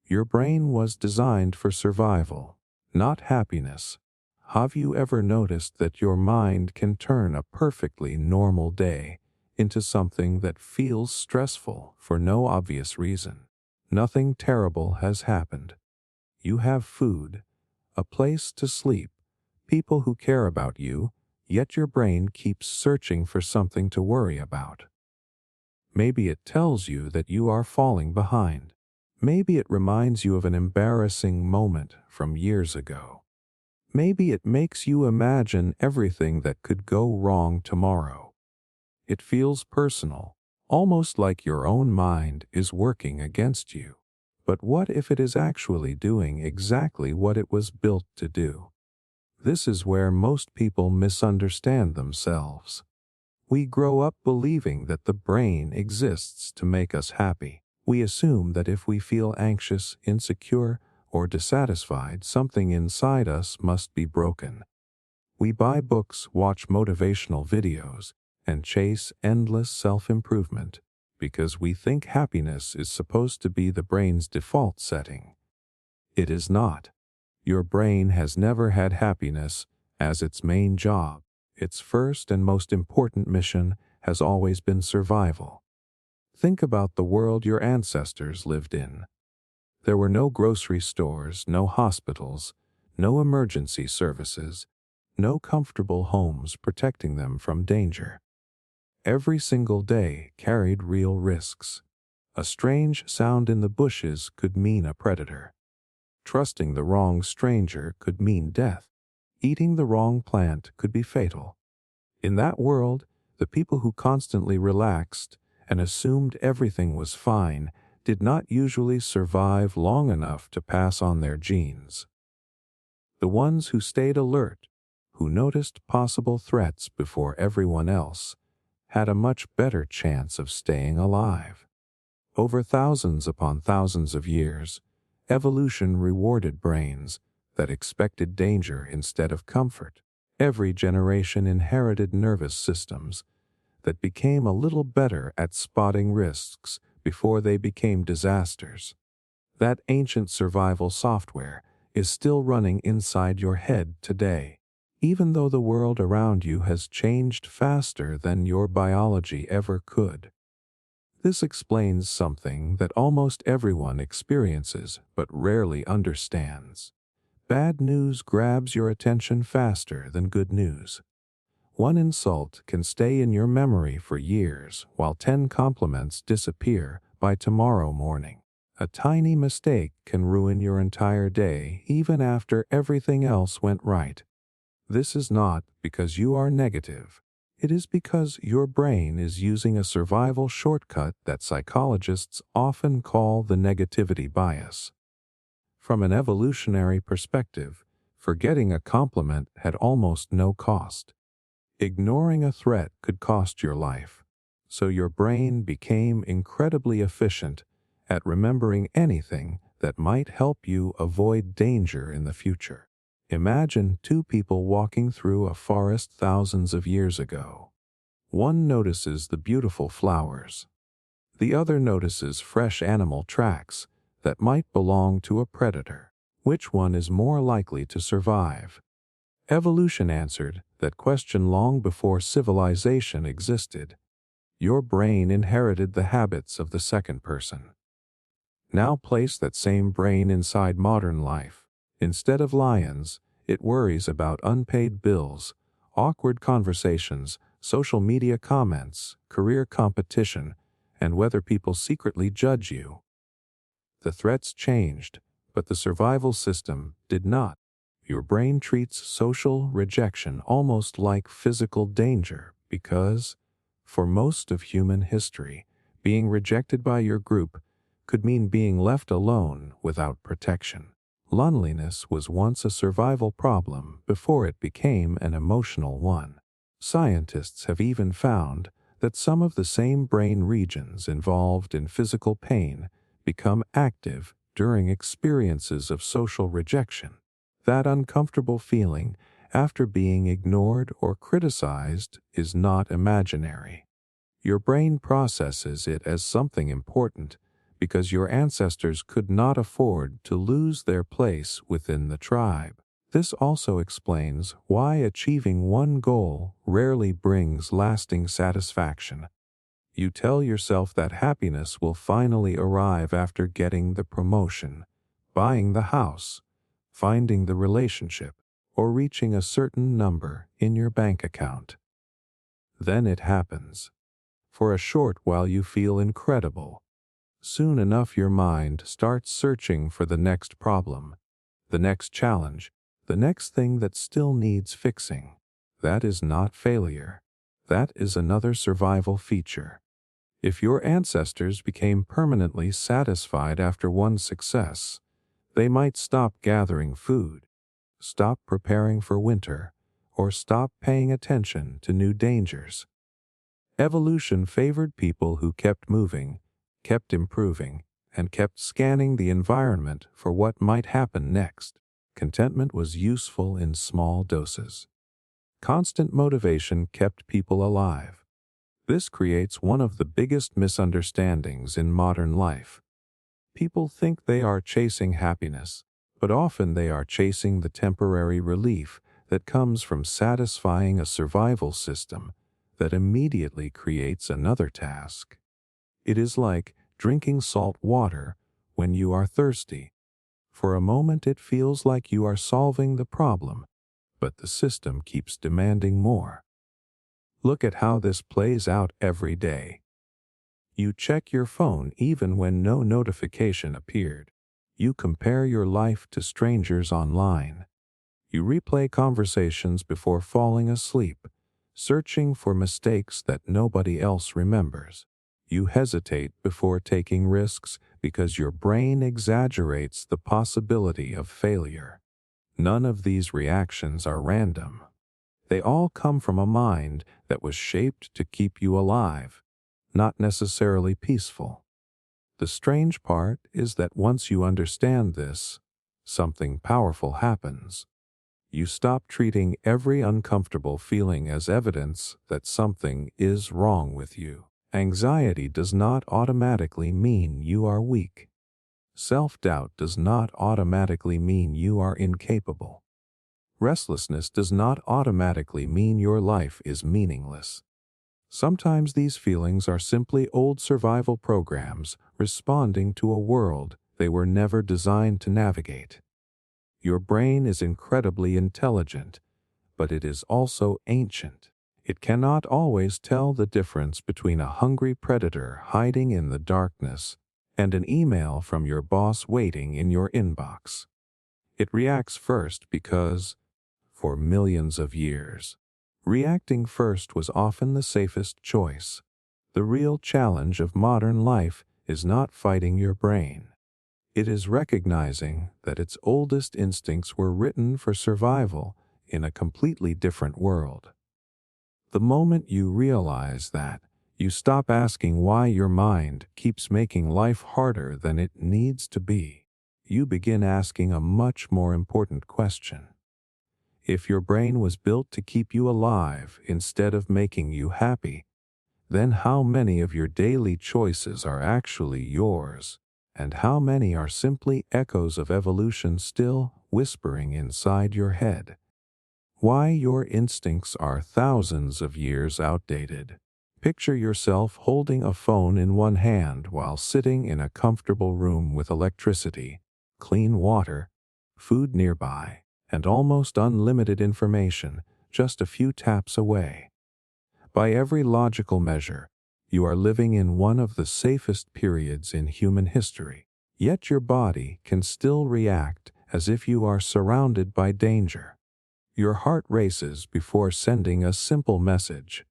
Your brain was designed for survival, not happiness. Have you ever noticed that your mind can turn a perfectly normal day into something that feels stressful for no obvious reason? Nothing terrible has happened. You have food, a place to sleep, people who care about you, yet your brain keeps searching for something to worry about. Maybe it tells you that you are falling behind. Maybe it reminds you of an embarrassing moment from years ago. Maybe it makes you imagine everything that could go wrong tomorrow. It feels personal, almost like your own mind is working against you. But what if it is actually doing exactly what it was built to do? This is where most people misunderstand themselves. We grow up believing that the brain exists to make us happy. We assume that if we feel anxious, insecure, or dissatisfied, something inside us must be broken. We buy books, watch motivational videos, and chase endless self-improvement because we think happiness is supposed to be the brain's default setting. It is not. Your brain has never had happiness as its main job. Its first and most important mission has always been survival. Think about the world your ancestors lived in. There were no grocery stores, no hospitals, no emergency services, no comfortable homes protecting them from danger. Every single day carried real risks. A strange sound in the bushes could mean a predator. Trusting the wrong stranger could mean death. Eating the wrong plant could be fatal. In that world, the people who constantly relaxed and assumed everything was fine did not usually survive long enough to pass on their genes. The ones who stayed alert, who noticed possible threats before everyone else, had a much better chance of staying alive. Over thousands upon thousands of years, evolution rewarded brains that expected danger instead of comfort. Every generation inherited nervous systems that became a little better at spotting risks before they became disasters. That ancient survival software is still running inside your head today, even though the world around you has changed faster than your biology ever could. This explains something that almost everyone experiences but rarely understands. Bad news grabs your attention faster than good news. One insult can stay in your memory for years, while 10 compliments disappear by tomorrow morning. A tiny mistake can ruin your entire day even after everything else went right. This is not because you are negative. It is because your brain is using a survival shortcut that psychologists often call the negativity bias. From an evolutionary perspective, forgetting a compliment had almost no cost. Ignoring a threat could cost your life, so your brain became incredibly efficient at remembering anything that might help you avoid danger in the future. Imagine two people walking through a forest thousands of years ago. One notices the beautiful flowers. The other notices fresh animal tracks that might belong to a predator. Which one is more likely to survive? Evolution answered that question long before civilization existed. Your brain inherited the habits of the second person. Now place that same brain inside modern life. Instead of lions, it worries about unpaid bills, awkward conversations, social media comments, career competition, and whether people secretly judge you. The threats changed, but the survival system did not. Your brain treats social rejection almost like physical danger because, for most of human history, being rejected by your group could mean being left alone without protection. Loneliness was once a survival problem before it became an emotional one. Scientists have even found that some of the same brain regions involved in physical pain become active during experiences of social rejection. That uncomfortable feeling after being ignored or criticized is not imaginary. Your brain processes it as something important because your ancestors could not afford to lose their place within the tribe. This also explains why achieving one goal rarely brings lasting satisfaction. You tell yourself that happiness will finally arrive after getting the promotion, buying the house, finding the relationship, or reaching a certain number in your bank account. Then it happens. For a short while you feel incredible. Soon enough your mind starts searching for the next problem, the next challenge, the next thing that still needs fixing. That is not failure. That is another survival feature. If your ancestors became permanently satisfied after one success, they might stop gathering food, stop preparing for winter, or stop paying attention to new dangers. Evolution favored people who kept moving, kept improving, and kept scanning the environment for what might happen next. Contentment was useful in small doses. Constant motivation kept people alive. This creates one of the biggest misunderstandings in modern life. People think they are chasing happiness, but often they are chasing the temporary relief that comes from satisfying a survival system that immediately creates another task. It is like drinking salt water when you are thirsty. For a moment it feels like you are solving the problem, but the system keeps demanding more. Look at how this plays out every day. You check your phone even when no notification appeared. You compare your life to strangers online. You replay conversations before falling asleep, searching for mistakes that nobody else remembers. You hesitate before taking risks because your brain exaggerates the possibility of failure. None of these reactions are random. They all come from a mind that was shaped to keep you alive, not necessarily peaceful. The strange part is that once you understand this, something powerful happens. You stop treating every uncomfortable feeling as evidence that something is wrong with you. Anxiety does not automatically mean you are weak. Self-doubt does not automatically mean you are incapable. Restlessness does not automatically mean your life is meaningless. Sometimes these feelings are simply old survival programs responding to a world they were never designed to navigate. Your brain is incredibly intelligent, but it is also ancient. It cannot always tell the difference between a hungry predator hiding in the darkness and an email from your boss waiting in your inbox. It reacts first because, for millions of years, reacting first was often the safest choice. The real challenge of modern life is not fighting your brain. It is recognizing that its oldest instincts were written for survival in a completely different world. The moment you realize that, you stop asking why your mind keeps making life harder than it needs to be. You begin asking a much more important question. If your brain was built to keep you alive instead of making you happy, then how many of your daily choices are actually yours, and how many are simply echoes of evolution still whispering inside your head? Why your instincts are thousands of years outdated. Picture yourself holding a phone in one hand while sitting in a comfortable room with electricity, clean water, food nearby, and almost unlimited information just a few taps away. By every logical measure, you are living in one of the safest periods in human history. Yet your body can still react as if you are surrounded by danger. Your heart races before sending a simple message.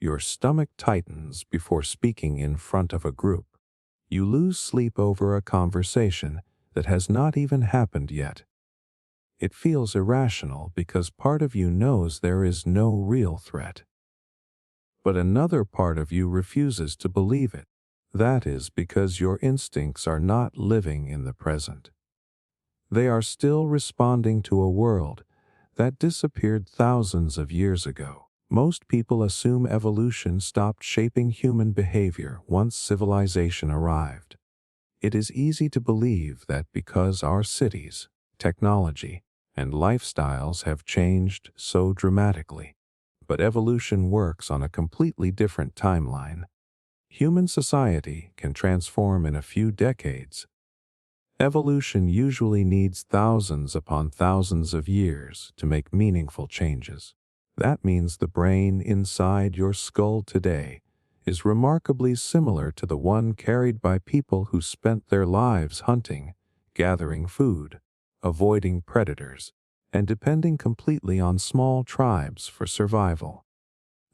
Your stomach tightens before speaking in front of a group. You lose sleep over a conversation that has not even happened yet. It feels irrational because part of you knows there is no real threat. But another part of you refuses to believe it. That is because your instincts are not living in the present. They are still responding to a world that disappeared thousands of years ago. Most people assume evolution stopped shaping human behavior once civilization arrived. It is easy to believe that because our cities, technology, and lifestyles have changed so dramatically. But evolution works on a completely different timeline. Human society can transform in a few decades. Evolution usually needs thousands upon thousands of years to make meaningful changes. That means the brain inside your skull today is remarkably similar to the one carried by people who spent their lives hunting, gathering food, avoiding predators, and depending completely on small tribes for survival.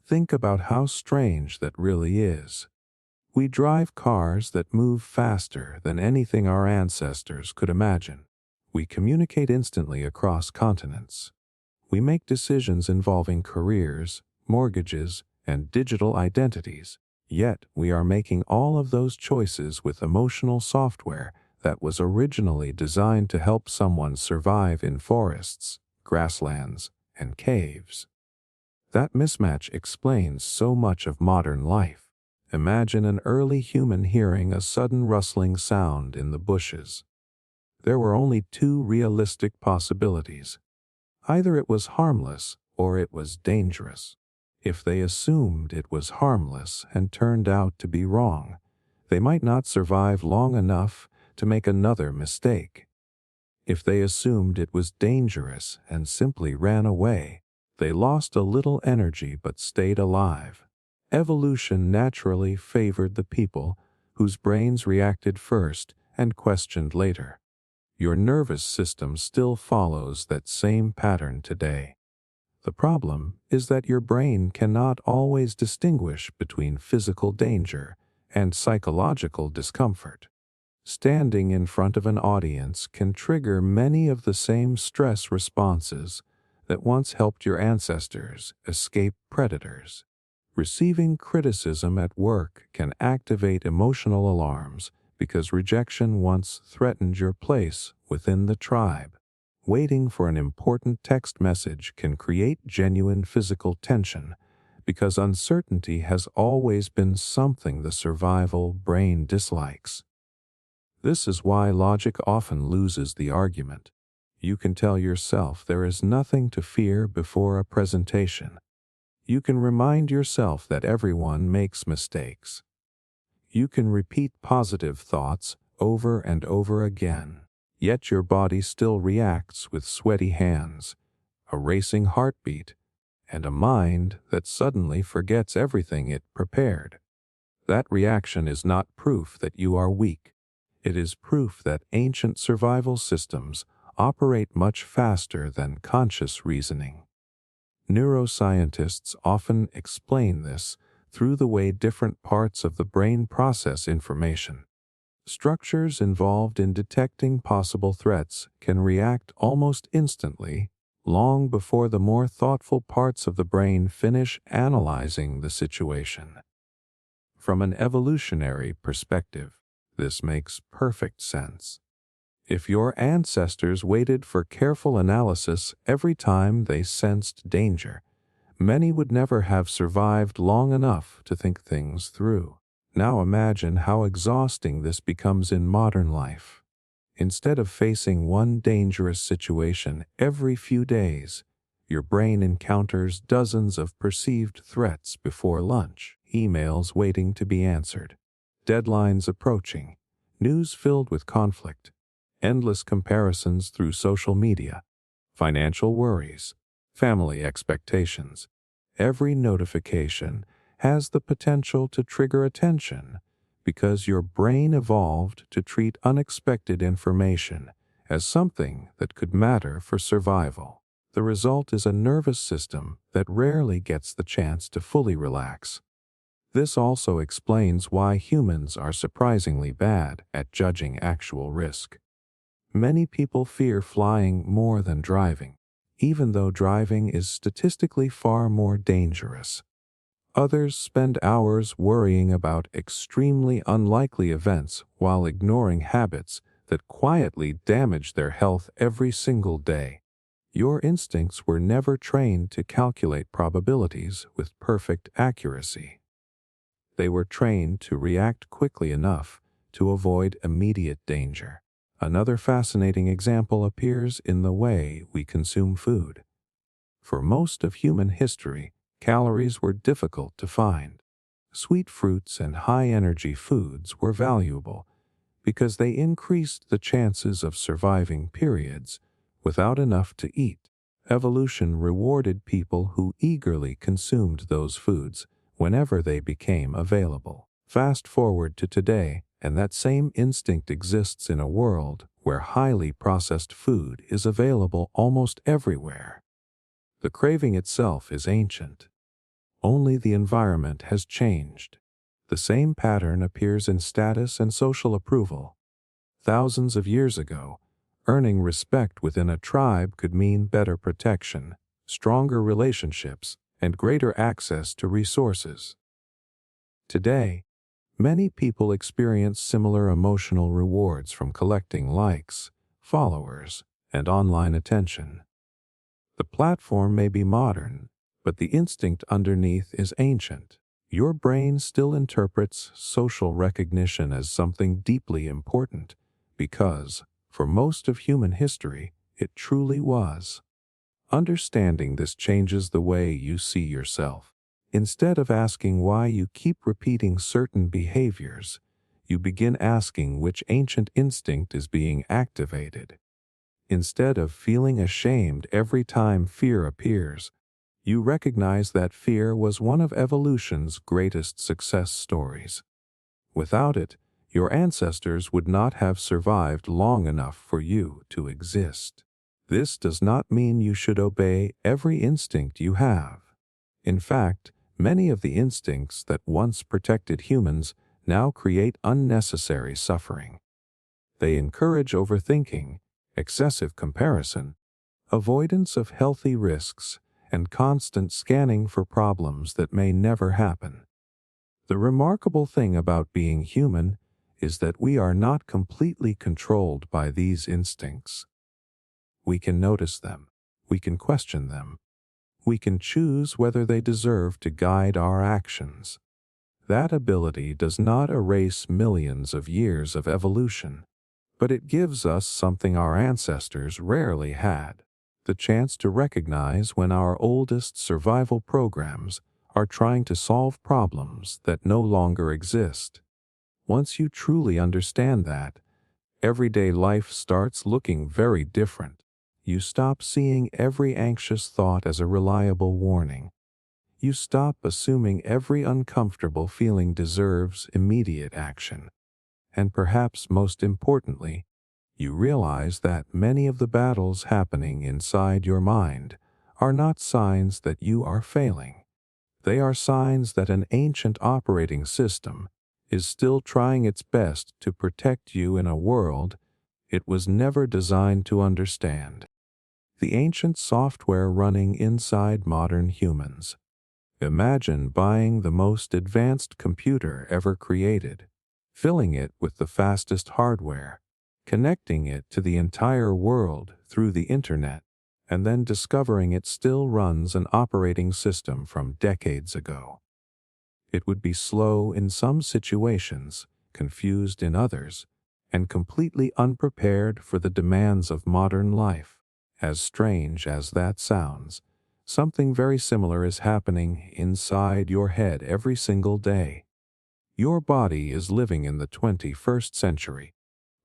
Think about how strange that really is. We drive cars that move faster than anything our ancestors could imagine. We communicate instantly across continents. We make decisions involving careers, mortgages, and digital identities. Yet we are making all of those choices with emotional software that was originally designed to help someone survive in forests, grasslands, and caves. That mismatch explains so much of modern life. Imagine an early human hearing a sudden rustling sound in the bushes. There were only two realistic possibilities. Either it was harmless or it was dangerous. If they assumed it was harmless and turned out to be wrong, they might not survive long enough to make another mistake. If they assumed it was dangerous and simply ran away, they lost a little energy but stayed alive. Evolution naturally favored the people whose brains reacted first and questioned later. Your nervous system still follows that same pattern today. The problem is that your brain cannot always distinguish between physical danger and psychological discomfort. Standing in front of an audience can trigger many of the same stress responses that once helped your ancestors escape predators. Receiving criticism at work can activate emotional alarms because rejection once threatened your place within the tribe. Waiting for an important text message can create genuine physical tension because uncertainty has always been something the survival brain dislikes. This is why logic often loses the argument. You can tell yourself there is nothing to fear before a presentation. You can remind yourself that everyone makes mistakes. You can repeat positive thoughts over and over again. Yet your body still reacts with sweaty hands, a racing heartbeat, and a mind that suddenly forgets everything it prepared. That reaction is not proof that you are weak. It is proof that ancient survival systems operate much faster than conscious reasoning. Neuroscientists often explain this through the way different parts of the brain process information. Structures involved in detecting possible threats can react almost instantly, long before the more thoughtful parts of the brain finish analyzing the situation. From an evolutionary perspective, this makes perfect sense. If your ancestors waited for careful analysis every time they sensed danger, many would never have survived long enough to think things through. Now imagine how exhausting this becomes in modern life. Instead of facing one dangerous situation every few days, your brain encounters dozens of perceived threats before lunch, emails waiting to be answered, deadlines approaching, news filled with conflict, endless comparisons through social media, financial worries, family expectations. Every notification has the potential to trigger attention because your brain evolved to treat unexpected information as something that could matter for survival. The result is a nervous system that rarely gets the chance to fully relax. This also explains why humans are surprisingly bad at judging actual risk. Many people fear flying more than driving, even though driving is statistically far more dangerous. Others spend hours worrying about extremely unlikely events while ignoring habits that quietly damage their health every single day. Your instincts were never trained to calculate probabilities with perfect accuracy. They were trained to react quickly enough to avoid immediate danger. Another fascinating example appears in the way we consume food. For most of human history, calories were difficult to find. Sweet fruits and high-energy foods were valuable because they increased the chances of surviving periods without enough to eat. Evolution rewarded people who eagerly consumed those foods whenever they became available. Fast forward to today, and that same instinct exists in a world where highly processed food is available almost everywhere. The craving itself is ancient. Only the environment has changed. The same pattern appears in status and social approval. Thousands of years ago, earning respect within a tribe could mean better protection, stronger relationships, and greater access to resources. Today, many people experience similar emotional rewards from collecting likes, followers, and online attention. The platform may be modern, but the instinct underneath is ancient. Your brain still interprets social recognition as something deeply important because, for most of human history, it truly was. Understanding this changes the way you see yourself. Instead of asking why you keep repeating certain behaviors, you begin asking which ancient instinct is being activated. Instead of feeling ashamed every time fear appears, you recognize that fear was one of evolution's greatest success stories. Without it, your ancestors would not have survived long enough for you to exist. This does not mean you should obey every instinct you have. In fact, many of the instincts that once protected humans now create unnecessary suffering. They encourage overthinking, excessive comparison, avoidance of healthy risks, and constant scanning for problems that may never happen. The remarkable thing about being human is that we are not completely controlled by these instincts. We can notice them, we can question them, we can choose whether they deserve to guide our actions. That ability does not erase millions of years of evolution, but it gives us something our ancestors rarely had: the chance to recognize when our oldest survival programs are trying to solve problems that no longer exist. Once you truly understand that, everyday life starts looking very different. You stop seeing every anxious thought as a reliable warning. You stop assuming every uncomfortable feeling deserves immediate action. And perhaps most importantly, you realize that many of the battles happening inside your mind are not signs that you are failing. They are signs that an ancient operating system is still trying its best to protect you in a world it was never designed to understand. The ancient software running inside modern humans. Imagine buying the most advanced computer ever created, filling it with the fastest hardware, connecting it to the entire world through the internet, and then discovering it still runs an operating system from decades ago. It would be slow in some situations, confused in others, and completely unprepared for the demands of modern life. As strange as that sounds, something very similar is happening inside your head every single day. Your body is living in the 21st century,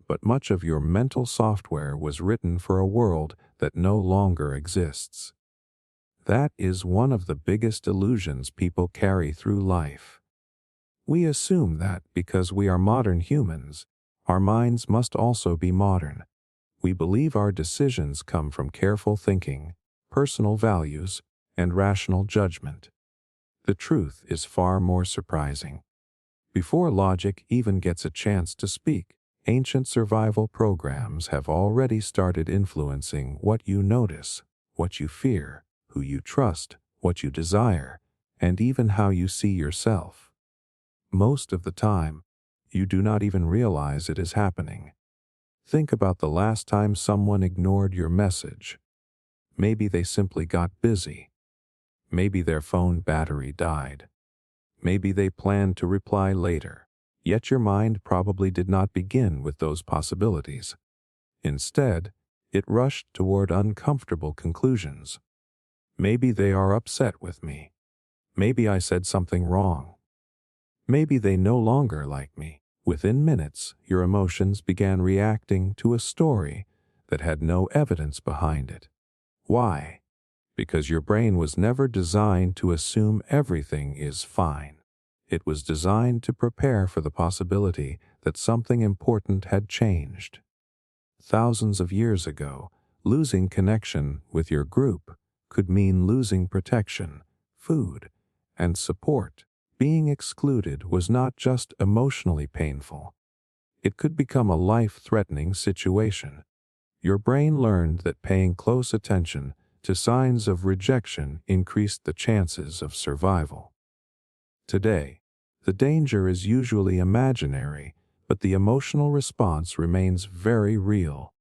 but much of your mental software was written for a world that no longer exists. That is one of the biggest illusions people carry through life. We assume that because we are modern humans, our minds must also be modern. We believe our decisions come from careful thinking, personal values, and rational judgment. The truth is far more surprising. Before logic even gets a chance to speak, ancient survival programs have already started influencing what you notice, what you fear, who you trust, what you desire, and even how you see yourself. Most of the time, you do not even realize it is happening. Think about the last time someone ignored your message. Maybe they simply got busy. Maybe their phone battery died. Maybe they planned to reply later. Yet your mind probably did not begin with those possibilities. Instead, it rushed toward uncomfortable conclusions. Maybe they are upset with me. Maybe I said something wrong. Maybe they no longer like me. Within minutes, your emotions began reacting to a story that had no evidence behind it. Why? Because your brain was never designed to assume everything is fine. It was designed to prepare for the possibility that something important had changed. Thousands of years ago, losing connection with your group could mean losing protection, food, and support. Being excluded was not just emotionally painful. It could become a life-threatening situation. Your brain learned that paying close attention to signs of rejection increased the chances of survival. Today, the danger is usually imaginary, but the emotional response remains very real.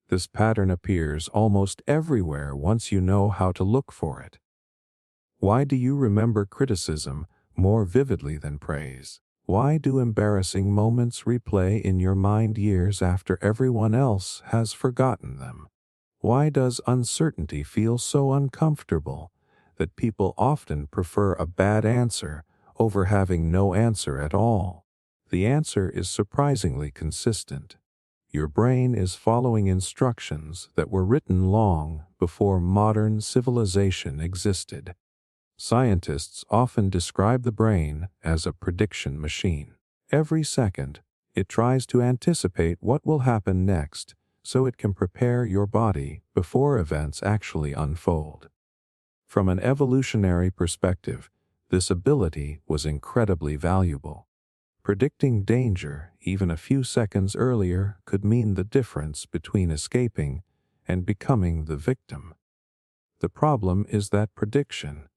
This pattern appears almost everywhere once you know how to look for it. Why do you remember criticism more vividly than praise? Why do embarrassing moments replay in your mind years after everyone else has forgotten them? Why does uncertainty feel so uncomfortable that people often prefer a bad answer over having no answer at all? The answer is surprisingly consistent. Your brain is following instructions that were written long before modern civilization existed. Scientists often describe the brain as a prediction machine. Every second, it tries to anticipate what will happen next so it can prepare your body before events actually unfold. From an evolutionary perspective, this ability was incredibly valuable. Predicting danger even a few seconds earlier could mean the difference between escaping and becoming the victim. The problem is that prediction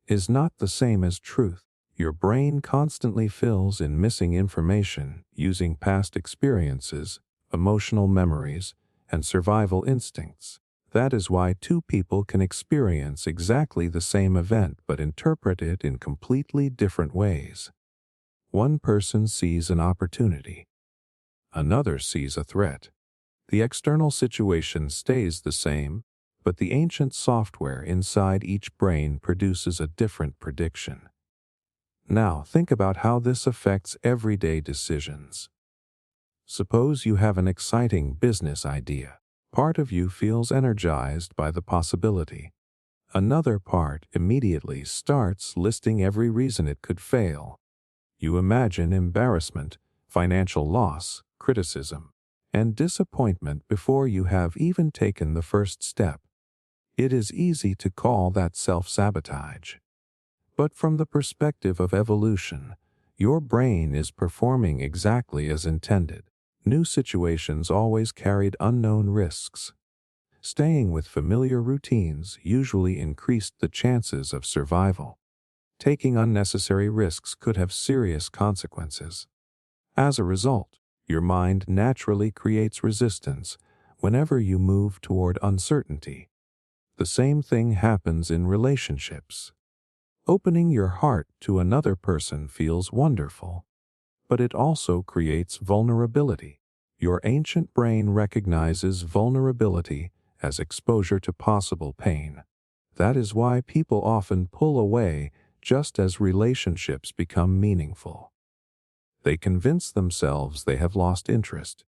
is not the same as truth. Your brain constantly fills in missing information using past experiences, emotional memories, and survival instincts. That is why two people can experience exactly the same event but interpret it in completely different ways. One person sees an opportunity. Another sees a threat. The external situation stays the same, but the ancient software inside each brain produces a different prediction. Now, think about how this affects everyday decisions. Suppose you have an exciting business idea. Part of you feels energized by the possibility. Another part immediately starts listing every reason it could fail. You imagine embarrassment, financial loss, criticism, and disappointment before you have even taken the first step. It is easy to call that self-sabotage. But from the perspective of evolution, your brain is performing exactly as intended. New situations always carried unknown risks. Staying with familiar routines usually increased the chances of survival. Taking unnecessary risks could have serious consequences. As a result, your mind naturally creates resistance whenever you move toward uncertainty. The same thing happens in relationships. Opening your heart to another person feels wonderful, but it also creates vulnerability. Your ancient brain recognizes vulnerability as exposure to possible pain. That is why people often pull away just as relationships become meaningful. They convince themselves they have lost interest,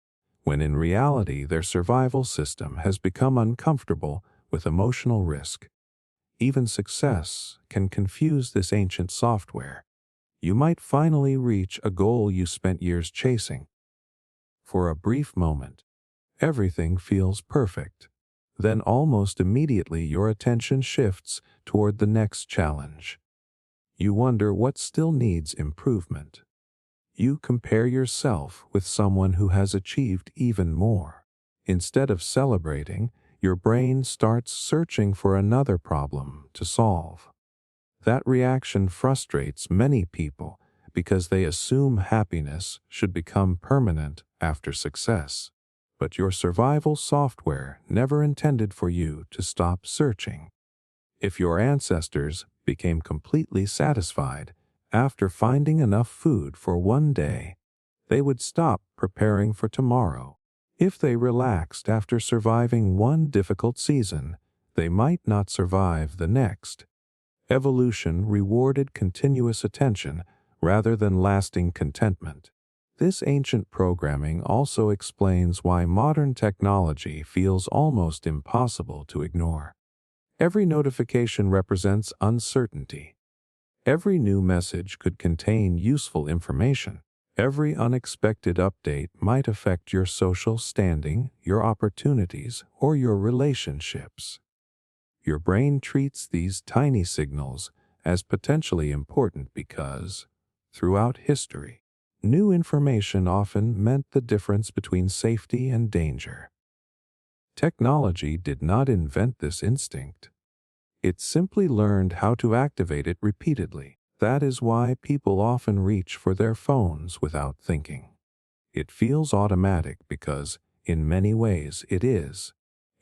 when in reality their survival system has become uncomfortable with emotional risk. Even success can confuse this ancient software. You might finally reach a goal you spent years chasing. For a brief moment, everything feels perfect. Then almost immediately your attention shifts toward the next challenge. You wonder what still needs improvement. You compare yourself with someone who has achieved even more. Instead of celebrating, your brain starts searching for another problem to solve. That reaction frustrates many people because they assume happiness should become permanent after success. But your survival software never intended for you to stop searching. If your ancestors became completely satisfied after finding enough food for one day, They would stop preparing for tomorrow. If they relaxed after surviving one difficult season, they might not survive the next. Evolution rewarded continuous attention rather than lasting contentment. This ancient programming also explains why modern technology feels almost impossible to ignore. Every notification represents uncertainty. Every new message could contain useful information. Every unexpected update might affect your social standing, your opportunities, or your relationships. Your brain treats these tiny signals as potentially important because, throughout history, new information often meant the difference between safety and danger. Technology did not invent this instinct. It simply learned how to activate it repeatedly. That is why people often reach for their phones without thinking. It feels automatic because, in many ways, it is.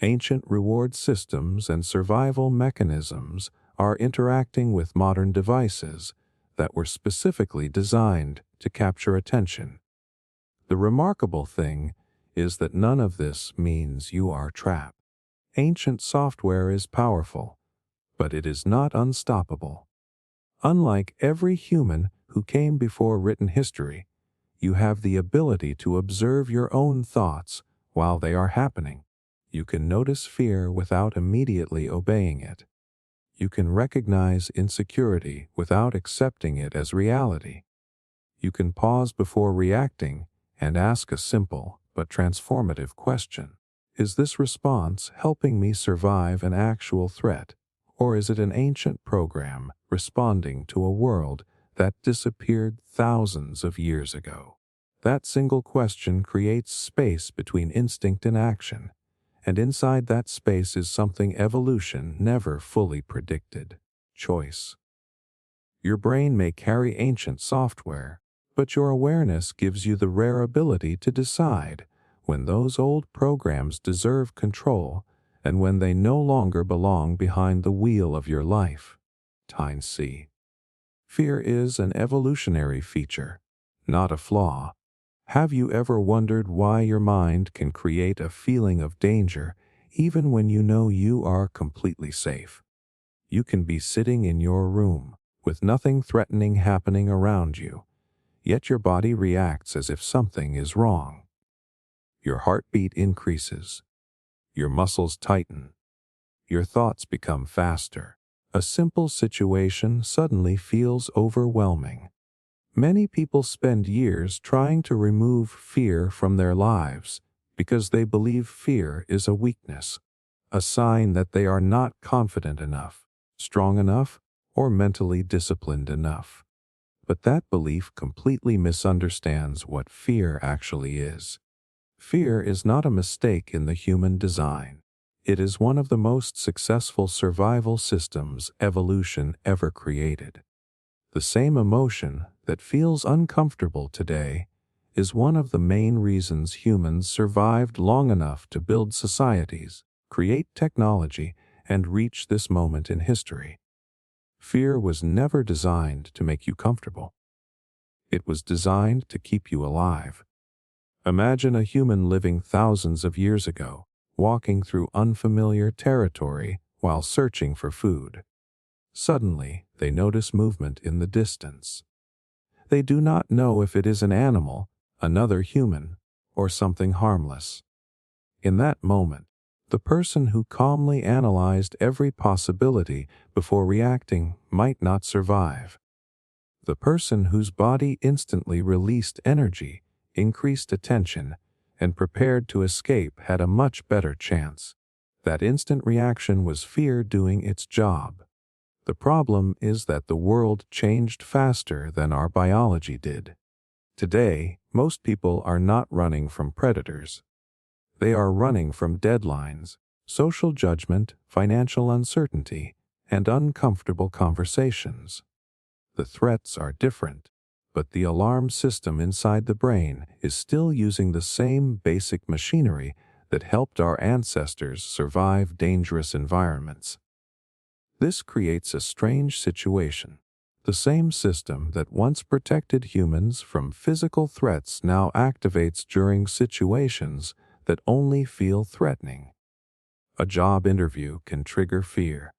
Ancient reward systems and survival mechanisms are interacting with modern devices that were specifically designed to capture attention. The remarkable thing is that none of this means you are trapped. Ancient software is powerful, but it is not unstoppable. Unlike every human who came before written history, you have the ability to observe your own thoughts while they are happening. You can notice fear without immediately obeying it. You can recognize insecurity without accepting it as reality. You can pause before reacting and ask a simple but transformative question. Is this response helping me survive an actual threat, or is it an ancient program responding to a world that disappeared thousands of years ago? That single question creates space between instinct and action, and inside that space is something evolution never fully predicted: choice. Your brain may carry ancient software, but your awareness gives you the rare ability to decide when those old programs deserve control and when they no longer belong behind the wheel of your life. Tyne C. Fear is an evolutionary feature, not a flaw. Have you ever wondered why your mind can create a feeling of danger even when you know you are completely safe? You can be sitting in your room with nothing threatening happening around you, yet your body reacts as if something is wrong. Your heartbeat increases, your muscles tighten, your thoughts become faster. A simple situation suddenly feels overwhelming. Many people spend years trying to remove fear from their lives because they believe fear is a weakness, a sign that they are not confident enough, strong enough, or mentally disciplined enough. But that belief completely misunderstands what fear actually is. Fear is not a mistake in the human design. It is one of the most successful survival systems evolution ever created. The same emotion that feels uncomfortable today is one of the main reasons humans survived long enough to build societies, create technology, and reach this moment in history. Fear was never designed to make you comfortable. It was designed to keep you alive. Imagine a human living thousands of years ago, walking through unfamiliar territory while searching for food. Suddenly, they notice movement in the distance. They do not know if it is an animal, another human, or something harmless. In that moment, the person who calmly analyzed every possibility before reacting might not survive. The person whose body instantly released energy, increased attention, and prepared to escape had a much better chance. That instant reaction was fear doing its job. The problem is that the world changed faster than our biology did. Today, most people are not running from predators. They are running from deadlines, social judgment, financial uncertainty, and uncomfortable conversations. The threats are different, but the alarm system inside the brain is still using the same basic machinery that helped our ancestors survive dangerous environments. This creates a strange situation. The same system that once protected humans from physical threats now activates during situations that only feel threatening. A job interview can trigger fear.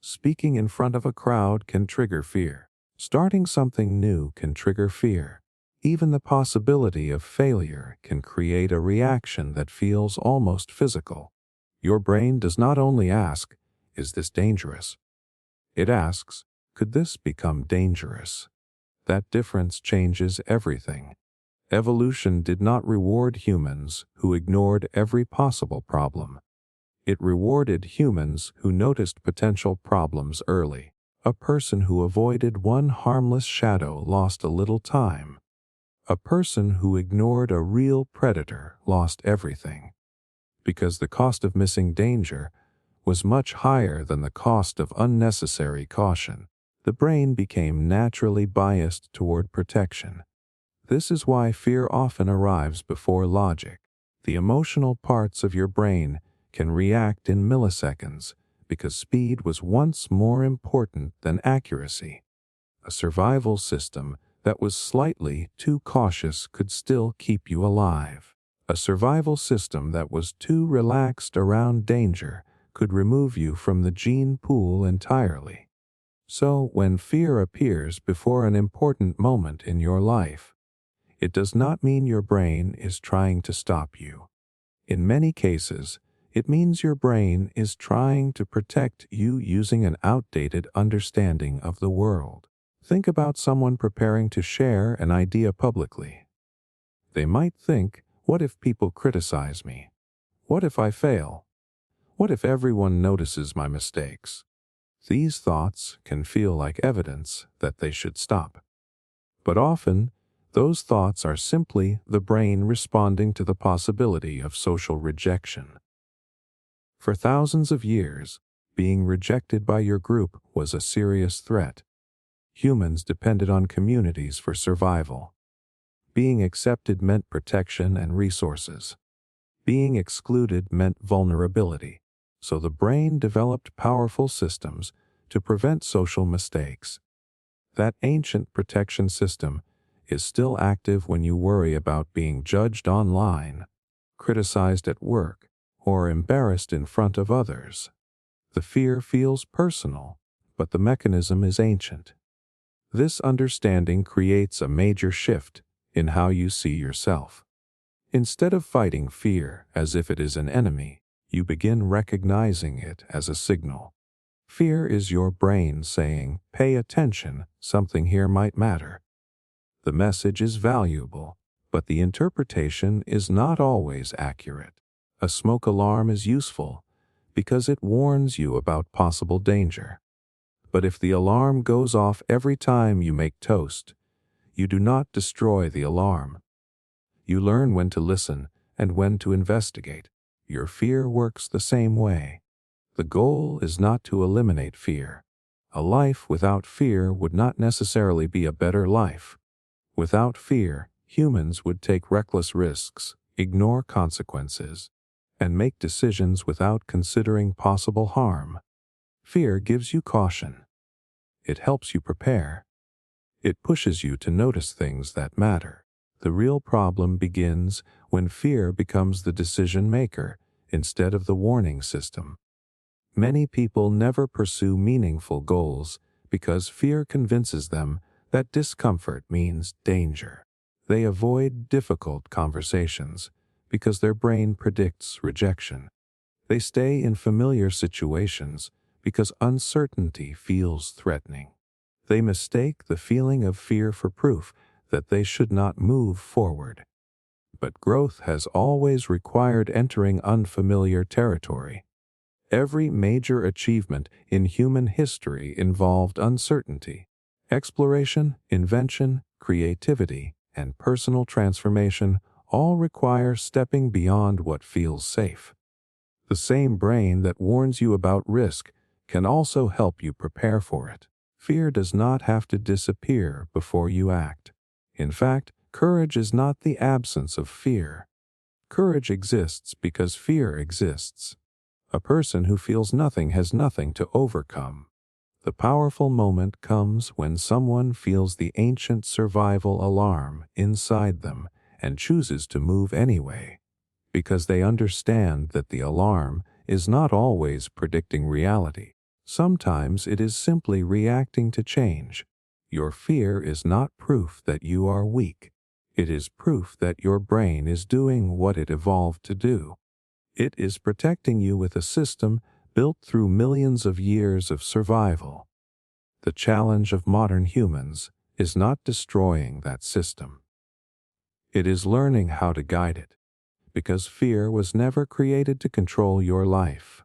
Speaking in front of a crowd can trigger fear. Starting something new can trigger fear. Even the possibility of failure can create a reaction that feels almost physical. Your brain does not only ask, "Is this dangerous?" It asks, "Could this become dangerous?" That difference changes everything. Evolution did not reward humans who ignored every possible problem. It rewarded humans who noticed potential problems early. A person who avoided one harmless shadow lost a little time. A person who ignored a real predator lost everything. Because the cost of missing danger was much higher than the cost of unnecessary caution, the brain became naturally biased toward protection. This is why fear often arrives before logic. The emotional parts of your brain can react in milliseconds because speed was once more important than accuracy. A survival system that was slightly too cautious could still keep you alive. A survival system that was too relaxed around danger could remove you from the gene pool entirely. So, when fear appears before an important moment in your life, it does not mean your brain is trying to stop you. In many cases, it means your brain is trying to protect you using an outdated understanding of the world. Think about someone preparing to share an idea publicly. They might think, "What if people criticize me? What if I fail? What if everyone notices my mistakes?" These thoughts can feel like evidence that they should stop. But often, those thoughts are simply the brain responding to the possibility of social rejection. For thousands of years, being rejected by your group was a serious threat. Humans depended on communities for survival. Being accepted meant protection and resources. Being excluded meant vulnerability. So the brain developed powerful systems to prevent social mistakes. That ancient protection system is still active when you worry about being judged online, criticized at work, or embarrassed in front of others. The fear feels personal, but the mechanism is ancient. This understanding creates a major shift in how you see yourself. Instead of fighting fear as if it is an enemy, you begin recognizing it as a signal. Fear is your brain saying, "Pay attention, something here might matter." The message is valuable, but the interpretation is not always accurate. A smoke alarm is useful because it warns you about possible danger. But if the alarm goes off every time you make toast, you do not destroy the alarm. You learn when to listen and when to investigate. Your fear works the same way. The goal is not to eliminate fear. A life without fear would not necessarily be a better life. Without fear, humans would take reckless risks, ignore consequences, and make decisions without considering possible harm. Fear gives you caution. It helps you prepare. It pushes you to notice things that matter. The real problem begins when fear becomes the decision maker instead of the warning system. Many people never pursue meaningful goals because fear convinces them that discomfort means danger. They avoid difficult conversations because their brain predicts rejection. They stay in familiar situations because uncertainty feels threatening. They mistake the feeling of fear for proof that they should not move forward. But growth has always required entering unfamiliar territory. Every major achievement in human history involved uncertainty. Exploration, invention, creativity, and personal transformation all require stepping beyond what feels safe. The same brain that warns you about risk can also help you prepare for it. Fear does not have to disappear before you act. In fact, courage is not the absence of fear. Courage exists because fear exists. A person who feels nothing has nothing to overcome. The powerful moment comes when someone feels the ancient survival alarm inside them and chooses to move anyway, because they understand that the alarm is not always predicting reality. Sometimes it is simply reacting to change. Your fear is not proof that you are weak. It is proof that your brain is doing what it evolved to do. It is protecting you with a system built through millions of years of survival. The challenge of modern humans is not destroying that system. It is learning how to guide it, because fear was never created to control your life.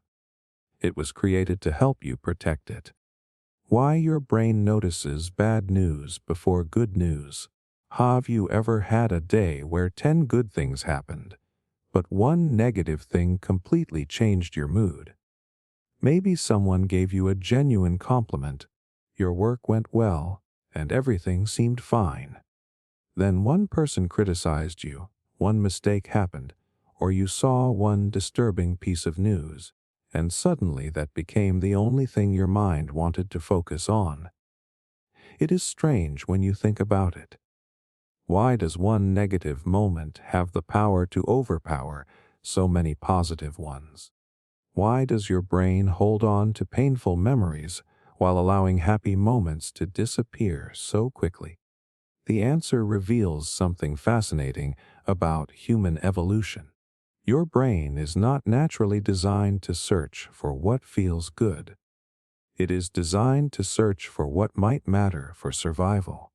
It was created to help you protect it. Why your brain notices bad news before good news. Have you ever had a day where 10 good things happened, but one negative thing completely changed your mood? Maybe someone gave you a genuine compliment, your work went well, and everything seemed fine. Then one person criticized you, one mistake happened, or you saw one disturbing piece of news, and suddenly that became the only thing your mind wanted to focus on. It is strange when you think about it. Why does one negative moment have the power to overpower so many positive ones? Why does your brain hold on to painful memories while allowing happy moments to disappear so quickly? The answer reveals something fascinating about human evolution. Your brain is not naturally designed to search for what feels good. It is designed to search for what might matter for survival.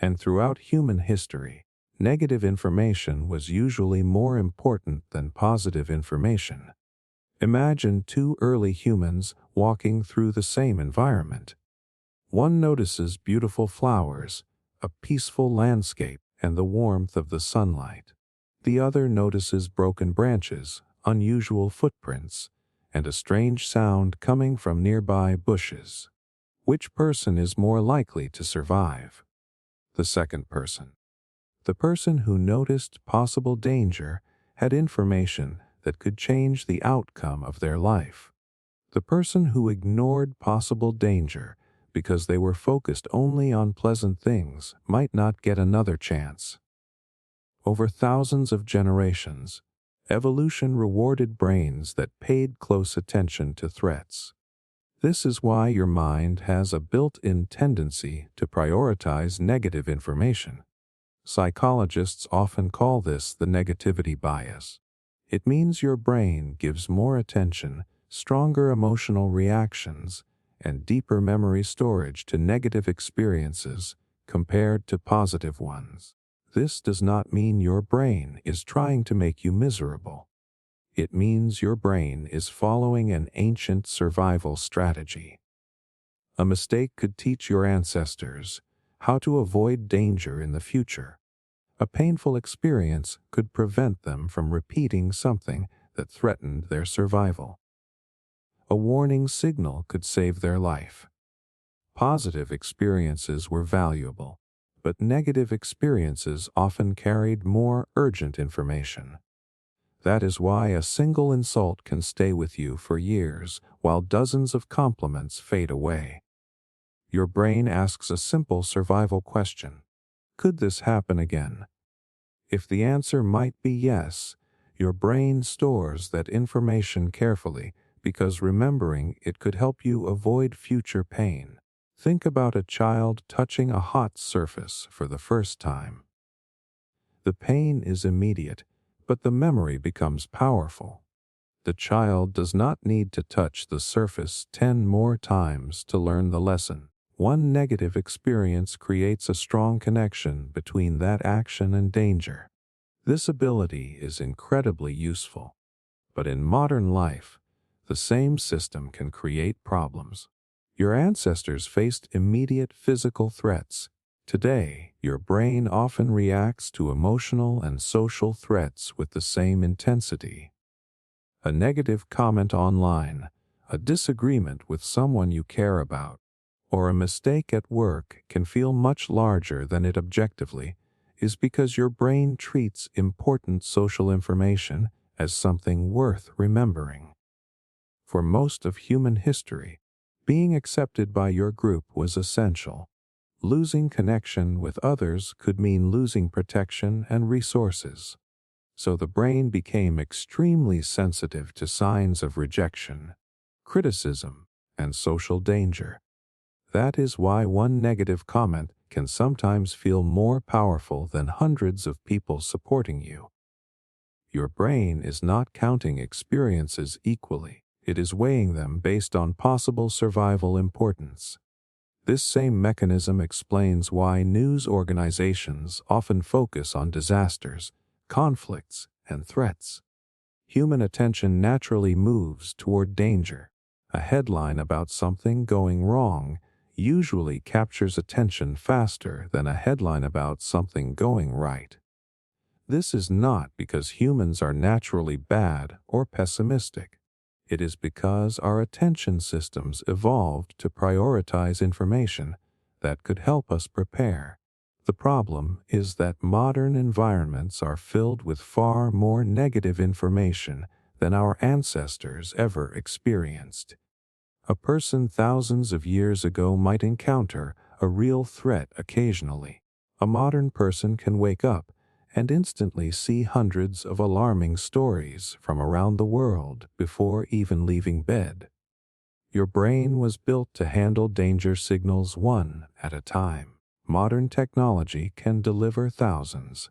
And throughout human history, negative information was usually more important than positive information. Imagine two early humans walking through the same environment. One notices beautiful flowers, a peaceful landscape, and the warmth of the sunlight. The other notices broken branches, unusual footprints, and a strange sound coming from nearby bushes. Which person is more likely to survive? The second person. The person who noticed possible danger had information that could change the outcome of their life. The person who ignored possible danger because they were focused only on pleasant things might not get another chance. Over thousands of generations, evolution rewarded brains that paid close attention to threats. This is why your mind has a built-in tendency to prioritize negative information. Psychologists often call this the negativity bias. It means your brain gives more attention, stronger emotional reactions, and deeper memory storage to negative experiences compared to positive ones. This does not mean your brain is trying to make you miserable. It means your brain is following an ancient survival strategy. A mistake could teach your ancestors how to avoid danger in the future. A painful experience could prevent them from repeating something that threatened their survival. A warning signal could save their life. Positive experiences were valuable, but negative experiences often carried more urgent information. That is why a single insult can stay with you for years, while dozens of compliments fade away. Your brain asks a simple survival question: could this happen again? If the answer might be yes, your brain stores that information carefully because remembering it could help you avoid future pain. Think about a child touching a hot surface for the first time. The pain is immediate, but the memory becomes powerful. The child does not need to touch the surface 10 more times to learn the lesson. One negative experience creates a strong connection between that action and danger. This ability is incredibly useful, but in modern life, the same system can create problems. Your ancestors faced immediate physical threats. Today, your brain often reacts to emotional and social threats with the same intensity. A negative comment online, a disagreement with someone you care about, or a mistake at work can feel much larger than it objectively is because your brain treats important social information as something worth remembering. For most of human history, Being accepted by your group was essential. Losing connection with others could mean losing protection and resources. So the brain became extremely sensitive to signs of rejection, criticism, and social danger. That is why one negative comment can sometimes feel more powerful than hundreds of people supporting you. Your brain is not counting experiences equally. It is weighing them based on possible survival importance. This same mechanism explains why news organizations often focus on disasters, conflicts, and threats. Human attention naturally moves toward danger. A headline about something going wrong usually captures attention faster than a headline about something going right. This is not because humans are naturally bad or pessimistic. It is because our attention systems evolved to prioritize information that could help us prepare. The problem is that modern environments are filled with far more negative information than our ancestors ever experienced. A person thousands of years ago might encounter a real threat occasionally. A modern person can wake up and instantly see hundreds of alarming stories from around the world before even leaving bed. Your brain was built to handle danger signals one at a time. Modern technology can deliver thousands.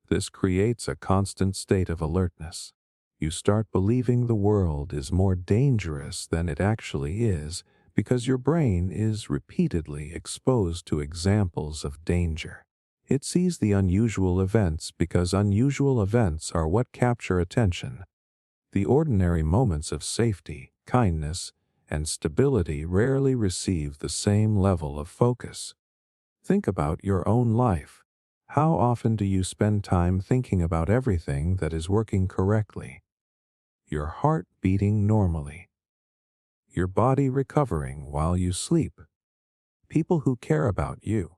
This creates a constant state of alertness. You start believing the world is more dangerous than it actually is because your brain is repeatedly exposed to examples of danger. It sees the unusual events because unusual events are what capture attention. The ordinary moments of safety, kindness, and stability rarely receive the same level of focus. Think about your own life. How often do you spend time thinking about everything that is working correctly? Your heart beating normally. Your body recovering while you sleep. People who care about you.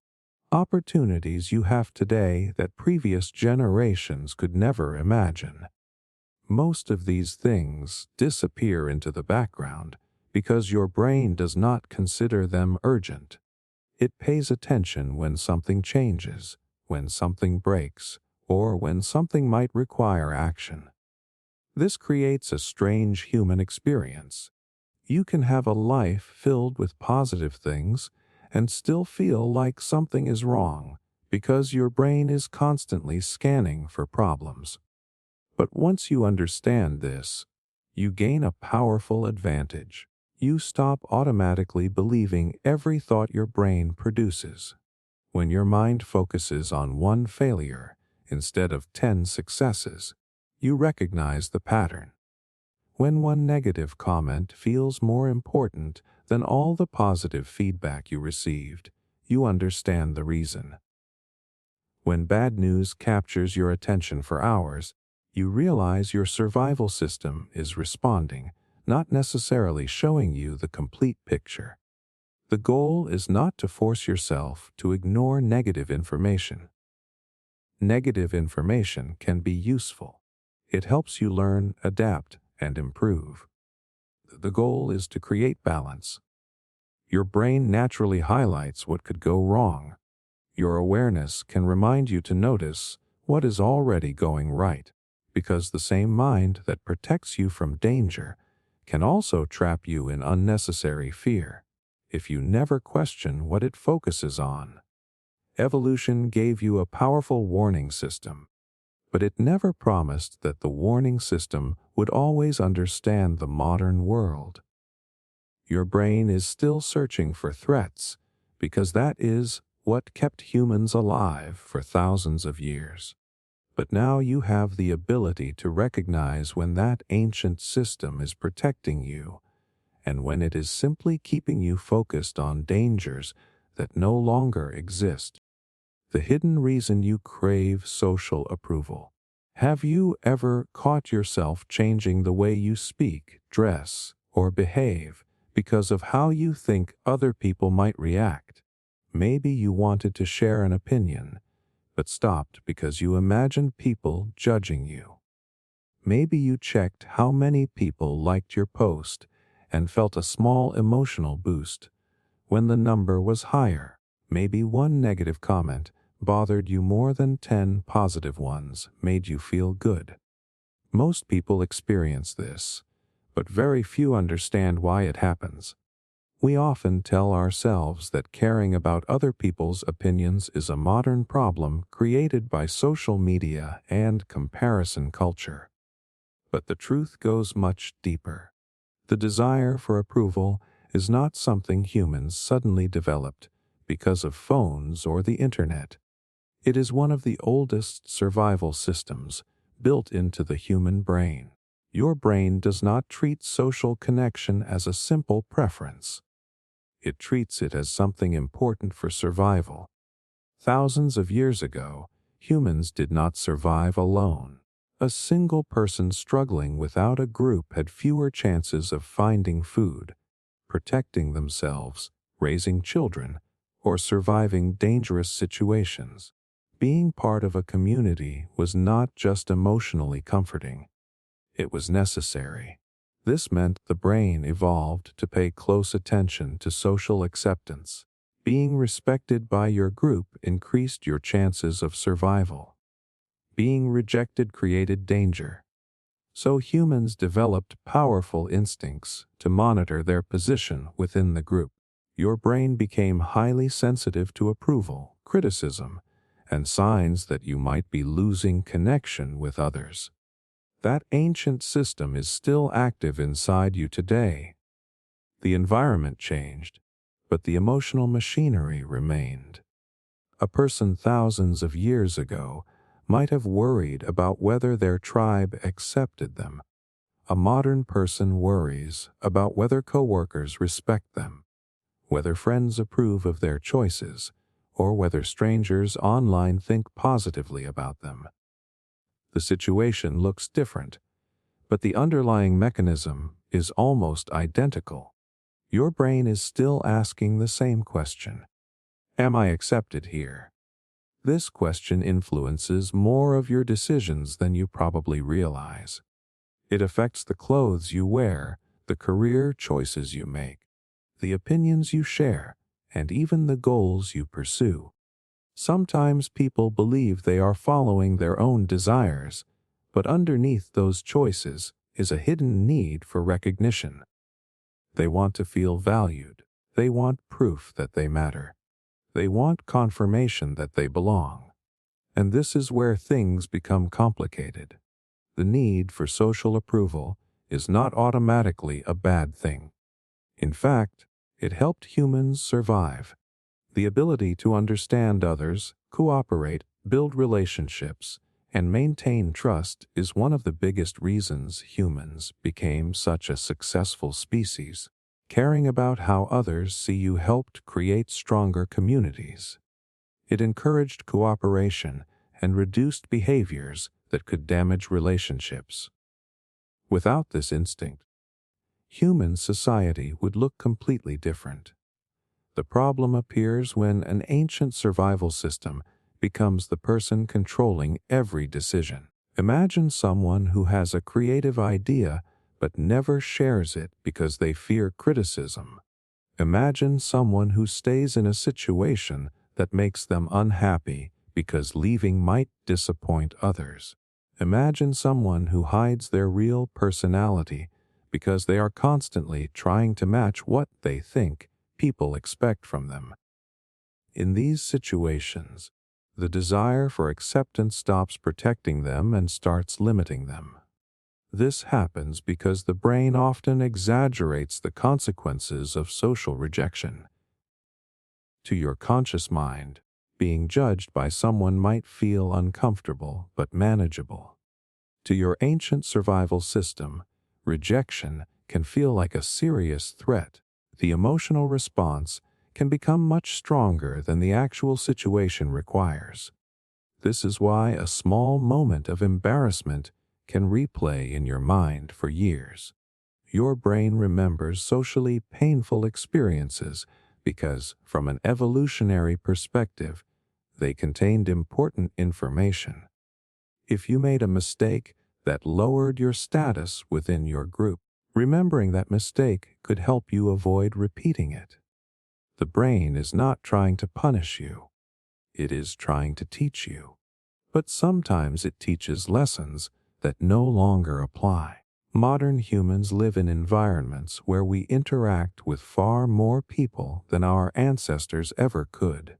Opportunities you have today that previous generations could never imagine. Most of these things disappear into the background because your brain does not consider them urgent. It pays attention when something changes, when something breaks, or when something might require action. This creates a strange human experience. You can have a life filled with positive things and still feel like something is wrong because your brain is constantly scanning for problems. But once you understand this, you gain a powerful advantage. You stop automatically believing every thought your brain produces. When your mind focuses on one failure instead of 10 successes, you recognize the pattern. When one negative comment feels more important than all the positive feedback you received, you understand the reason. When bad news captures your attention for hours, you realize your survival system is responding, not necessarily showing you the complete picture. The goal is not to force yourself to ignore negative information. Negative information can be useful. It helps you learn, adapt, and improve. The goal is to create balance. Your brain naturally highlights what could go wrong. Your awareness can remind you to notice what is already going right, because the same mind that protects you from danger can also trap you in unnecessary fear if you never question what it focuses on. Evolution gave you a powerful warning system, but it never promised that the warning system would always understand the modern world. Your brain is still searching for threats because that is what kept humans alive for thousands of years. But now you have the ability to recognize when that ancient system is protecting you and when it is simply keeping you focused on dangers that no longer exist. The hidden reason you crave social approval. Have you ever caught yourself changing the way you speak, dress, or behave because of how you think other people might react? Maybe you wanted to share an opinion, but stopped because you imagined people judging you. Maybe you checked how many people liked your post and felt a small emotional boost when the number was higher. Maybe one negative comment bothered you more than 10 positive ones made you feel good. Most people experience this, but very few understand why it happens. We often tell ourselves that caring about other people's opinions is a modern problem created by social media and comparison culture. But the truth goes much deeper. The desire for approval is not something humans suddenly developed because of phones or the internet. It is one of the oldest survival systems built into the human brain. Your brain does not treat social connection as a simple preference. It treats it as something important for survival. Thousands of years ago, humans did not survive alone. A single person struggling without a group had fewer chances of finding food, protecting themselves, raising children, or surviving dangerous situations. Being part of a community was not just emotionally comforting. It was necessary. This meant the brain evolved to pay close attention to social acceptance. Being respected by your group increased your chances of survival. Being rejected created danger. So humans developed powerful instincts to monitor their position within the group. Your brain became highly sensitive to approval, criticism, and signs that you might be losing connection with others. That ancient system is still active inside you today. The environment changed, but the emotional machinery remained. A person thousands of years ago might have worried about whether their tribe accepted them. A modern person worries about whether coworkers respect them, whether friends approve of their choices, or whether strangers online think positively about them. The situation looks different, but the underlying mechanism is almost identical. Your brain is still asking the same question. Am I accepted here? This question influences more of your decisions than you probably realize. It affects the clothes you wear, the career choices you make, the opinions you share, and even the goals you pursue. Sometimes people believe they are following their own desires, but underneath those choices is a hidden need for recognition. They want to feel valued. They want proof that they matter. They want confirmation that they belong. And this is where things become complicated. The need for social approval is not automatically a bad thing. In fact, it helped humans survive. The ability to understand others, cooperate, build relationships, and maintain trust is one of the biggest reasons humans became such a successful species. Caring about how others see you helped create stronger communities. It encouraged cooperation and reduced behaviors that could damage relationships. Without this instinct, human society would look completely different. The problem appears when an ancient survival system becomes the person controlling every decision. Imagine someone who has a creative idea but never shares it because they fear criticism. Imagine someone who stays in a situation that makes them unhappy because leaving might disappoint others. Imagine someone who hides their real personality because they are constantly trying to match what they think people expect from them. In these situations, the desire for acceptance stops protecting them and starts limiting them. This happens because the brain often exaggerates the consequences of social rejection. To your conscious mind, being judged by someone might feel uncomfortable but manageable. To your ancient survival system, rejection can feel like a serious threat. The emotional response can become much stronger than the actual situation requires. This is why a small moment of embarrassment can replay in your mind for years. Your brain remembers socially painful experiences because, from an evolutionary perspective, they contained important information. If you made a mistake that lowered your status within your group, Remembering that mistake could help you avoid repeating it. The brain is not trying to punish you. It is trying to teach you. But sometimes it teaches lessons that no longer apply. Modern humans live in environments where we interact with far more people than our ancestors ever could.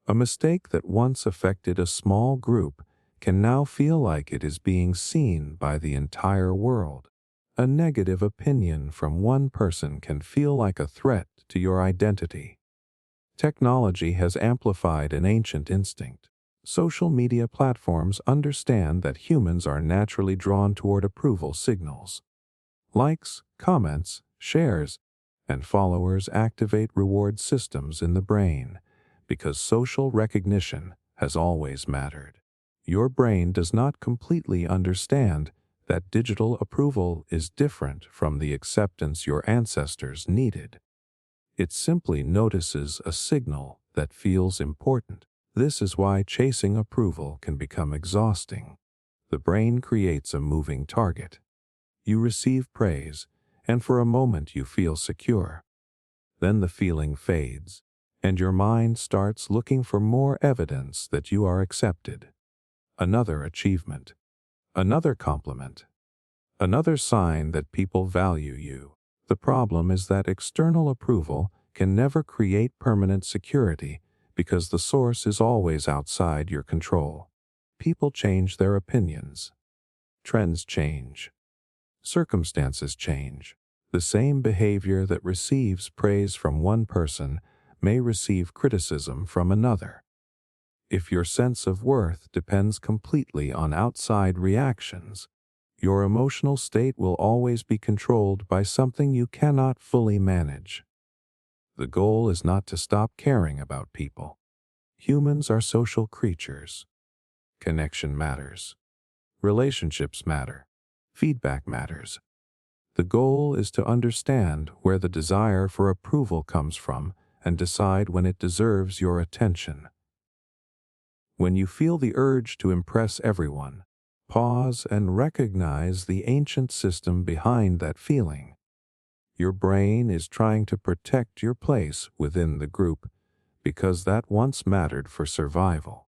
A mistake that once affected a small group can now feel like it is being seen by the entire world. A negative opinion from one person can feel like a threat to your identity. Technology has amplified an ancient instinct. Social media platforms understand that humans are naturally drawn toward approval signals. Likes, comments, shares, and followers activate reward systems in the brain because social recognition has always mattered. Your brain does not completely understand that digital approval is different from the acceptance your ancestors needed. It simply notices a signal that feels important. This is why chasing approval can become exhausting. The brain creates a moving target. You receive praise, and for a moment you feel secure. Then the feeling fades, and your mind starts looking for more evidence that you are accepted. Another achievement, another compliment, another sign that people value you. The problem is that external approval can never create permanent security because the source is always outside your control. People change their opinions. Trends change. Circumstances change. The same behavior that receives praise from one person may receive criticism from another. If your sense of worth depends completely on outside reactions, your emotional state will always be controlled by something you cannot fully manage. The goal is not to stop caring about people. Humans are social creatures. Connection matters. Relationships matter. Feedback matters. The goal is to understand where the desire for approval comes from and decide when it deserves your attention. When you feel the urge to impress everyone, pause and recognize the ancient system behind that feeling. Your brain is trying to protect your place within the group because that once mattered for survival.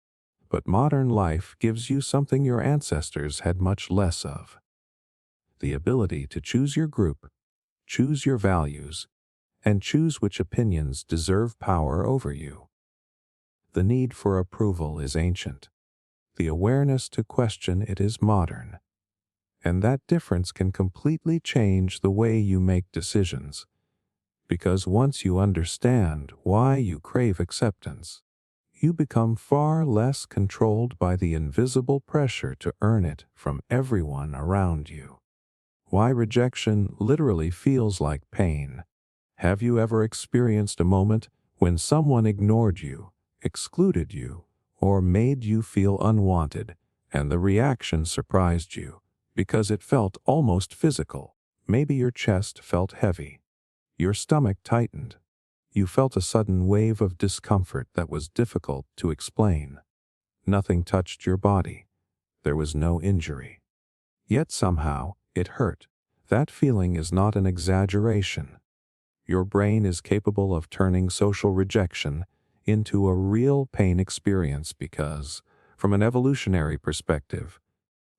But modern life gives you something your ancestors had much less of: the ability to choose your group, choose your values, and choose which opinions deserve power over you. The need for approval is ancient. The awareness to question it is modern. And that difference can completely change the way you make decisions. Because once you understand why you crave acceptance, you become far less controlled by the invisible pressure to earn it from everyone around you. Why rejection literally feels like pain. Have you ever experienced a moment when someone ignored you, excluded you, or made you feel unwanted, and the reaction surprised you because it felt almost physical? Maybe your chest felt heavy. Your stomach tightened. You felt a sudden wave of discomfort that was difficult to explain. Nothing touched your body. There was no injury. Yet somehow, it hurt. That feeling is not an exaggeration. Your brain is capable of turning social rejection into a real pain experience because, from an evolutionary perspective,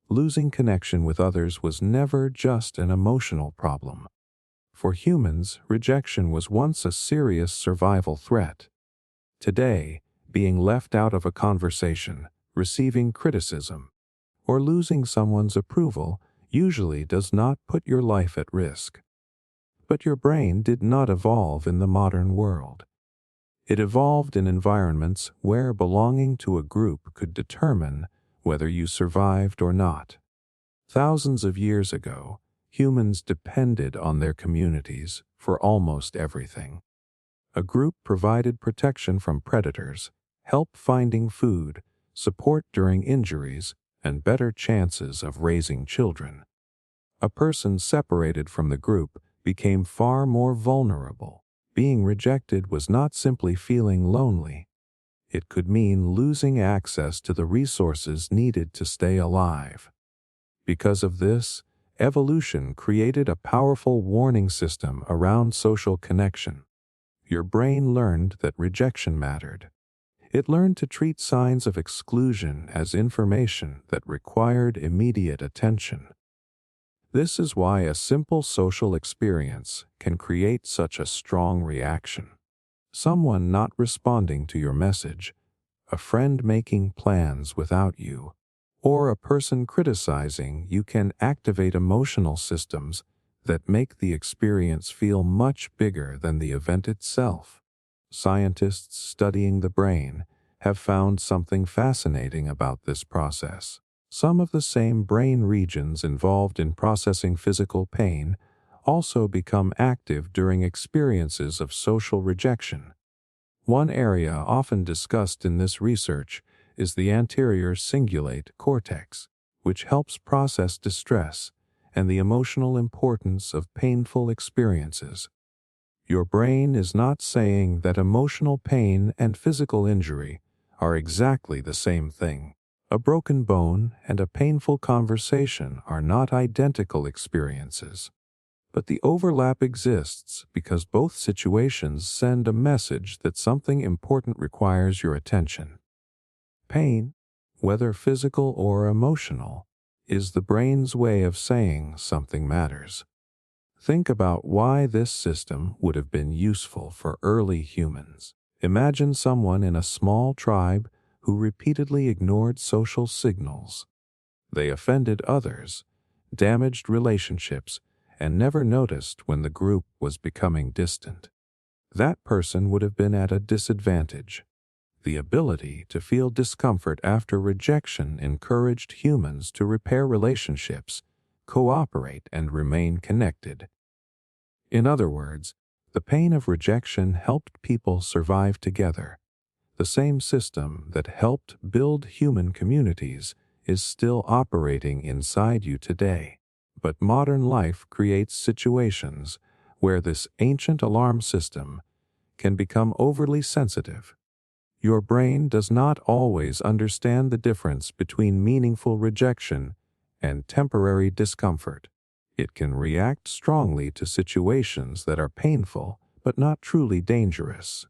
losing connection with others was never just an emotional problem. For humans, rejection was once a serious survival threat. Today, being left out of a conversation, receiving criticism, or losing someone's approval usually does not put your life at risk. But your brain did not evolve in the modern world. It evolved in environments where belonging to a group could determine whether you survived or not. Thousands of years ago, humans depended on their communities for almost everything. A group provided protection from predators, help finding food, support during injuries, and better chances of raising children. A person separated from the group became far more vulnerable. Being rejected was not simply feeling lonely. It could mean losing access to the resources needed to stay alive. Because of this, Evolution created a powerful warning system around social connection. Your brain learned that rejection mattered. It learned to treat signs of exclusion as information that required immediate attention. This is why a simple social experience can create such a strong reaction. Someone not responding to your message, a friend making plans without you, or a person criticizing you can activate emotional systems that make the experience feel much bigger than the event itself. Scientists studying the brain have found something fascinating about this process. Some of the same brain regions involved in processing physical pain also become active during experiences of social rejection. One area often discussed in this research is the anterior cingulate cortex, which helps process distress and the emotional importance of painful experiences. Your brain is not saying that emotional pain and physical injury are exactly the same thing. A broken bone and a painful conversation are not identical experiences. But the overlap exists because both situations send a message that something important requires your attention. Pain, whether physical or emotional, is the brain's way of saying something matters. Think about why this system would have been useful for early humans. Imagine someone in a small tribe who repeatedly ignored social signals. They offended others, damaged relationships, and never noticed when the group was becoming distant. That person would have been at a disadvantage. The ability to feel discomfort after rejection encouraged humans to repair relationships, cooperate, and remain connected. In other words, the pain of rejection helped people survive together. The same system that helped build human communities is still operating inside you today. But modern life creates situations where this ancient alarm system can become overly sensitive. Your brain does not always understand the difference between meaningful rejection and temporary discomfort. It can react strongly to situations that are painful but not truly dangerous.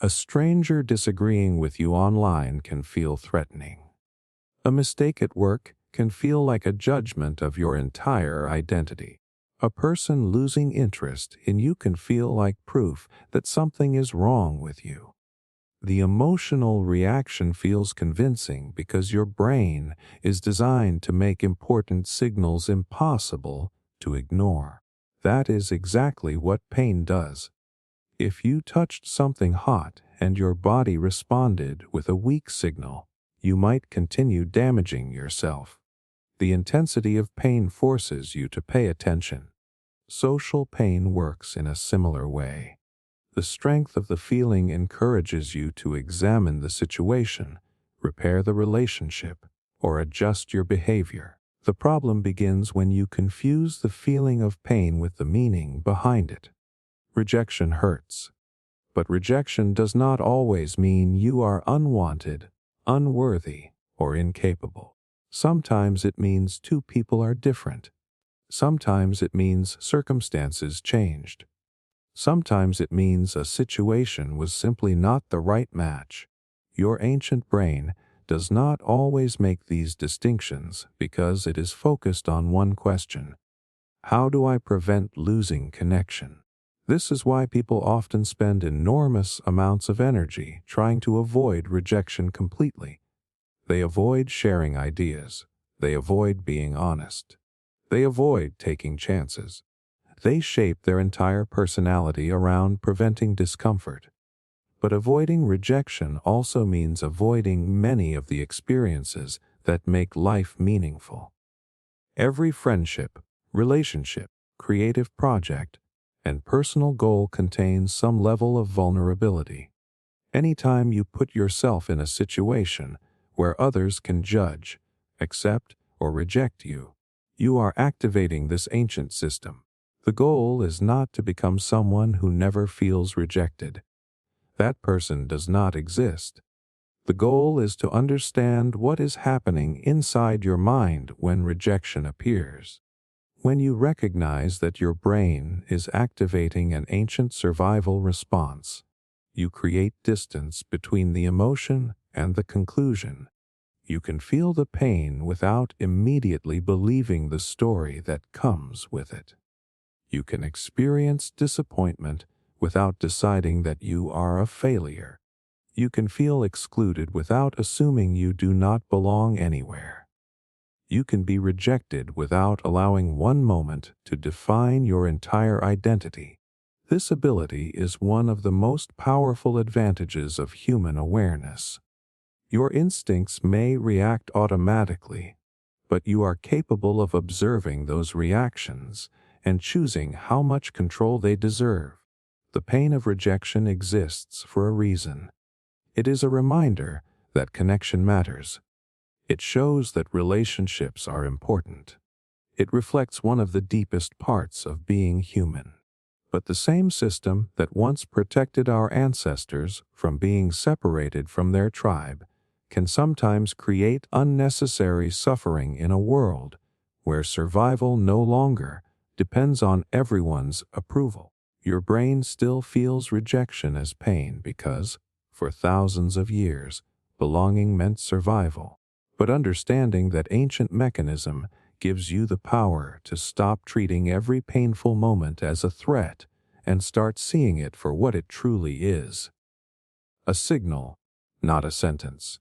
A stranger disagreeing with you online can feel threatening. A mistake at work can feel like a judgment of your entire identity. A person losing interest in you can feel like proof that something is wrong with you. The emotional reaction feels convincing because your brain is designed to make important signals impossible to ignore. That is exactly what pain does. If you touched something hot and your body responded with a weak signal, you might continue damaging yourself. The intensity of pain forces you to pay attention. Social pain works in a similar way. The strength of the feeling encourages you to examine the situation, repair the relationship, or adjust your behavior. The problem begins when you confuse the feeling of pain with the meaning behind it. Rejection hurts. But rejection does not always mean you are unwanted, unworthy, or incapable. Sometimes it means two people are different. Sometimes it means circumstances changed. Sometimes it means a situation was simply not the right match. Your ancient brain does not always make these distinctions because it is focused on one question: how do I prevent losing connection? This is why people often spend enormous amounts of energy trying to avoid rejection completely. They avoid sharing ideas. They avoid being honest. They avoid taking chances. They shape their entire personality around preventing discomfort. But avoiding rejection also means avoiding many of the experiences that make life meaningful. Every friendship, relationship, creative project, and personal goal contains some level of vulnerability. Anytime you put yourself in a situation where others can judge, accept, or reject you, you are activating this ancient system. The goal is not to become someone who never feels rejected. That person does not exist. The goal is to understand what is happening inside your mind when rejection appears. When you recognize that your brain is activating an ancient survival response, you create distance between the emotion and the conclusion. You can feel the pain without immediately believing the story that comes with it. You can experience disappointment without deciding that you are a failure. You can feel excluded without assuming you do not belong anywhere. You can be rejected without allowing one moment to define your entire identity. This ability is one of the most powerful advantages of human awareness. Your instincts may react automatically, but you are capable of observing those reactions and choosing how much control they deserve. The pain of rejection exists for a reason. It is a reminder that connection matters. It shows that relationships are important. It reflects one of the deepest parts of being human. But the same system that once protected our ancestors from being separated from their tribe can sometimes create unnecessary suffering in a world where survival no longer depends on everyone's approval. Your brain still feels rejection as pain because, for thousands of years, belonging meant survival. But understanding that ancient mechanism gives you the power to stop treating every painful moment as a threat and start seeing it for what it truly is. A signal, not a sentence.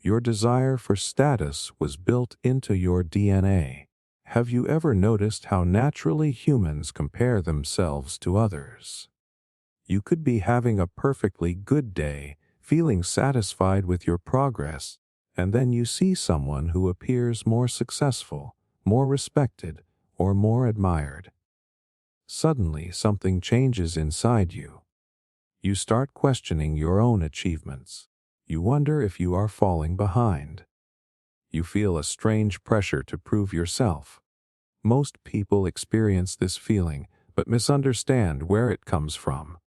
Your desire for status was built into your DNA. Have you ever noticed how naturally humans compare themselves to others? You could be having a perfectly good day, feeling satisfied with your progress, and then you see someone who appears more successful, more respected, or more admired. Suddenly, something changes inside you. You start questioning your own achievements. You wonder if you are falling behind. You feel a strange pressure to prove yourself. Most people experience this feeling, but misunderstand where it comes from.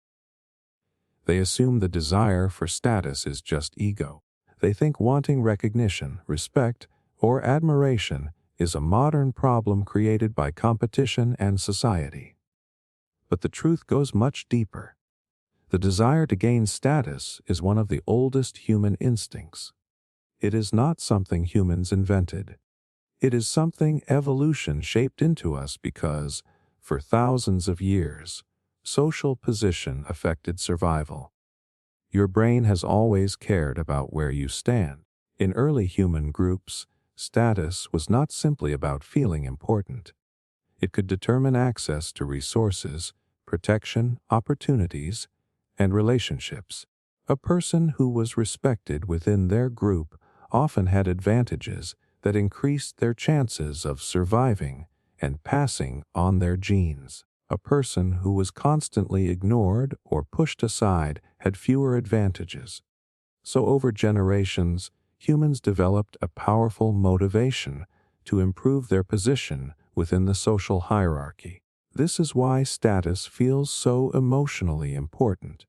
They assume the desire for status is just ego. They think wanting recognition, respect, or admiration is a modern problem created by competition and society. But the truth goes much deeper. The desire to gain status is one of the oldest human instincts. It is not something humans invented. It is something evolution shaped into us because, for thousands of years, social position affected survival. Your brain has always cared about where you stand. In early human groups, status was not simply about feeling important. It could determine access to resources, protection, opportunities, and relationships. A person who was respected within their group often had advantages that increased their chances of surviving and passing on their genes. A person who was constantly ignored or pushed aside had fewer advantages. So over generations, humans developed a powerful motivation to improve their position within the social hierarchy. This is why status feels so emotionally important.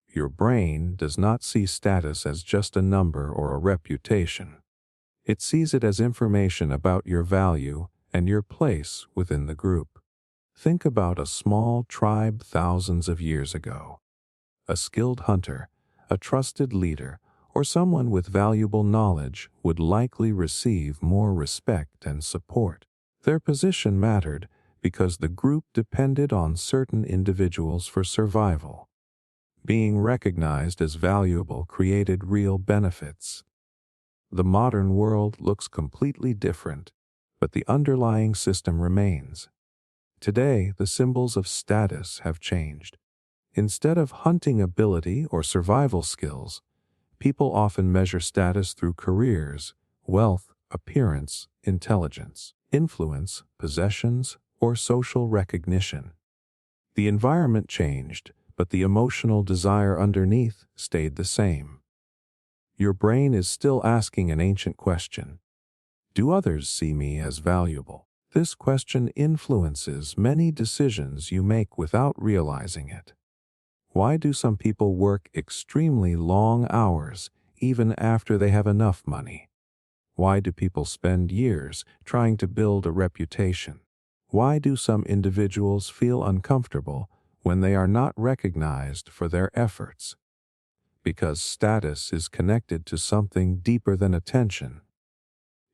Your brain does not see status as just a number or a reputation. It sees it as information about your value and your place within the group. Think about a small tribe thousands of years ago. A skilled hunter, a trusted leader, or someone with valuable knowledge would likely receive more respect and support. Their position mattered because the group depended on certain individuals for survival. Being recognized as valuable created real benefits. The modern world looks completely different, but the underlying system remains. Today, the symbols of status have changed. Instead of hunting ability or survival skills, people often measure status through careers, wealth, appearance, intelligence, influence, possessions, or social recognition. The environment changed, but the emotional desire underneath stayed the same. Your brain is still asking an ancient question. Do others see me as valuable? This question influences many decisions you make without realizing it. Why do some people work extremely long hours even after they have enough money? Why do people spend years trying to build a reputation? Why do some individuals feel uncomfortable when they are not recognized for their efforts? Because status is connected to something deeper than attention.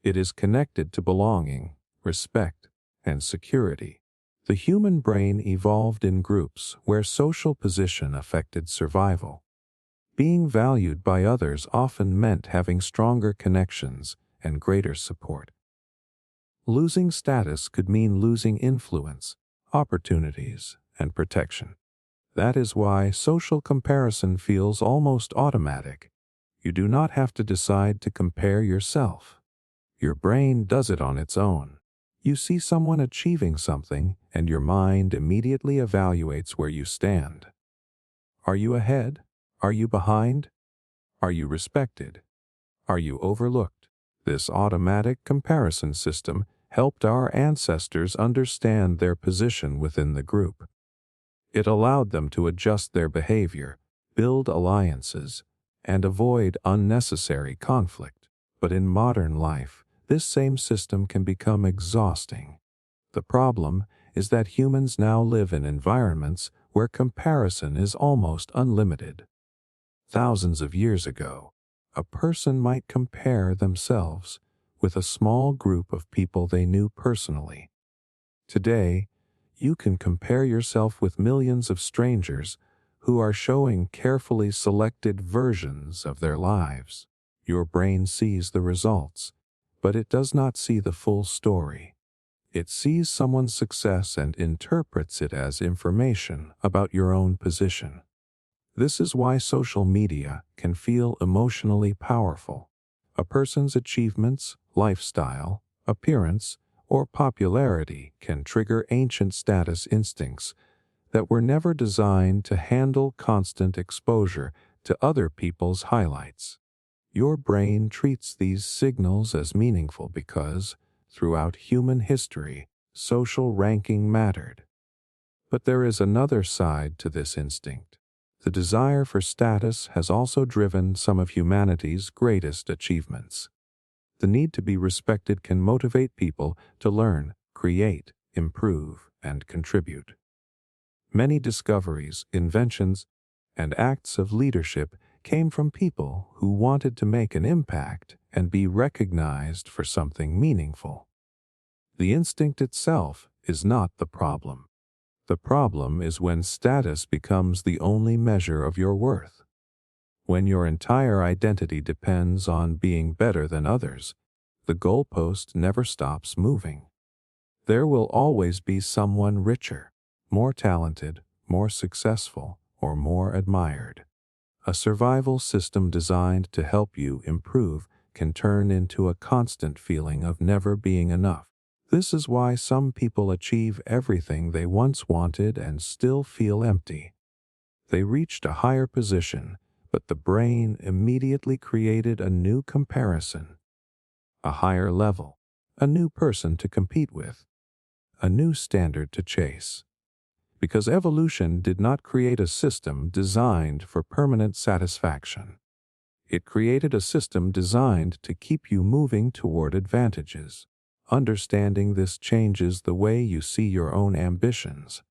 It is connected to belonging, respect, and security. The human brain evolved in groups where social position affected survival. Being valued by others often meant having stronger connections and greater support. Losing status could mean losing influence, opportunities, and protection. That is why social comparison feels almost automatic. You do not have to decide to compare yourself. Your brain does it on its own. You see someone achieving something, and your mind immediately evaluates where you stand. Are you ahead? Are you behind? Are you respected? Are you overlooked? This automatic comparison system helped our ancestors understand their position within the group. It allowed them to adjust their behavior, build alliances, and avoid unnecessary conflict. But in modern life, this same system can become exhausting. The problem is that humans now live in environments where comparison is almost unlimited. Thousands of years ago, a person might compare themselves with a small group of people they knew personally. Today, you can compare yourself with millions of strangers who are showing carefully selected versions of their lives. Your brain sees the results, but it does not see the full story. It sees someone's success and interprets it as information about your own position. This is why social media can feel emotionally powerful. A person's achievements, lifestyle, appearance, or popularity can trigger ancient status instincts that were never designed to handle constant exposure to other people's highlights. Your brain treats these signals as meaningful because, throughout human history, social ranking mattered. But there is another side to this instinct. The desire for status has also driven some of humanity's greatest achievements. The need to be respected can motivate people to learn, create, improve, and contribute. Many discoveries, inventions, and acts of leadership came from people who wanted to make an impact and be recognized for something meaningful. The instinct itself is not the problem. The problem is when status becomes the only measure of your worth. When your entire identity depends on being better than others, the goalpost never stops moving. There will always be someone richer, more talented, more successful, or more admired. A survival system designed to help you improve can turn into a constant feeling of never being enough. This is why some people achieve everything they once wanted and still feel empty. They reached a higher position, but the brain immediately created a new comparison, a higher level, a new person to compete with, a new standard to chase. Because evolution did not create a system designed for permanent satisfaction. It created a system designed to keep you moving toward advantages. Understanding this changes the way you see your own ambitions.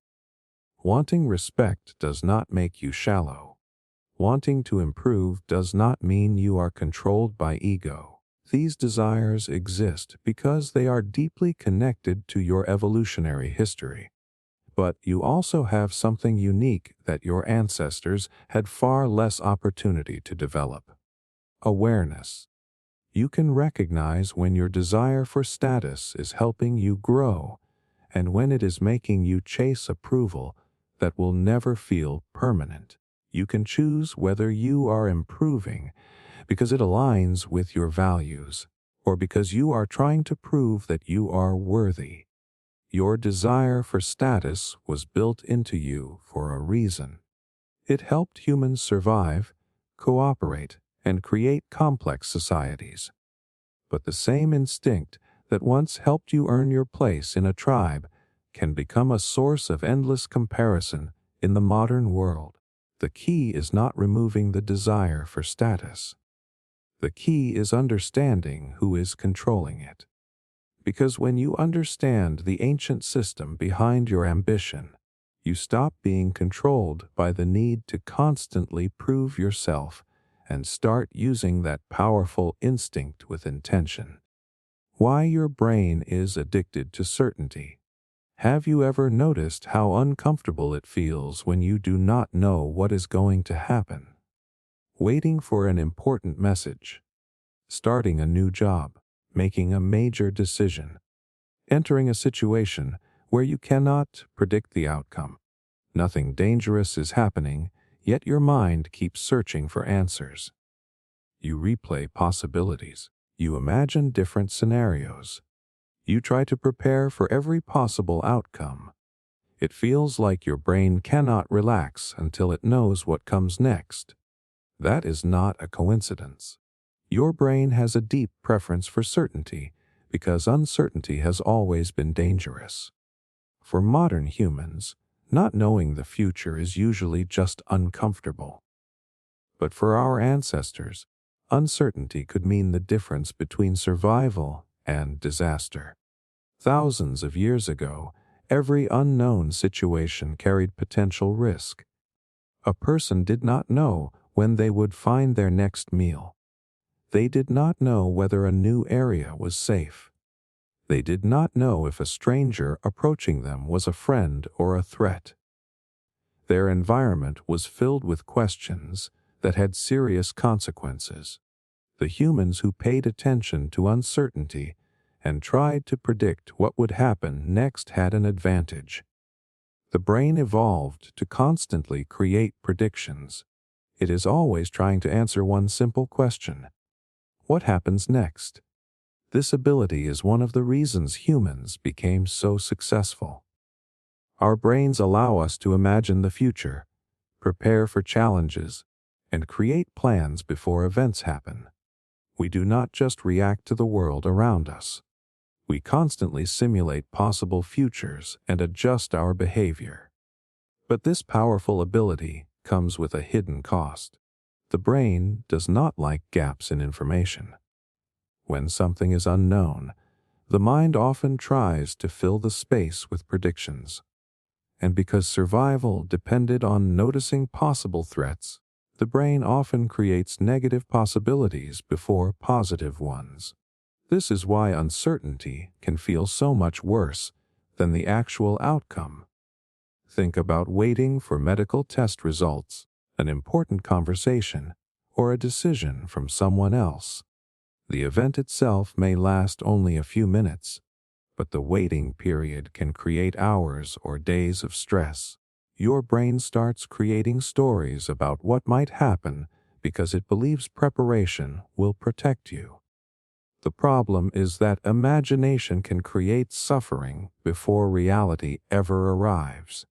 Wanting respect does not make you shallow. Wanting to improve does not mean you are controlled by ego. These desires exist because they are deeply connected to your evolutionary history. But you also have something unique that your ancestors had far less opportunity to develop: awareness. You can recognize when your desire for status is helping you grow and when it is making you chase approval that will never feel permanent. You can choose whether you are improving because it aligns with your values or because you are trying to prove that you are worthy. Your desire for status was built into you for a reason. It helped humans survive, cooperate, and create complex societies. But the same instinct that once helped you earn your place in a tribe can become a source of endless comparison in the modern world. The key is not removing the desire for status. The key is understanding who is controlling it. Because when you understand the ancient system behind your ambition, you stop being controlled by the need to constantly prove yourself and start using that powerful instinct with intention. Why your brain is addicted to certainty. Have you ever noticed how uncomfortable it feels when you do not know what is going to happen? Waiting for an important message, starting a new job, making a major decision, entering a situation where you cannot predict the outcome. Nothing dangerous is happening, yet your mind keeps searching for answers. You replay possibilities. You imagine different scenarios. You try to prepare for every possible outcome. It feels like your brain cannot relax until it knows what comes next. That is not a coincidence. Your brain has a deep preference for certainty because uncertainty has always been dangerous. For modern humans, not knowing the future is usually just uncomfortable. But for our ancestors, uncertainty could mean the difference between survival and disaster. Thousands of years ago, every unknown situation carried potential risk. A person did not know when they would find their next meal. They did not know whether a new area was safe. They did not know if a stranger approaching them was a friend or a threat. Their environment was filled with questions that had serious consequences. The humans who paid attention to uncertainty and tried to predict what would happen next had an advantage. The brain evolved to constantly create predictions. It is always trying to answer one simple question: what happens next? This ability is one of the reasons humans became so successful. Our brains allow us to imagine the future, prepare for challenges, and create plans before events happen. We do not just react to the world around us. We constantly simulate possible futures and adjust our behavior. But this powerful ability comes with a hidden cost. The brain does not like gaps in information. When something is unknown, the mind often tries to fill the space with predictions. And because survival depended on noticing possible threats, the brain often creates negative possibilities before positive ones. This is why uncertainty can feel so much worse than the actual outcome. Think about waiting for medical test results, an important conversation, or a decision from someone else. The event itself may last only a few minutes, but the waiting period can create hours or days of stress. Your brain starts creating stories about what might happen because it believes preparation will protect you. The problem is that imagination can create suffering before reality ever arrives.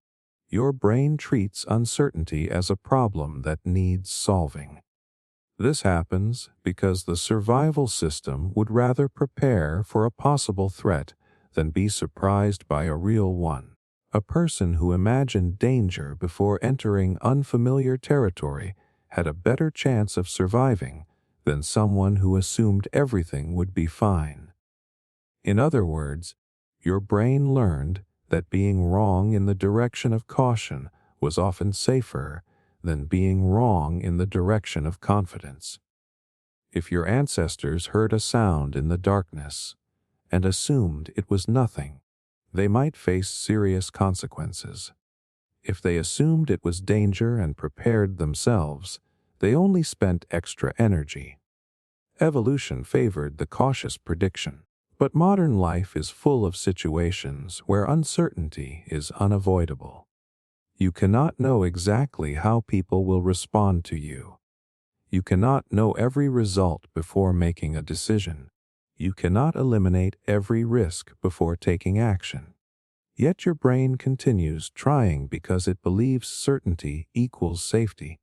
Your brain treats uncertainty as a problem that needs solving. This happens because the survival system would rather prepare for a possible threat than be surprised by a real one. A person who imagined danger before entering unfamiliar territory had a better chance of surviving than someone who assumed everything would be fine. In other words, your brain learned that being wrong in the direction of caution was often safer than being wrong in the direction of confidence. If your ancestors heard a sound in the darkness and assumed it was nothing, they might face serious consequences. If they assumed it was danger and prepared themselves, they only spent extra energy. Evolution favored the cautious prediction, but modern life is full of situations where uncertainty is unavoidable. You cannot know exactly how people will respond to you. You cannot know every result before making a decision. You cannot eliminate every risk before taking action. Yet your brain continues trying because it believes certainty equals safety.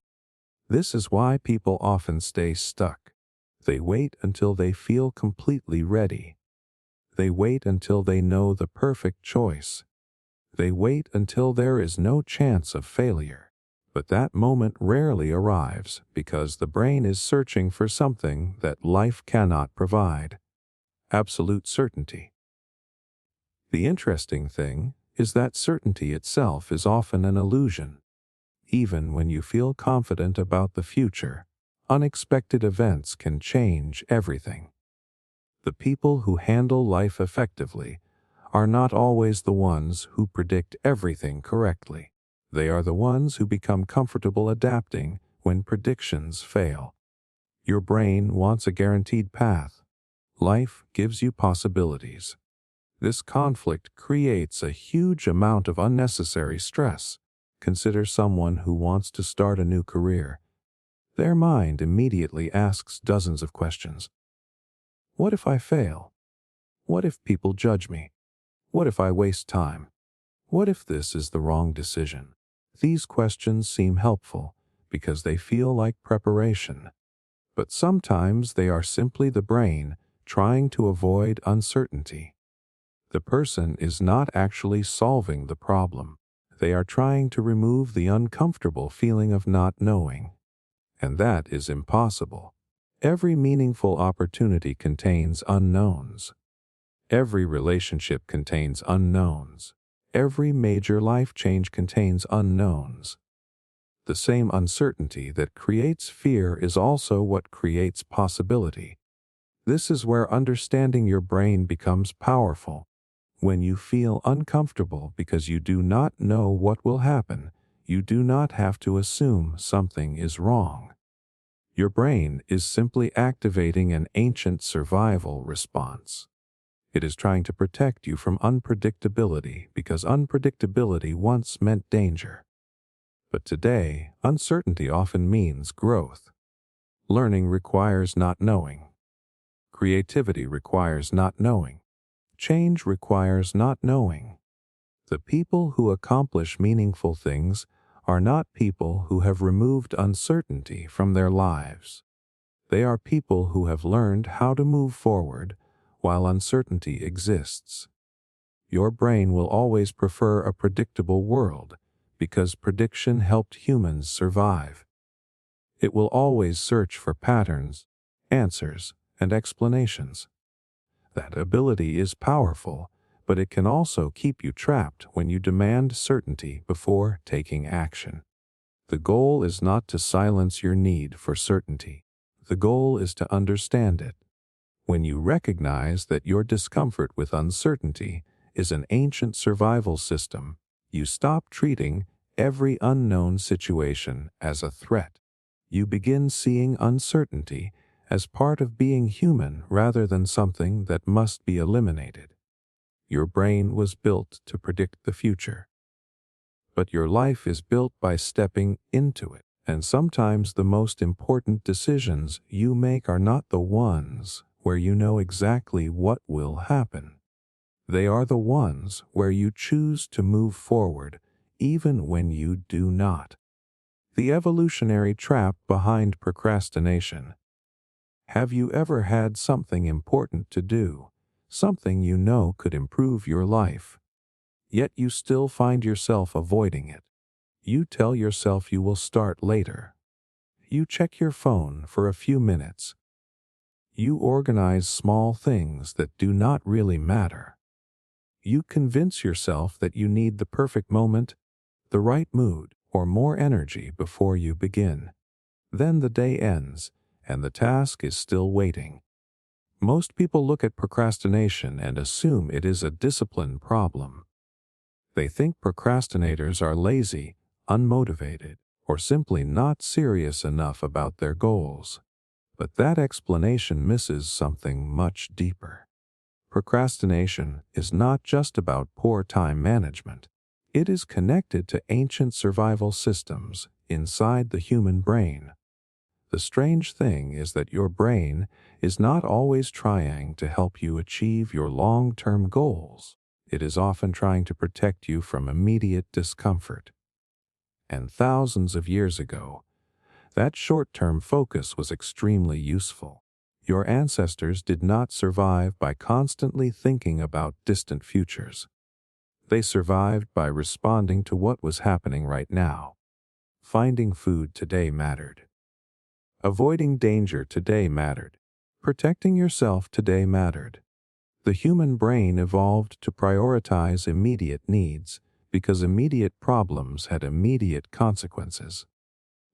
This is why people often stay stuck. They wait until they feel completely ready. They wait until they know the perfect choice. They wait until there is no chance of failure. But that moment rarely arrives because the brain is searching for something that life cannot provide: absolute certainty. The interesting thing is that certainty itself is often an illusion. Even when you feel confident about the future, unexpected events can change everything. The people who handle life effectively are not always the ones who predict everything correctly. They are the ones who become comfortable adapting when predictions fail. Your brain wants a guaranteed path. Life gives you possibilities. This conflict creates a huge amount of unnecessary stress. Consider someone who wants to start a new career. Their mind immediately asks dozens of questions. What if I fail? What if people judge me? What if I waste time? What if this is the wrong decision? These questions seem helpful because they feel like preparation. But sometimes they are simply the brain trying to avoid uncertainty. The person is not actually solving the problem. They are trying to remove the uncomfortable feeling of not knowing. And that is impossible. Every meaningful opportunity contains unknowns. Every relationship contains unknowns. Every major life change contains unknowns. The same uncertainty that creates fear is also what creates possibility. This is where understanding your brain becomes powerful. When you feel uncomfortable because you do not know what will happen, you do not have to assume something is wrong. Your brain is simply activating an ancient survival response. It is trying to protect you from unpredictability because unpredictability once meant danger. But today, uncertainty often means growth. Learning requires not knowing. Creativity requires not knowing. Change requires not knowing. The people who accomplish meaningful things are not people who have removed uncertainty from their lives. They are people who have learned how to move forward while uncertainty exists. Your brain will always prefer a predictable world because prediction helped humans survive. It will always search for patterns, answers, and explanations. That ability is powerful, but it can also keep you trapped when you demand certainty before taking action. The goal is not to silence your need for certainty. The goal is to understand it. When you recognize that your discomfort with uncertainty is an ancient survival system, you stop treating every unknown situation as a threat. You begin seeing uncertainty as part of being human rather than something that must be eliminated. Your brain was built to predict the future. But your life is built by stepping into it, and sometimes the most important decisions you make are not the ones where you know exactly what will happen. They are the ones where you choose to move forward even when you do not. The evolutionary trap behind procrastination. Have you ever had something important to do, something you know could improve your life, yet you still find yourself avoiding it? You tell yourself you will start later. You check your phone for a few minutes. You organize small things that do not really matter. You convince yourself that you need the perfect moment, the right mood, or more energy before you begin. Then the day ends, and the task is still waiting. Most people look at procrastination and assume it is a discipline problem. They think procrastinators are lazy, unmotivated, or simply not serious enough about their goals. But that explanation misses something much deeper. Procrastination is not just about poor time management. It is connected to ancient survival systems inside the human brain. The strange thing is that your brain is not always trying to help you achieve your long-term goals. It is often trying to protect you from immediate discomfort. And thousands of years ago, that short-term focus was extremely useful. Your ancestors did not survive by constantly thinking about distant futures. They survived by responding to what was happening right now. Finding food today mattered. Avoiding danger today mattered. Protecting yourself today mattered. The human brain evolved to prioritize immediate needs because immediate problems had immediate consequences.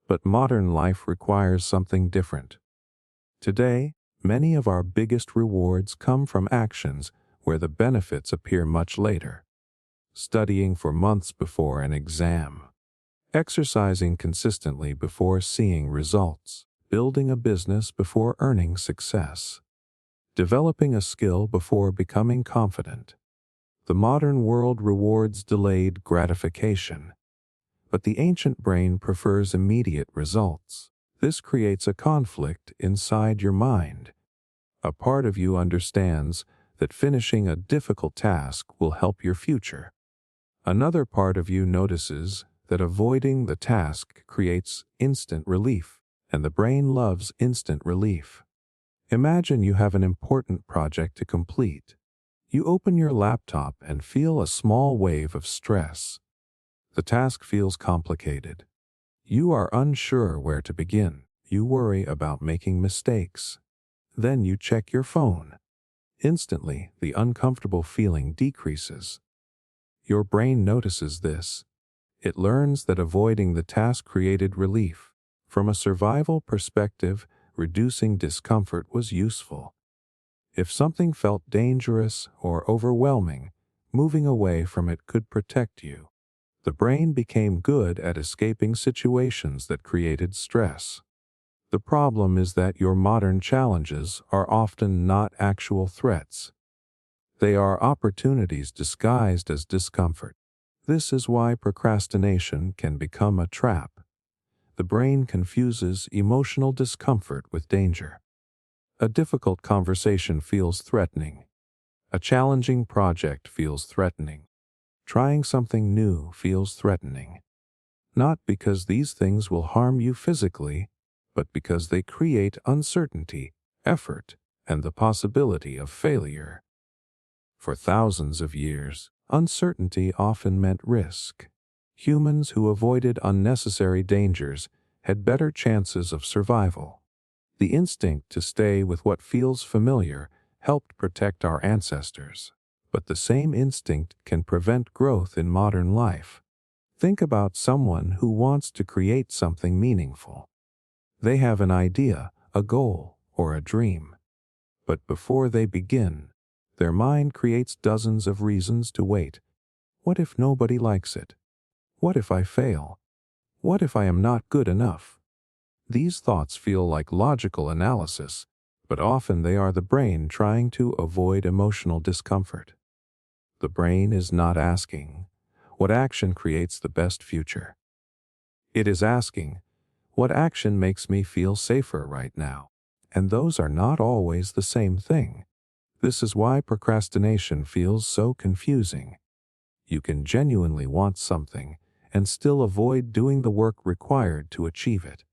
But modern life requires something different. Today, many of our biggest rewards come from actions where the benefits appear much later. Studying for months before an exam, exercising consistently before seeing results, building a business before earning success, developing a skill before becoming confident. The modern world rewards delayed gratification, but the ancient brain prefers immediate results. This creates a conflict inside your mind. A part of you understands that finishing a difficult task will help your future. Another part of you notices that avoiding the task creates instant relief, and the brain loves instant relief. Imagine you have an important project to complete. You open your laptop and feel a small wave of stress. The task feels complicated. You are unsure where to begin. You worry about making mistakes. Then you check your phone. Instantly, the uncomfortable feeling decreases. Your brain notices this. It learns that avoiding the task created relief. From a survival perspective, reducing discomfort was useful. If something felt dangerous or overwhelming, moving away from it could protect you. The brain became good at escaping situations that created stress. The problem is that your modern challenges are often not actual threats. They are opportunities disguised as discomfort. This is why procrastination can become a trap. The brain confuses emotional discomfort with danger. A difficult conversation feels threatening. A challenging project feels threatening. Trying something new feels threatening. Not because these things will harm you physically, but because they create uncertainty, effort, and the possibility of failure. For thousands of years, uncertainty often meant risk. Humans who avoided unnecessary dangers had better chances of survival. The instinct to stay with what feels familiar helped protect our ancestors. But the same instinct can prevent growth in modern life. Think about someone who wants to create something meaningful. They have an idea, a goal, or a dream. But before they begin, their mind creates dozens of reasons to wait. What if nobody likes it? What if I fail? What if I am not good enough? These thoughts feel like logical analysis, but often they are the brain trying to avoid emotional discomfort. The brain is not asking, what action creates the best future? It is asking, what action makes me feel safer right now? And those are not always the same thing. This is why procrastination feels so confusing. You can genuinely want something and still avoid doing the work required to achieve it.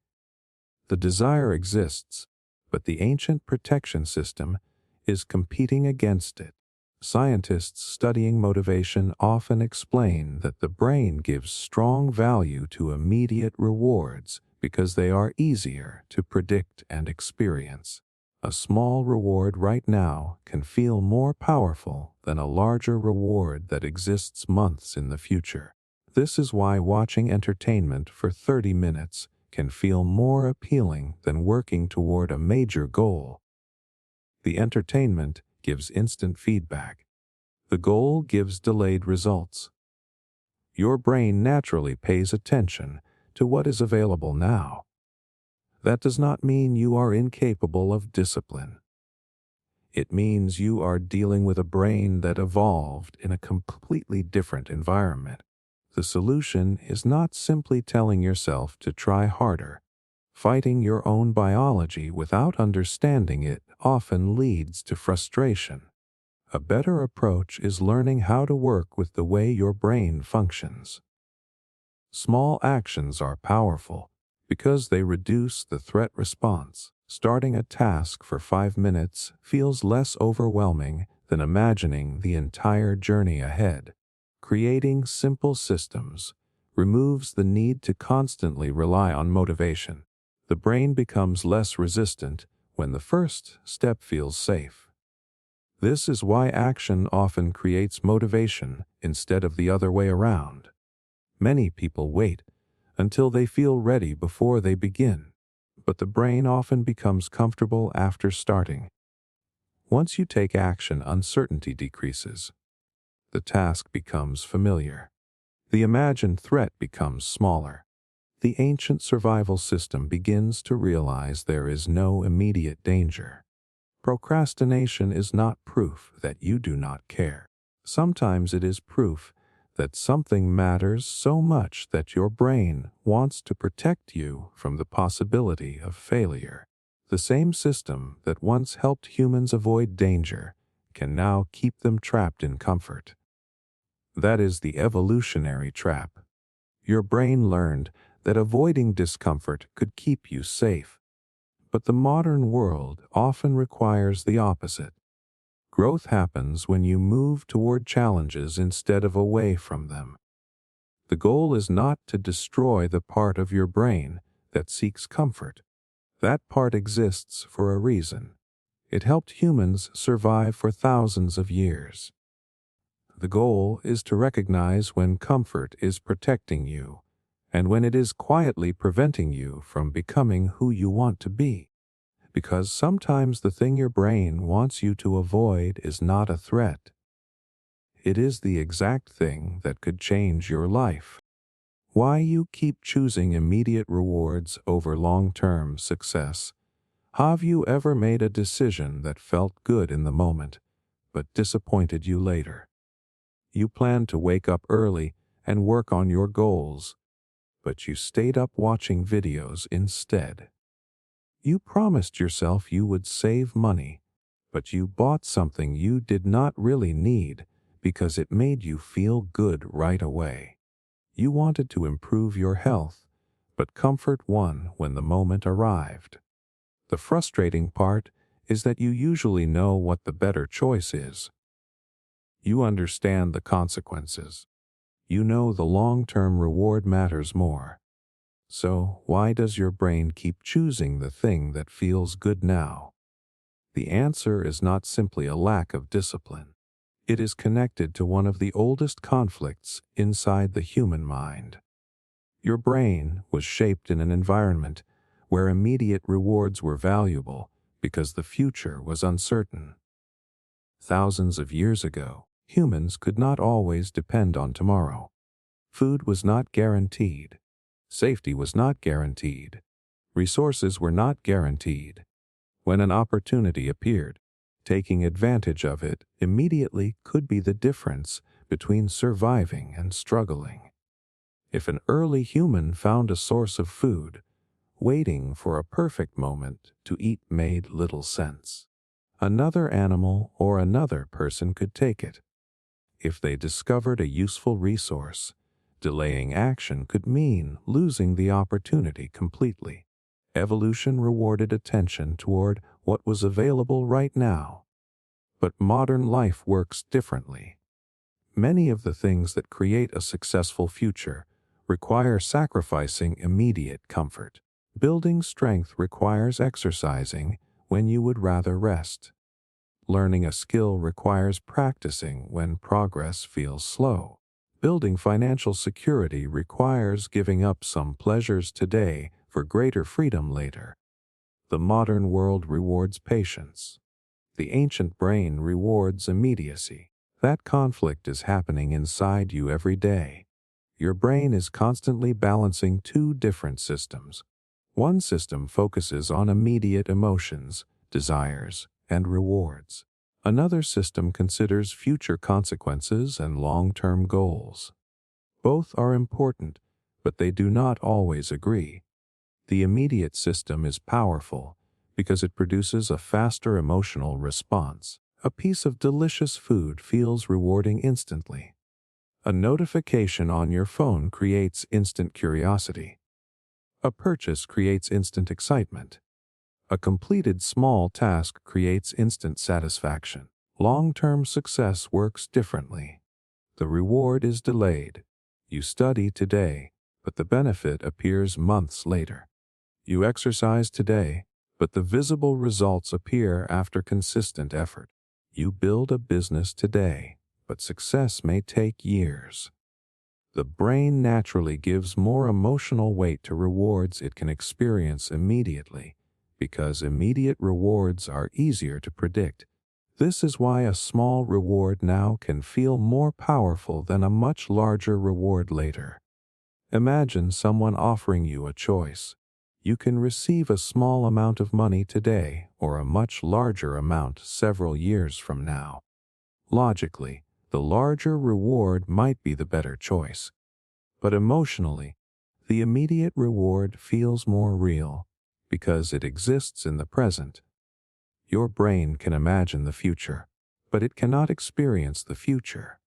The desire exists, but the ancient protection system is competing against it. Scientists studying motivation often explain that the brain gives strong value to immediate rewards because they are easier to predict and experience. A small reward right now can feel more powerful than a larger reward that exists months in the future. This is why watching entertainment for 30 minutes can feel more appealing than working toward a major goal. The entertainment gives instant feedback. The goal gives delayed results. Your brain naturally pays attention to what is available now. That does not mean you are incapable of discipline. It means you are dealing with a brain that evolved in a completely different environment. The solution is not simply telling yourself to try harder. Fighting your own biology without understanding it often leads to frustration. A better approach is learning how to work with the way your brain functions. Small actions are powerful because they reduce the threat response. Starting a task for 5 minutes feels less overwhelming than imagining the entire journey ahead. Creating simple systems removes the need to constantly rely on motivation. The brain becomes less resistant when the first step feels safe. This is why action often creates motivation instead of the other way around. Many people wait until they feel ready before they begin, but the brain often becomes comfortable after starting. Once you take action, uncertainty decreases. The task becomes familiar. The imagined threat becomes smaller. The ancient survival system begins to realize there is no immediate danger. Procrastination is not proof that you do not care. Sometimes it is proof that something matters so much that your brain wants to protect you from the possibility of failure. The same system that once helped humans avoid danger can now keep them trapped in comfort. That is the evolutionary trap. Your brain learned that avoiding discomfort could keep you safe. But the modern world often requires the opposite. Growth happens when you move toward challenges instead of away from them. The goal is not to destroy the part of your brain that seeks comfort. That part exists for a reason. It helped humans survive for thousands of years. The goal is to recognize when comfort is protecting you and when it is quietly preventing you from becoming who you want to be. Because sometimes the thing your brain wants you to avoid is not a threat. It is the exact thing that could change your life. Why you keep choosing immediate rewards over long-term success. Have you ever made a decision that felt good in the moment, but disappointed you later? You planned to wake up early and work on your goals, but you stayed up watching videos instead. You promised yourself you would save money, but you bought something you did not really need because it made you feel good right away. You wanted to improve your health, but comfort won when the moment arrived. The frustrating part is that you usually know what the better choice is. You understand the consequences. You know the long-term reward matters more. So, why does your brain keep choosing the thing that feels good now? The answer is not simply a lack of discipline. It is connected to one of the oldest conflicts inside the human mind. Your brain was shaped in an environment where immediate rewards were valuable because the future was uncertain. Thousands of years ago, humans could not always depend on tomorrow. Food was not guaranteed. Safety was not guaranteed. Resources were not guaranteed. When an opportunity appeared, taking advantage of it immediately could be the difference between surviving and struggling. If an early human found a source of food, waiting for a perfect moment to eat made little sense. Another animal or another person could take it. If they discovered a useful resource, delaying action could mean losing the opportunity completely. Evolution rewarded attention toward what was available right now. But modern life works differently. Many of the things that create a successful future require sacrificing immediate comfort. Building strength requires exercising when you would rather rest. Learning a skill requires practicing when progress feels slow. Building financial security requires giving up some pleasures today for greater freedom later. The modern world rewards patience. The ancient brain rewards immediacy. That conflict is happening inside you every day. Your brain is constantly balancing two different systems. One system focuses on immediate emotions, desires, and rewards. Another system considers future consequences and long-term goals. Both are important, but they do not always agree. The immediate system is powerful because it produces a faster emotional response. A piece of delicious food feels rewarding instantly. A notification on your phone creates instant curiosity. A purchase creates instant excitement. A completed small task creates instant satisfaction. Long-term success works differently. The reward is delayed. You study today, but the benefit appears months later. You exercise today, but the visible results appear after consistent effort. You build a business today, but success may take years. The brain naturally gives more emotional weight to rewards it can experience immediately, because immediate rewards are easier to predict. This is why a small reward now can feel more powerful than a much larger reward later. Imagine someone offering you a choice. You can receive a small amount of money today or a much larger amount several years from now. Logically, the larger reward might be the better choice. But emotionally, the immediate reward feels more real because it exists in the present. Your brain can imagine the future, but it cannot experience the future.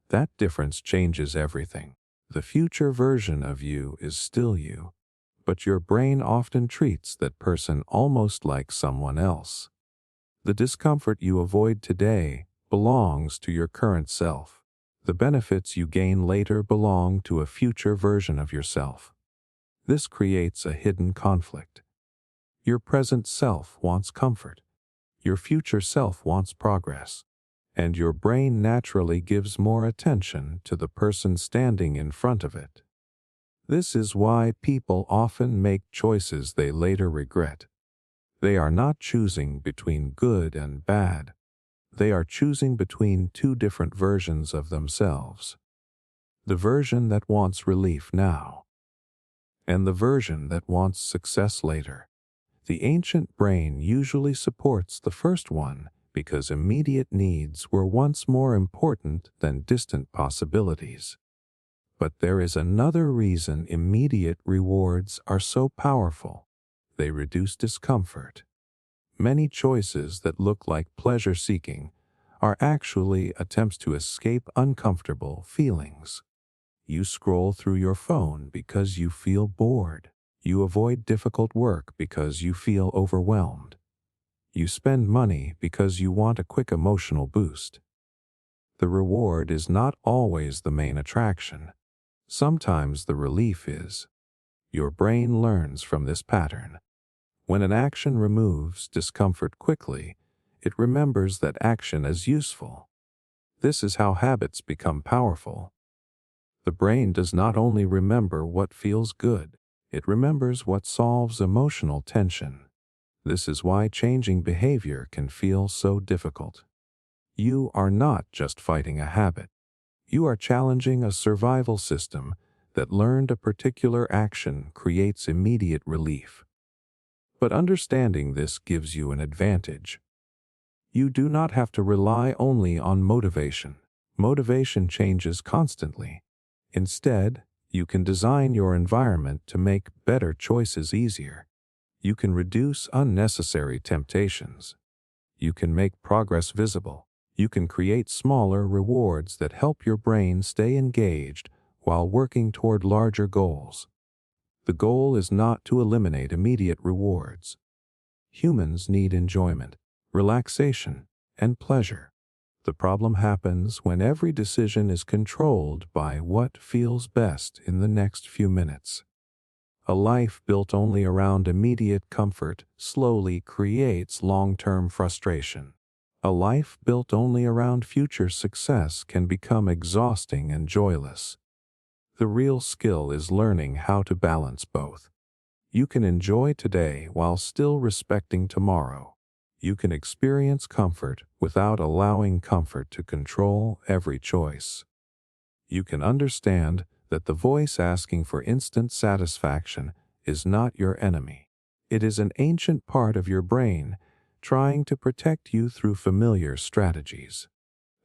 That difference changes everything. The future version of you is still you, but your brain often treats that person almost like someone else. The discomfort you avoid today belongs to your current self. The benefits you gain later belong to a future version of yourself. This creates a hidden conflict. Your present self wants comfort. Your future self wants progress. And your brain naturally gives more attention to the person standing in front of it. This is why people often make choices they later regret. They are not choosing between good and bad. They are choosing between two different versions of themselves. The version that wants relief now, and the version that wants success later. The ancient brain usually supports the first one because immediate needs were once more important than distant possibilities. But there is another reason immediate rewards are so powerful. They reduce discomfort. Many choices that look like pleasure-seeking are actually attempts to escape uncomfortable feelings. You scroll through your phone because you feel bored. You avoid difficult work because you feel overwhelmed. You spend money because you want a quick emotional boost. The reward is not always the main attraction. Sometimes the relief is. Your brain learns from this pattern. When an action removes discomfort quickly, it remembers that action is useful. This is how habits become powerful. The brain does not only remember what feels good, it remembers what solves emotional tension. This is why changing behavior can feel so difficult. You are not just fighting a habit. You are challenging a survival system that learned a particular action creates immediate relief. But understanding this gives you an advantage. You do not have to rely only on motivation. Motivation changes constantly. Instead, you can design your environment to make better choices easier. You can reduce unnecessary temptations. You can make progress visible. You can create smaller rewards that help your brain stay engaged while working toward larger goals. The goal is not to eliminate immediate rewards. Humans need enjoyment, relaxation, and pleasure. The problem happens when every decision is controlled by what feels best in the next few minutes. A life built only around immediate comfort slowly creates long-term frustration. A life built only around future success can become exhausting and joyless. The real skill is learning how to balance both. You can enjoy today while still respecting tomorrow. You can experience comfort without allowing comfort to control every choice. You can understand that the voice asking for instant satisfaction is not your enemy. It is an ancient part of your brain trying to protect you through familiar strategies.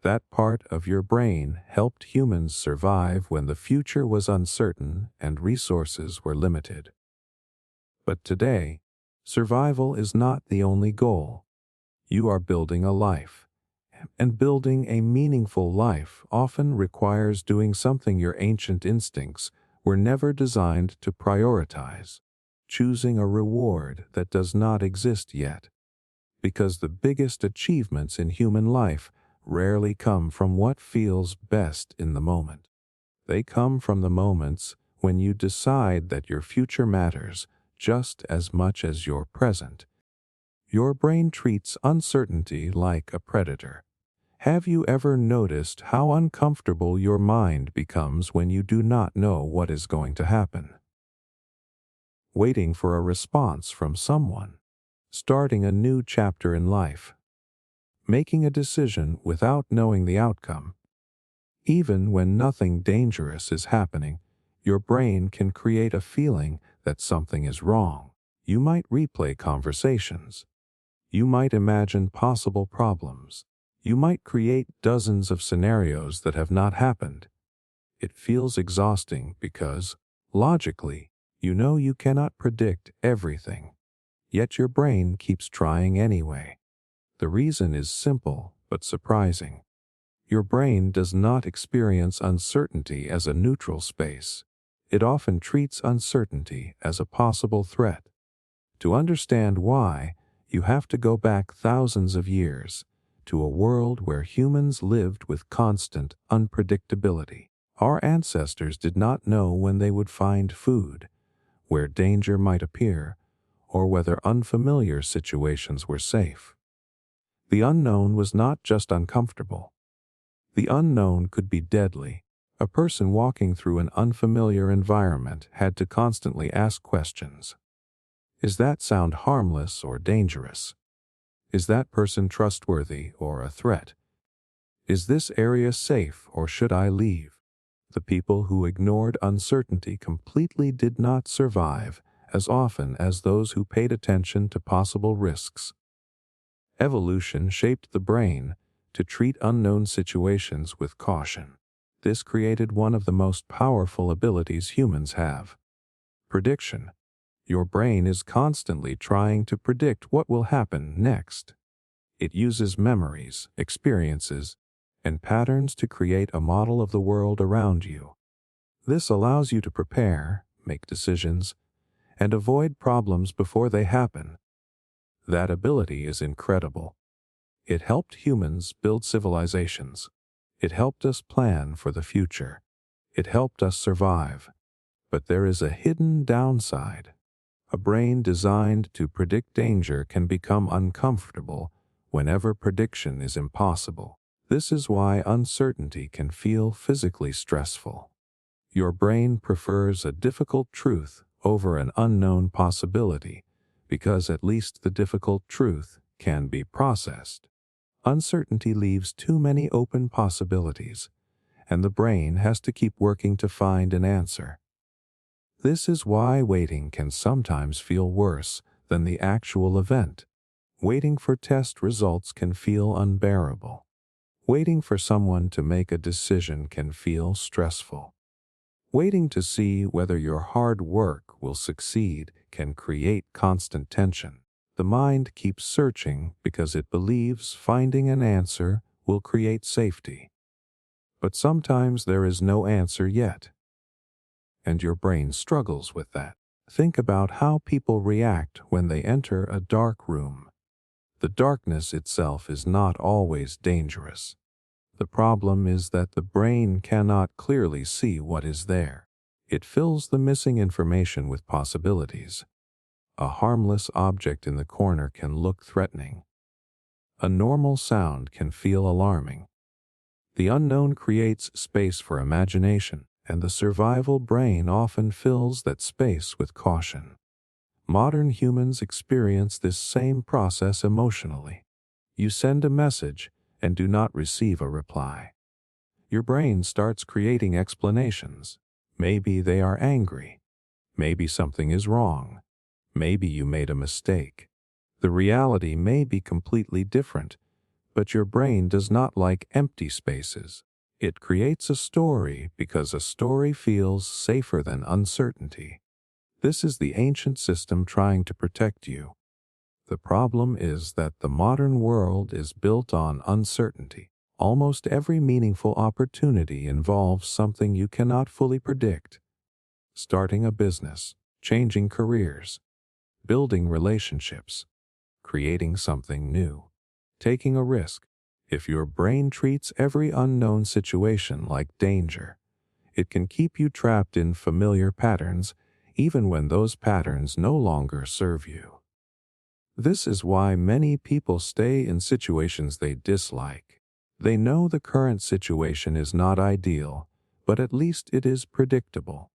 That part of your brain helped humans survive when the future was uncertain and resources were limited. But today, survival is not the only goal. You are building a life, and building a meaningful life often requires doing something your ancient instincts were never designed to prioritize, choosing a reward that does not exist yet. Because the biggest achievements in human life rarely come from what feels best in the moment. They come from the moments when you decide that your future matters just as much as your present. Your brain treats uncertainty like a predator. Have you ever noticed how uncomfortable your mind becomes when you do not know what is going to happen? Waiting for a response from someone, starting a new chapter in life, making a decision without knowing the outcome. Even when nothing dangerous is happening, your brain can create a feeling that something is wrong. You might replay conversations. You might imagine possible problems. You might create dozens of scenarios that have not happened. It feels exhausting because, logically, you know you cannot predict everything. Yet your brain keeps trying anyway. The reason is simple but surprising. Your brain does not experience uncertainty as a neutral space. It often treats uncertainty as a possible threat. To understand why, you have to go back thousands of years to a world where humans lived with constant unpredictability. Our ancestors did not know when they would find food, where danger might appear, or whether unfamiliar situations were safe. The unknown was not just uncomfortable. The unknown could be deadly. A person walking through an unfamiliar environment had to constantly ask questions. Is that sound harmless or dangerous? Is that person trustworthy or a threat? Is this area safe or should I leave? The people who ignored uncertainty completely did not survive as often as those who paid attention to possible risks. Evolution shaped the brain to treat unknown situations with caution. This created one of the most powerful abilities humans have: prediction. Your brain is constantly trying to predict what will happen next. It uses memories, experiences, and patterns to create a model of the world around you. This allows you to prepare, make decisions, and avoid problems before they happen. That ability is incredible. It helped humans build civilizations. It helped us plan for the future. It helped us survive. But there is a hidden downside. A brain designed to predict danger can become uncomfortable whenever prediction is impossible. This is why uncertainty can feel physically stressful. Your brain prefers a difficult truth over an unknown possibility because at least the difficult truth can be processed. Uncertainty leaves too many open possibilities, and the brain has to keep working to find an answer. This is why waiting can sometimes feel worse than the actual event. Waiting for test results can feel unbearable. Waiting for someone to make a decision can feel stressful. Waiting to see whether your hard work will succeed can create constant tension. The mind keeps searching because it believes finding an answer will create safety. But sometimes there is no answer yet, and your brain struggles with that. Think about how people react when they enter a dark room. The darkness itself is not always dangerous. The problem is that the brain cannot clearly see what is there. It fills the missing information with possibilities. A harmless object in the corner can look threatening. A normal sound can feel alarming. The unknown creates space for imagination, and the survival brain often fills that space with caution. Modern humans experience this same process emotionally. You send a message and do not receive a reply. Your brain starts creating explanations. Maybe they are angry. Maybe something is wrong. Maybe you made a mistake. The reality may be completely different, but your brain does not like empty spaces. It creates a story because a story feels safer than uncertainty. This is the ancient system trying to protect you. The problem is that the modern world is built on uncertainty. Almost every meaningful opportunity involves something you cannot fully predict. Starting a business, changing careers, building relationships, creating something new, taking a risk. If your brain treats every unknown situation like danger, it can keep you trapped in familiar patterns even when those patterns no longer serve you. This is why many people stay in situations they dislike. They know the current situation is not ideal, but at least it is predictable.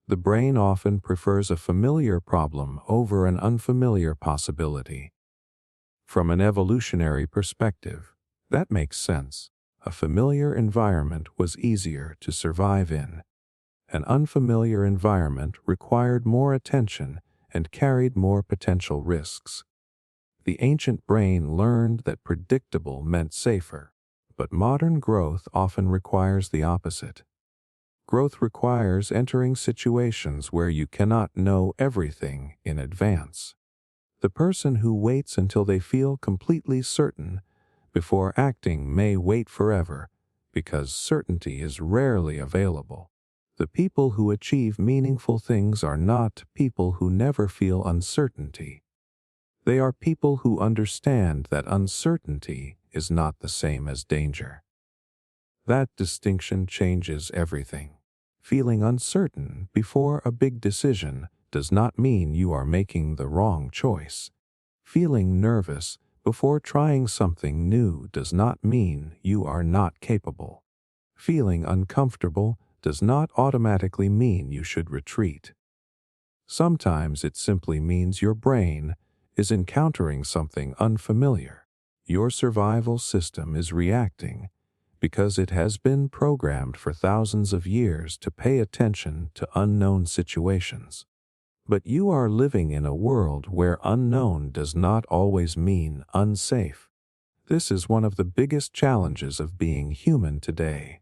The brain often prefers a familiar problem over an unfamiliar possibility. From an evolutionary perspective, that makes sense. A familiar environment was easier to survive in. An unfamiliar environment required more attention and carried more potential risks. The ancient brain learned that predictable meant safer, but modern growth often requires the opposite. Growth requires entering situations where you cannot know everything in advance. The person who waits until they feel completely certain before acting may wait forever, because certainty is rarely available. The people who achieve meaningful things are not people who never feel uncertainty. They are people who understand that uncertainty is not the same as danger. That distinction changes everything. Feeling uncertain before a big decision does not mean you are making the wrong choice. Feeling nervous before trying something new does not mean you are not capable. Feeling uncomfortable does not automatically mean you should retreat. Sometimes it simply means your brain is encountering something unfamiliar. Your survival system is reacting because it has been programmed for thousands of years to pay attention to unknown situations. But you are living in a world where unknown does not always mean unsafe. This is one of the biggest challenges of being human today.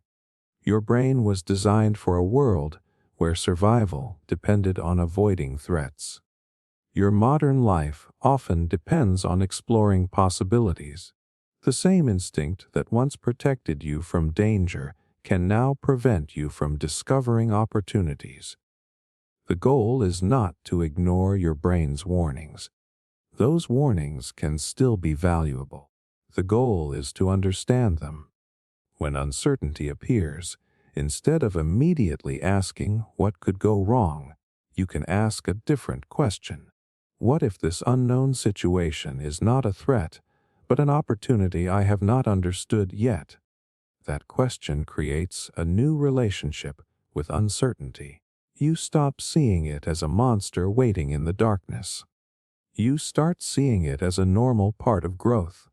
Your brain was designed for a world where survival depended on avoiding threats. Your modern life often depends on exploring possibilities. The same instinct that once protected you from danger can now prevent you from discovering opportunities. The goal is not to ignore your brain's warnings. Those warnings can still be valuable. The goal is to understand them. When uncertainty appears, instead of immediately asking what could go wrong, you can ask a different question. What if this unknown situation is not a threat, but an opportunity I have not understood yet? That question creates a new relationship with uncertainty. You stop seeing it as a monster waiting in the darkness. You start seeing it as a normal part of growth.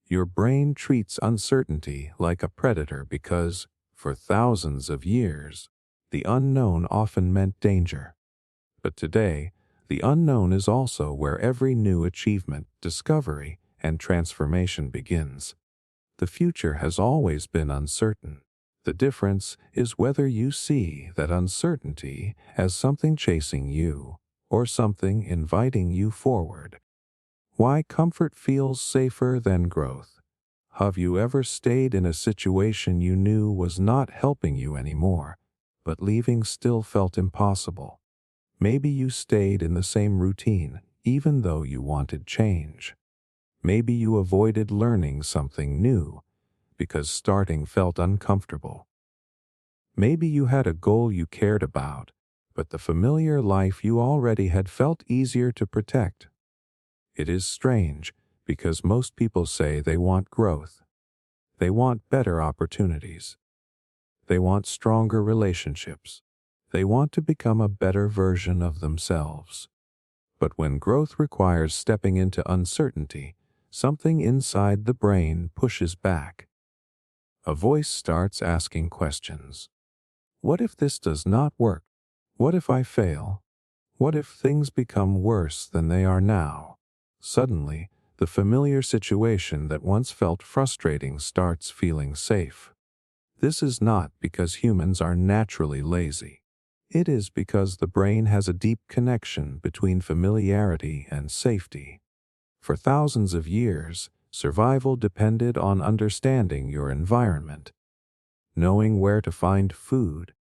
Your brain treats uncertainty like a predator because, for thousands of years, the unknown often meant danger. But today, the unknown is also where every new achievement, discovery, and transformation begins. The future has always been uncertain. The difference is whether you see that uncertainty as something chasing you or something inviting you forward. Why comfort feels safer than growth. Have you ever stayed in a situation you knew was not helping you anymore, but leaving still felt impossible? Maybe you stayed in the same routine, even though you wanted change. Maybe you avoided learning something new because starting felt uncomfortable. Maybe you had a goal you cared about, but the familiar life you already had felt easier to protect. It is strange because most people say they want growth. They want better opportunities. They want stronger relationships. They want to become a better version of themselves. But when growth requires stepping into uncertainty, something inside the brain pushes back. A voice starts asking questions. What if this does not work? What if I fail? What if things become worse than they are now? Suddenly, the familiar situation that once felt frustrating starts feeling safe. This is not because humans are naturally lazy. It is because the brain has a deep connection between familiarity and safety. For thousands of years, survival depended on understanding your environment, knowing where to find food,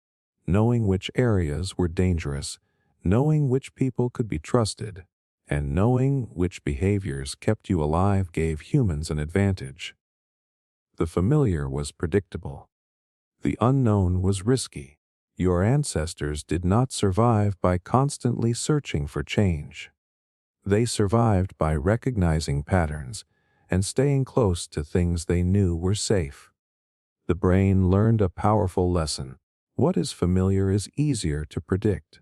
knowing which areas were dangerous, knowing which people could be trusted, and knowing which behaviors kept you alive gave humans an advantage. The familiar was predictable. The unknown was risky. Your ancestors did not survive by constantly searching for change. They survived by recognizing patterns and staying close to things they knew were safe. The brain learned a powerful lesson. What is familiar is easier to predict.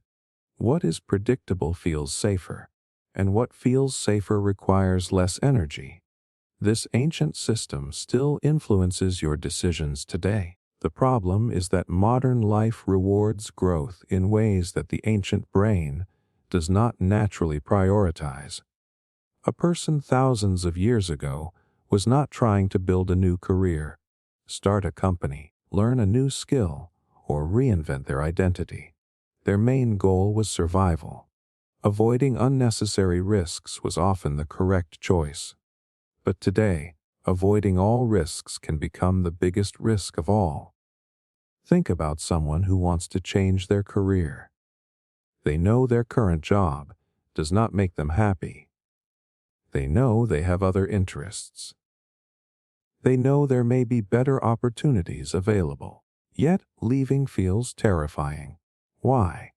What is predictable feels safer, and what feels safer requires less energy. This ancient system still influences your decisions today. The problem is that modern life rewards growth in ways that the ancient brain does not naturally prioritize. A person thousands of years ago was not trying to build a new career, start a company, learn a new skill, or reinvent their identity. Their main goal was survival. Avoiding unnecessary risks was often the correct choice. But today, avoiding all risks can become the biggest risk of all. Think about someone who wants to change their career. They know their current job does not make them happy. They know they have other interests. They know there may be better opportunities available. Yet, leaving feels terrifying. Why?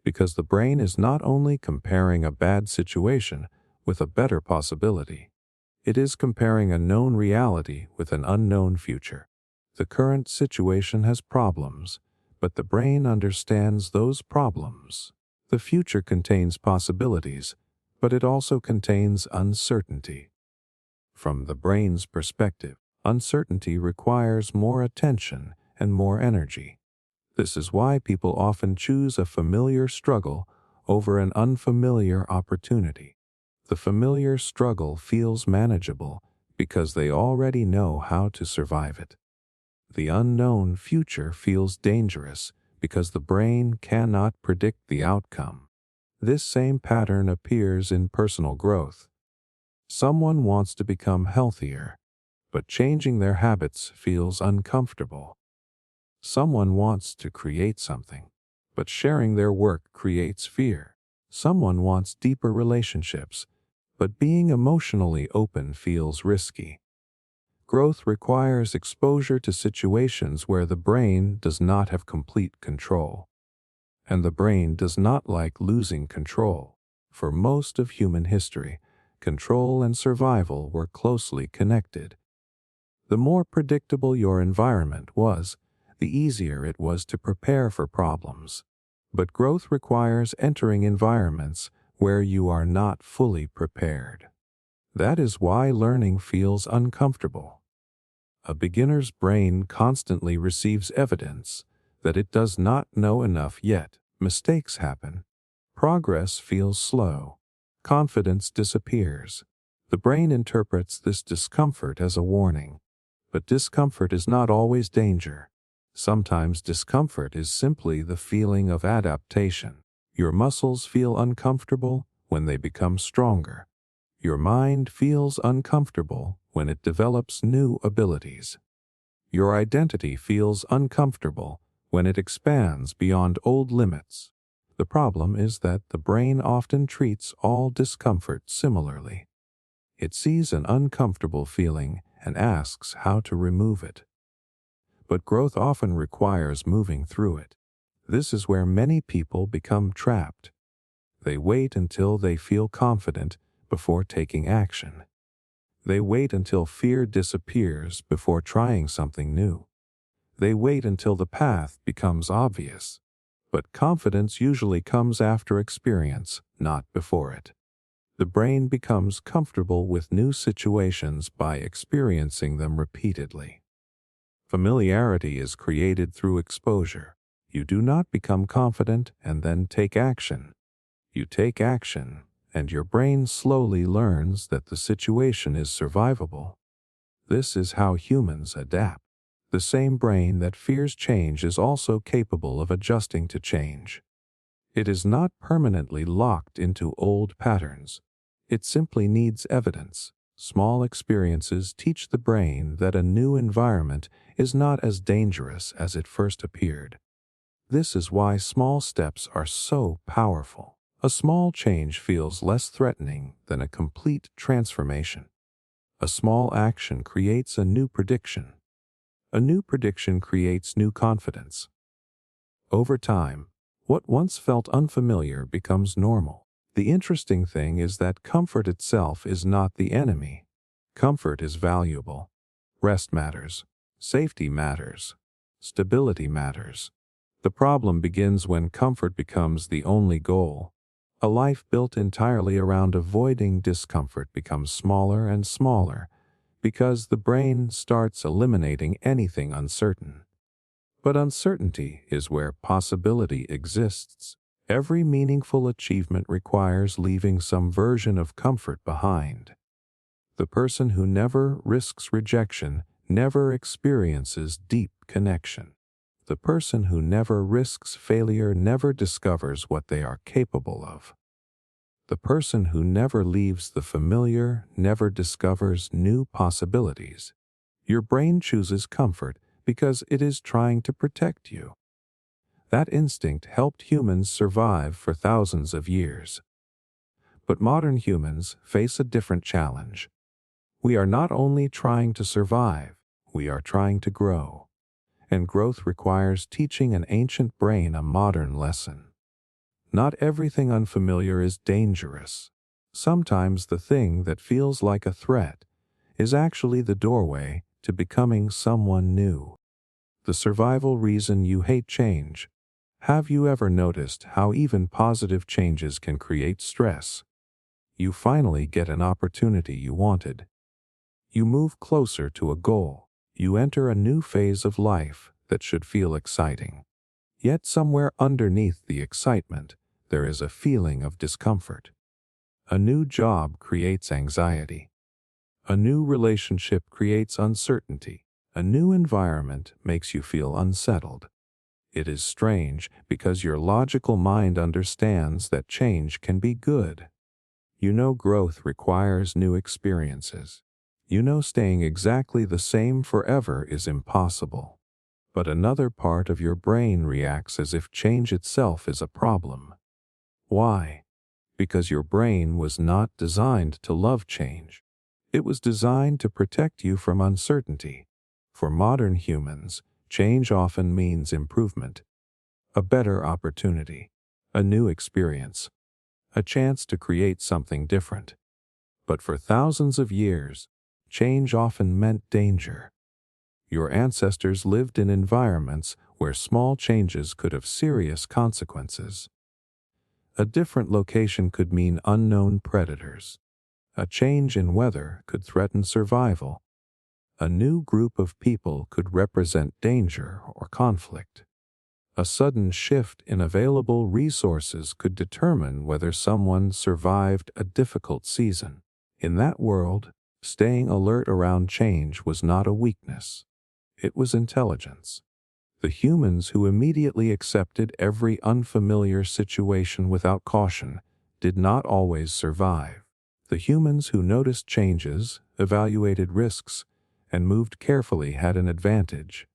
Because the brain is not only comparing a bad situation with a better possibility, it is comparing a known reality with an unknown future. The current situation has problems, but the brain understands those problems. The future contains possibilities, but it also contains uncertainty. From the brain's perspective, uncertainty requires more attention and more energy. This is why people often choose a familiar struggle over an unfamiliar opportunity. The familiar struggle feels manageable because they already know how to survive it. The unknown future feels dangerous because the brain cannot predict the outcome. This same pattern appears in personal growth. Someone wants to become healthier, but changing their habits feels uncomfortable. Someone wants to create something, but sharing their work creates fear. Someone wants deeper relationships, but being emotionally open feels risky. Growth requires exposure to situations where the brain does not have complete control. And the brain does not like losing control. For most of human history, control and survival were closely connected. The more predictable your environment was, the easier it was to prepare for problems. But growth requires entering environments where you are not fully prepared. That is why learning feels uncomfortable. A beginner's brain constantly receives evidence that it does not know enough yet. Mistakes happen. Progress feels slow. Confidence disappears. The brain interprets this discomfort as a warning. But discomfort is not always danger. Sometimes discomfort is simply the feeling of adaptation. Your muscles feel uncomfortable when they become stronger. Your mind feels uncomfortable when it develops new abilities. Your identity feels uncomfortable when it expands beyond old limits. The problem is that the brain often treats all discomfort similarly. It sees an uncomfortable feeling and asks how to remove it. But growth often requires moving through it. This is where many people become trapped. They wait until they feel confident before taking action. They wait until fear disappears before trying something new. They wait until the path becomes obvious. But confidence usually comes after experience, not before it. The brain becomes comfortable with new situations by experiencing them repeatedly. Familiarity is created through exposure. You do not become confident and then take action. You take action, and your brain slowly learns that the situation is survivable. This is how humans adapt. The same brain that fears change is also capable of adjusting to change. It is not permanently locked into old patterns. It simply needs evidence. Small experiences teach the brain that a new environment is not as dangerous as it first appeared. This is why small steps are so powerful. A small change feels less threatening than a complete transformation. A small action creates a new prediction. A new prediction creates new confidence. Over time, what once felt unfamiliar becomes normal. The interesting thing is that comfort itself is not the enemy. Comfort is valuable. Rest matters. Safety matters. Stability matters. The problem begins when comfort becomes the only goal. A life built entirely around avoiding discomfort becomes smaller and smaller because the brain starts eliminating anything uncertain. But uncertainty is where possibility exists. Every meaningful achievement requires leaving some version of comfort behind. The person who never risks rejection never experiences deep connection. The person who never risks failure never discovers what they are capable of. The person who never leaves the familiar never discovers new possibilities. Your brain chooses comfort because it is trying to protect you. That instinct helped humans survive for thousands of years. But modern humans face a different challenge. We are not only trying to survive, we are trying to grow. And growth requires teaching an ancient brain a modern lesson. Not everything unfamiliar is dangerous. Sometimes the thing that feels like a threat is actually the doorway to becoming someone new. The survival reason you hate change. Have you ever noticed how even positive changes can create stress? You finally get an opportunity you wanted. You move closer to a goal. You enter a new phase of life that should feel exciting. Yet somewhere underneath the excitement, there is a feeling of discomfort. A new job creates anxiety. A new relationship creates uncertainty. A new environment makes you feel unsettled. It is strange because your logical mind understands that change can be good. You know growth requires new experiences. You know staying exactly the same forever is impossible. But another part of your brain reacts as if change itself is a problem. Why? Because your brain was not designed to love change. It was designed to protect you from uncertainty. For modern humans, change often means improvement, a better opportunity, a new experience, a chance to create something different. But for thousands of years, change often meant danger. Your ancestors lived in environments where small changes could have serious consequences. A different location could mean unknown predators. A change in weather could threaten survival. A new group of people could represent danger or conflict. A sudden shift in available resources could determine whether someone survived a difficult season. In that world, staying alert around change was not a weakness. It was intelligence. The humans who immediately accepted every unfamiliar situation without caution did not always survive. The humans who noticed changes, evaluated risks, and moved carefully had an advantage.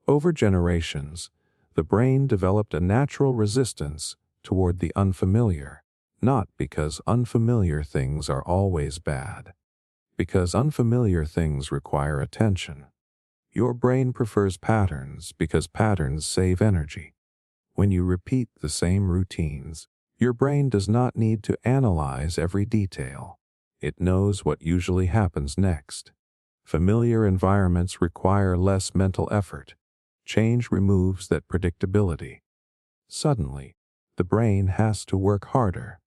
Over generations, the brain developed a natural resistance toward the unfamiliar, not because unfamiliar things are always bad, because unfamiliar things require attention. Your brain prefers patterns because patterns save energy. When you repeat the same routines, your brain does not need to analyze every detail. It knows what usually happens next. Familiar environments require less mental effort. Change removes that predictability. Suddenly, the brain has to work harder.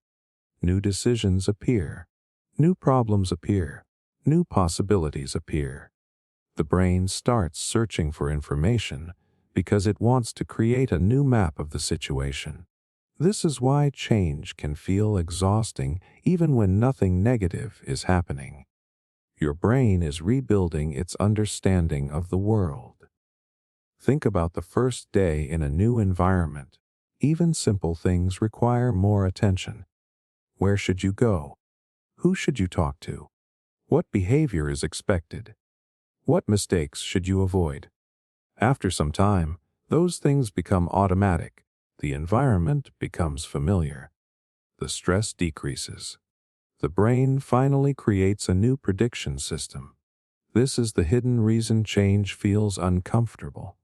New decisions appear. New problems appear. New possibilities appear. The brain starts searching for information because it wants to create a new map of the situation. This is why change can feel exhausting even when nothing negative is happening. Your brain is rebuilding its understanding of the world. Think about the first day in a new environment. Even simple things require more attention. Where should you go? Who should you talk to? What behavior is expected? What mistakes should you avoid? After some time, those things become automatic. The environment becomes familiar. The stress decreases. The brain finally creates a new prediction system. This is the hidden reason change feels uncomfortable.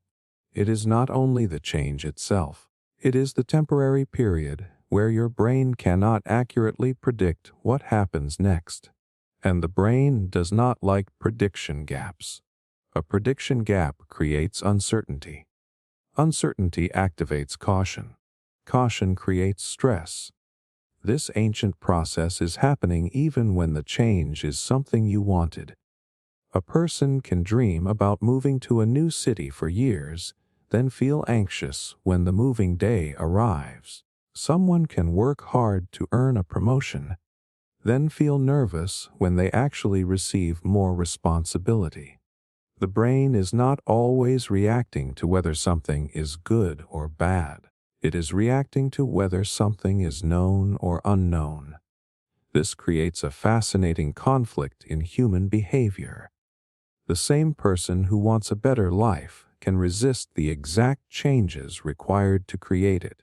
It is not only the change itself. It is the temporary period where your brain cannot accurately predict what happens next. And the brain does not like prediction gaps. A prediction gap creates uncertainty. Uncertainty activates caution. Caution creates stress. This ancient process is happening even when the change is something you wanted. A person can dream about moving to a new city for years, then feel anxious when the moving day arrives. Someone can work hard to earn a promotion, then feel nervous when they actually receive more responsibility. The brain is not always reacting to whether something is good or bad. It is reacting to whether something is known or unknown. This creates a fascinating conflict in human behavior. The same person who wants a better life can resist the exact changes required to create it.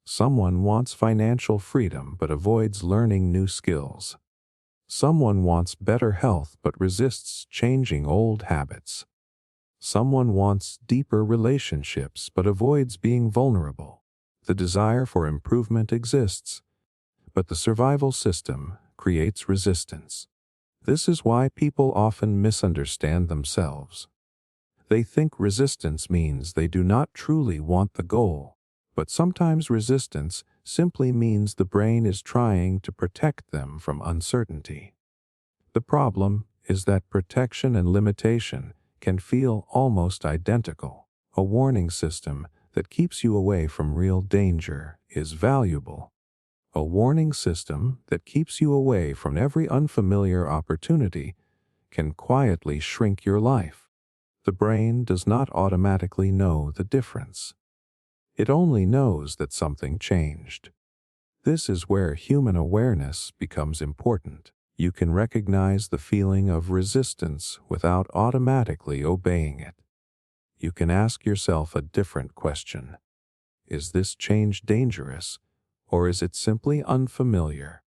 Someone wants financial freedom but avoids learning new skills. Someone wants better health but resists changing old habits. Someone wants deeper relationships but avoids being vulnerable. The desire for improvement exists, but the survival system creates resistance. This is why people often misunderstand themselves. They think resistance means they do not truly want the goal, but sometimes resistance simply means the brain is trying to protect them from uncertainty. The problem is that protection and limitation can feel almost identical. A warning system that keeps you away from real danger is valuable. A warning system that keeps you away from every unfamiliar opportunity can quietly shrink your life. The brain does not automatically know the difference. It only knows that something changed. This is where human awareness becomes important. You can recognize the feeling of resistance without automatically obeying it. You can ask yourself a different question. Is this change dangerous, or is it simply unfamiliar?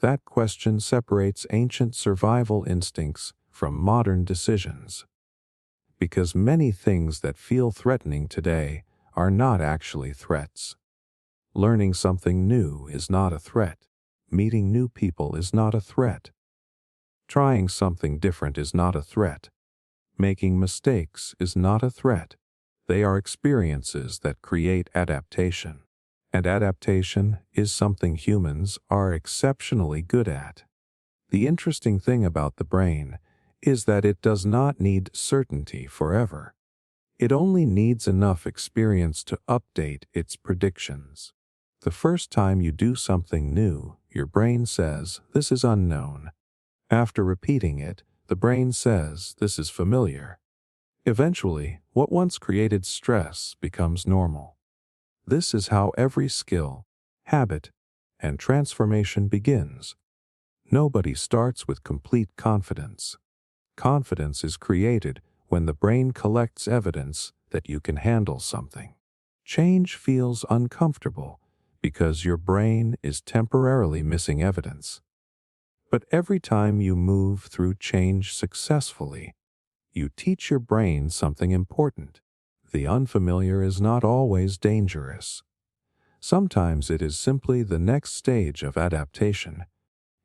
That question separates ancient survival instincts from modern decisions. Because many things that feel threatening today are not actually threats. Learning something new is not a threat. Meeting new people is not a threat. Trying something different is not a threat. Making mistakes is not a threat. They are experiences that create adaptation. And adaptation is something humans are exceptionally good at. The interesting thing about the brain is that it does not need certainty forever. It only needs enough experience to update its predictions. The first time you do something new, your brain says, "This is unknown." After repeating it, the brain says, "This is familiar." Eventually, what once created stress becomes normal. This is how every skill, habit, and transformation begins. Nobody starts with complete confidence. Confidence is created when the brain collects evidence that you can handle something. Change feels uncomfortable because your brain is temporarily missing evidence. But every time you move through change successfully, you teach your brain something important. The unfamiliar is not always dangerous. Sometimes it is simply the next stage of adaptation.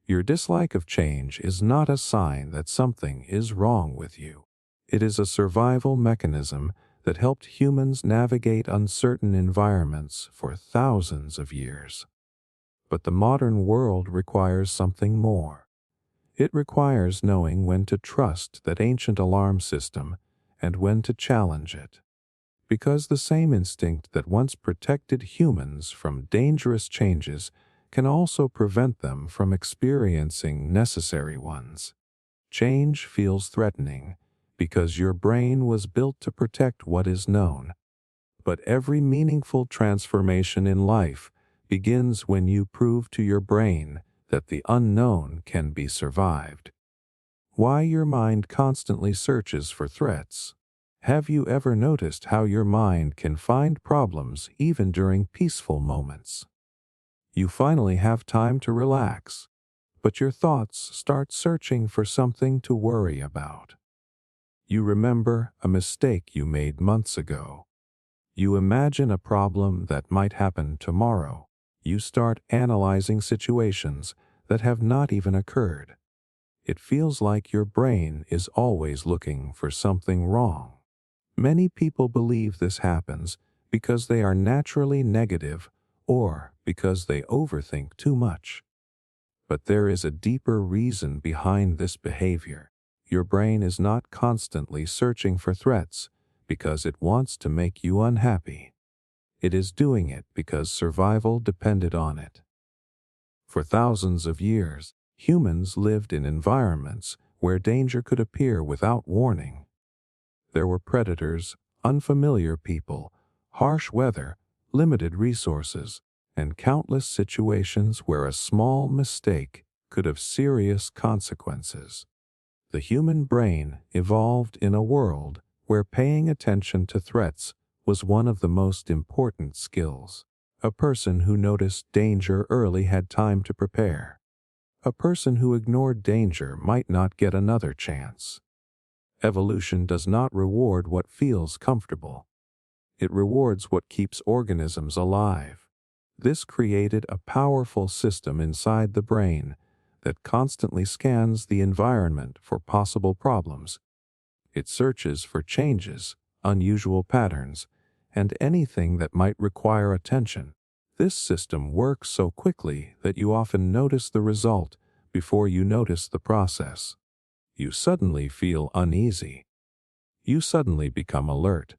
Your dislike of change is not a sign that something is wrong with you. It is a survival mechanism that helped humans navigate uncertain environments for thousands of years. But the modern world requires something more. It requires knowing when to trust that ancient alarm system and when to challenge it. Because the same instinct that once protected humans from dangerous changes can also prevent them from experiencing necessary ones. Change feels threatening because your brain was built to protect what is known. But every meaningful transformation in life begins when you prove to your brain that the unknown can be survived. Why your mind constantly searches for threats. Have you ever noticed how your mind can find problems even during peaceful moments? You finally have time to relax, but your thoughts start searching for something to worry about. You remember a mistake you made months ago. You imagine a problem that might happen tomorrow. You start analyzing situations that have not even occurred. It feels like your brain is always looking for something wrong. Many people believe this happens because they are naturally negative or because they overthink too much. But there is a deeper reason behind this behavior. Your brain is not constantly searching for threats because it wants to make you unhappy. It is doing it because survival depended on it. For thousands of years, humans lived in environments where danger could appear without warning. There were predators, unfamiliar people, harsh weather, limited resources, and countless situations where a small mistake could have serious consequences. The human brain evolved in a world where paying attention to threats was one of the most important skills. A person who noticed danger early had time to prepare. A person who ignored danger might not get another chance. Evolution does not reward what feels comfortable. It rewards what keeps organisms alive. This created a powerful system inside the brain that constantly scans the environment for possible problems. It searches for changes, unusual patterns, and anything that might require attention. This system works so quickly that you often notice the result before you notice the process. You suddenly feel uneasy. You suddenly become alert.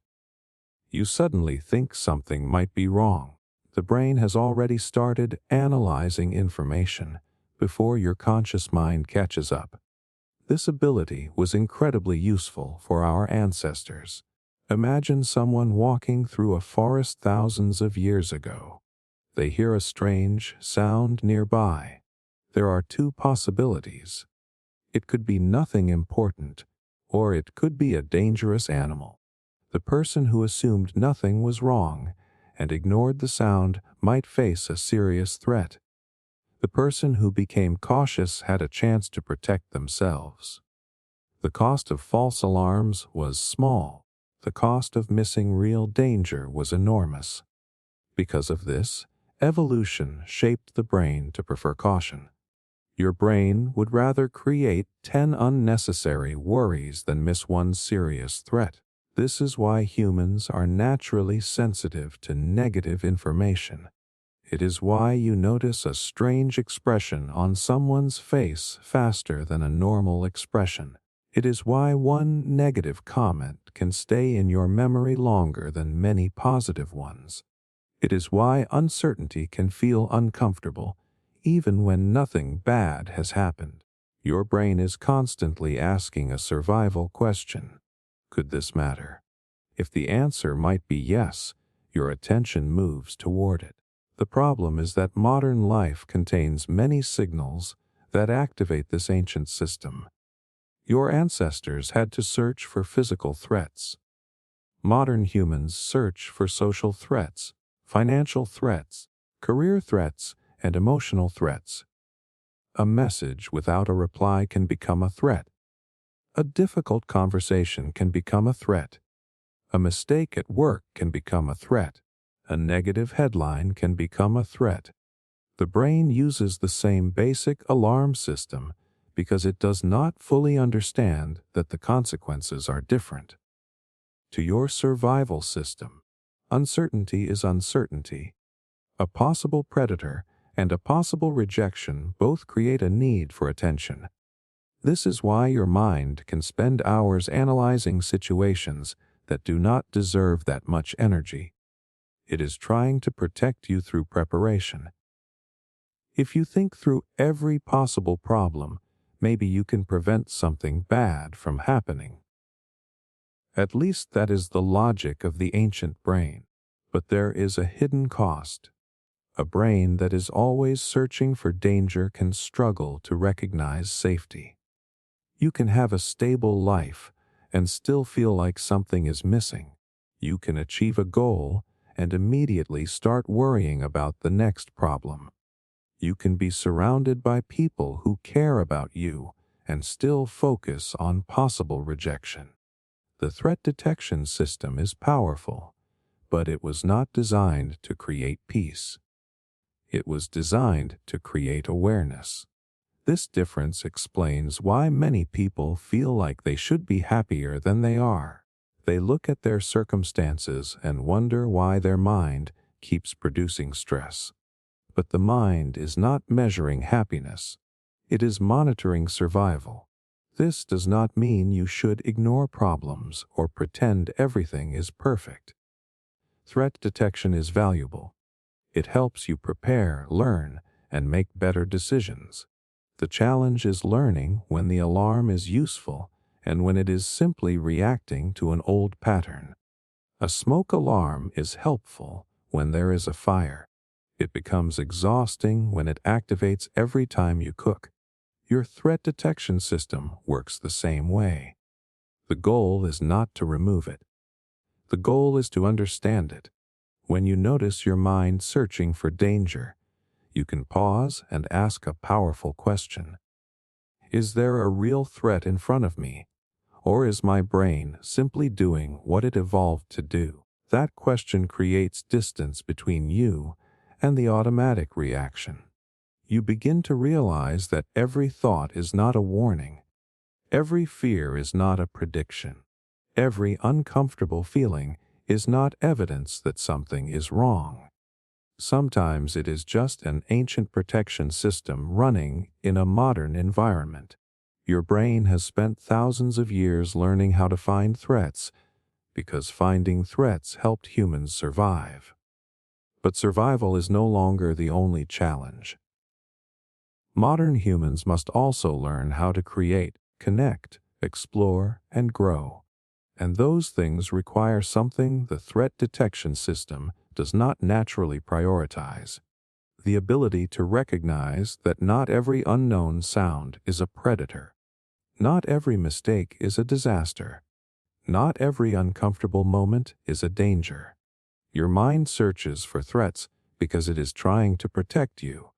You suddenly think something might be wrong. The brain has already started analyzing information before your conscious mind catches up. This ability was incredibly useful for our ancestors. Imagine someone walking through a forest thousands of years ago. They hear a strange sound nearby. There are two possibilities. It could be nothing important, or it could be a dangerous animal. The person who assumed nothing was wrong and ignored the sound might face a serious threat. The person who became cautious had a chance to protect themselves. The cost of false alarms was small. The cost of missing real danger was enormous. Because of this, evolution shaped the brain to prefer caution. Your brain would rather create 10 unnecessary worries than miss one serious threat. This is why humans are naturally sensitive to negative information. It is why you notice a strange expression on someone's face faster than a normal expression. It is why one negative comment can stay in your memory longer than many positive ones. It is why uncertainty can feel uncomfortable, even when nothing bad has happened. Your brain is constantly asking a survival question. Could this matter? If the answer might be yes, your attention moves toward it. The problem is that modern life contains many signals that activate this ancient system. Your ancestors had to search for physical threats. Modern humans search for social threats, financial threats, career threats, and emotional threats. A message without a reply can become a threat. A difficult conversation can become a threat. A mistake at work can become a threat. A negative headline can become a threat. The brain uses the same basic alarm system because it does not fully understand that the consequences are different. To your survival system, uncertainty is uncertainty. A possible predator and a possible rejection both create a need for attention. This is why your mind can spend hours analyzing situations that do not deserve that much energy. It is trying to protect you through preparation. If you think through every possible problem, maybe you can prevent something bad from happening. At least that is the logic of the ancient brain. But there is a hidden cost. A brain that is always searching for danger can struggle to recognize safety. You can have a stable life and still feel like something is missing. You can achieve a goal and immediately start worrying about the next problem. You can be surrounded by people who care about you and still focus on possible rejection. The threat detection system is powerful, but it was not designed to create peace. It was designed to create awareness. This difference explains why many people feel like they should be happier than they are. They look at their circumstances and wonder why their mind keeps producing stress. But the mind is not measuring happiness. It is monitoring survival. This does not mean you should ignore problems or pretend everything is perfect. Threat detection is valuable. It helps you prepare, learn, and make better decisions. The challenge is learning when the alarm is useful and when it is simply reacting to an old pattern. A smoke alarm is helpful when there is a fire. It becomes exhausting when it activates every time you cook. Your threat detection system works the same way. The goal is not to remove it. The goal is to understand it. When you notice your mind searching for danger, you can pause and ask a powerful question. Is there a real threat in front of me? Or is my brain simply doing what it evolved to do? That question creates distance between you and the automatic reaction. You begin to realize that every thought is not a warning. Every fear is not a prediction. Every uncomfortable feeling is not evidence that something is wrong. Sometimes it is just an ancient protection system running in a modern environment. Your brain has spent thousands of years learning how to find threats because finding threats helped humans survive. But survival is no longer the only challenge. Modern humans must also learn how to create, connect, explore, and grow. And those things require something the threat detection system does not naturally prioritize: the ability to recognize that not every unknown sound is a predator. Not every mistake is a disaster. Not every uncomfortable moment is a danger. Your mind searches for threats because it is trying to protect you.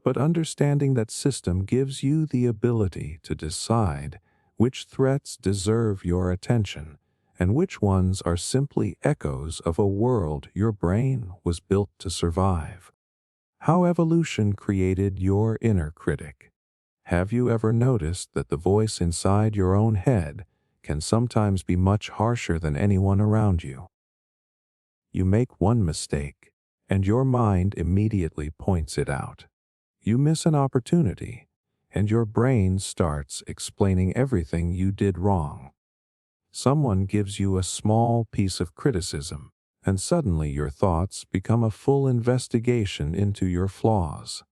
But understanding that system gives you the ability to decide which threats deserve your attention and which ones are simply echoes of a world your brain was built to survive. How evolution created your inner critic. Have you ever noticed that the voice inside your own head can sometimes be much harsher than anyone around you? You make one mistake, and your mind immediately points it out. You miss an opportunity, and your brain starts explaining everything you did wrong. Someone gives you a small piece of criticism, and suddenly your thoughts become a full investigation into your flaws.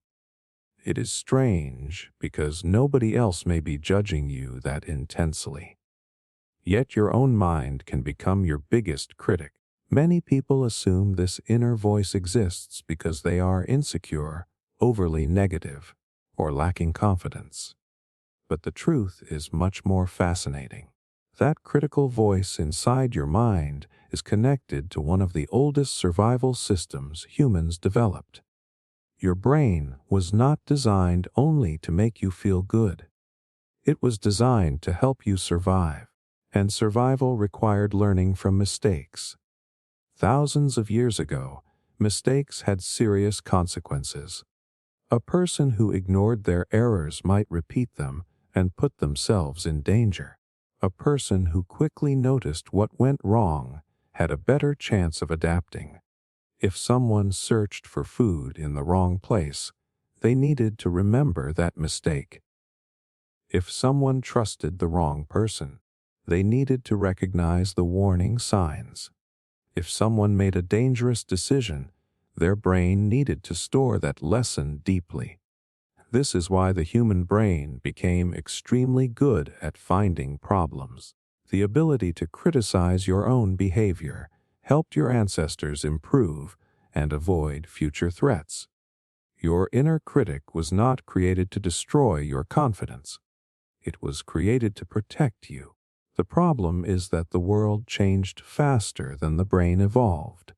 It is strange because nobody else may be judging you that intensely. Yet your own mind can become your biggest critic. Many people assume this inner voice exists because they are insecure, overly negative, or lacking confidence. But the truth is much more fascinating. That critical voice inside your mind is connected to one of the oldest survival systems humans developed. Your brain was not designed only to make you feel good. It was designed to help you survive, and survival required learning from mistakes. Thousands of years ago, mistakes had serious consequences. A person who ignored their errors might repeat them and put themselves in danger. A person who quickly noticed what went wrong had a better chance of adapting. If someone searched for food in the wrong place, they needed to remember that mistake. If someone trusted the wrong person, they needed to recognize the warning signs. If someone made a dangerous decision, their brain needed to store that lesson deeply. This is why the human brain became extremely good at finding problems. The ability to criticize your own behavior helped your ancestors improve and avoid future threats. Your inner critic was not created to destroy your confidence. It was created to protect you. The problem is that the world changed faster than the brain evolved.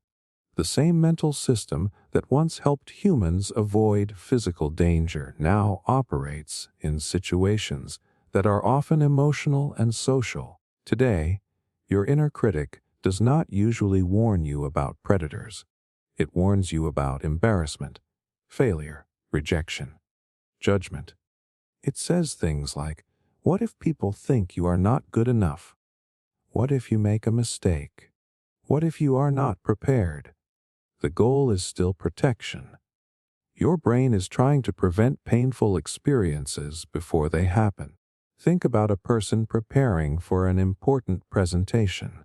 The same mental system that once helped humans avoid physical danger now operates in situations that are often emotional and social. Today, your inner critic does not usually warn you about predators. It warns you about embarrassment, failure, rejection, judgment. It says things like, what if people think you are not good enough? What if you make a mistake? What if you are not prepared? The goal is still protection. Your brain is trying to prevent painful experiences before they happen. Think about a person preparing for an important presentation.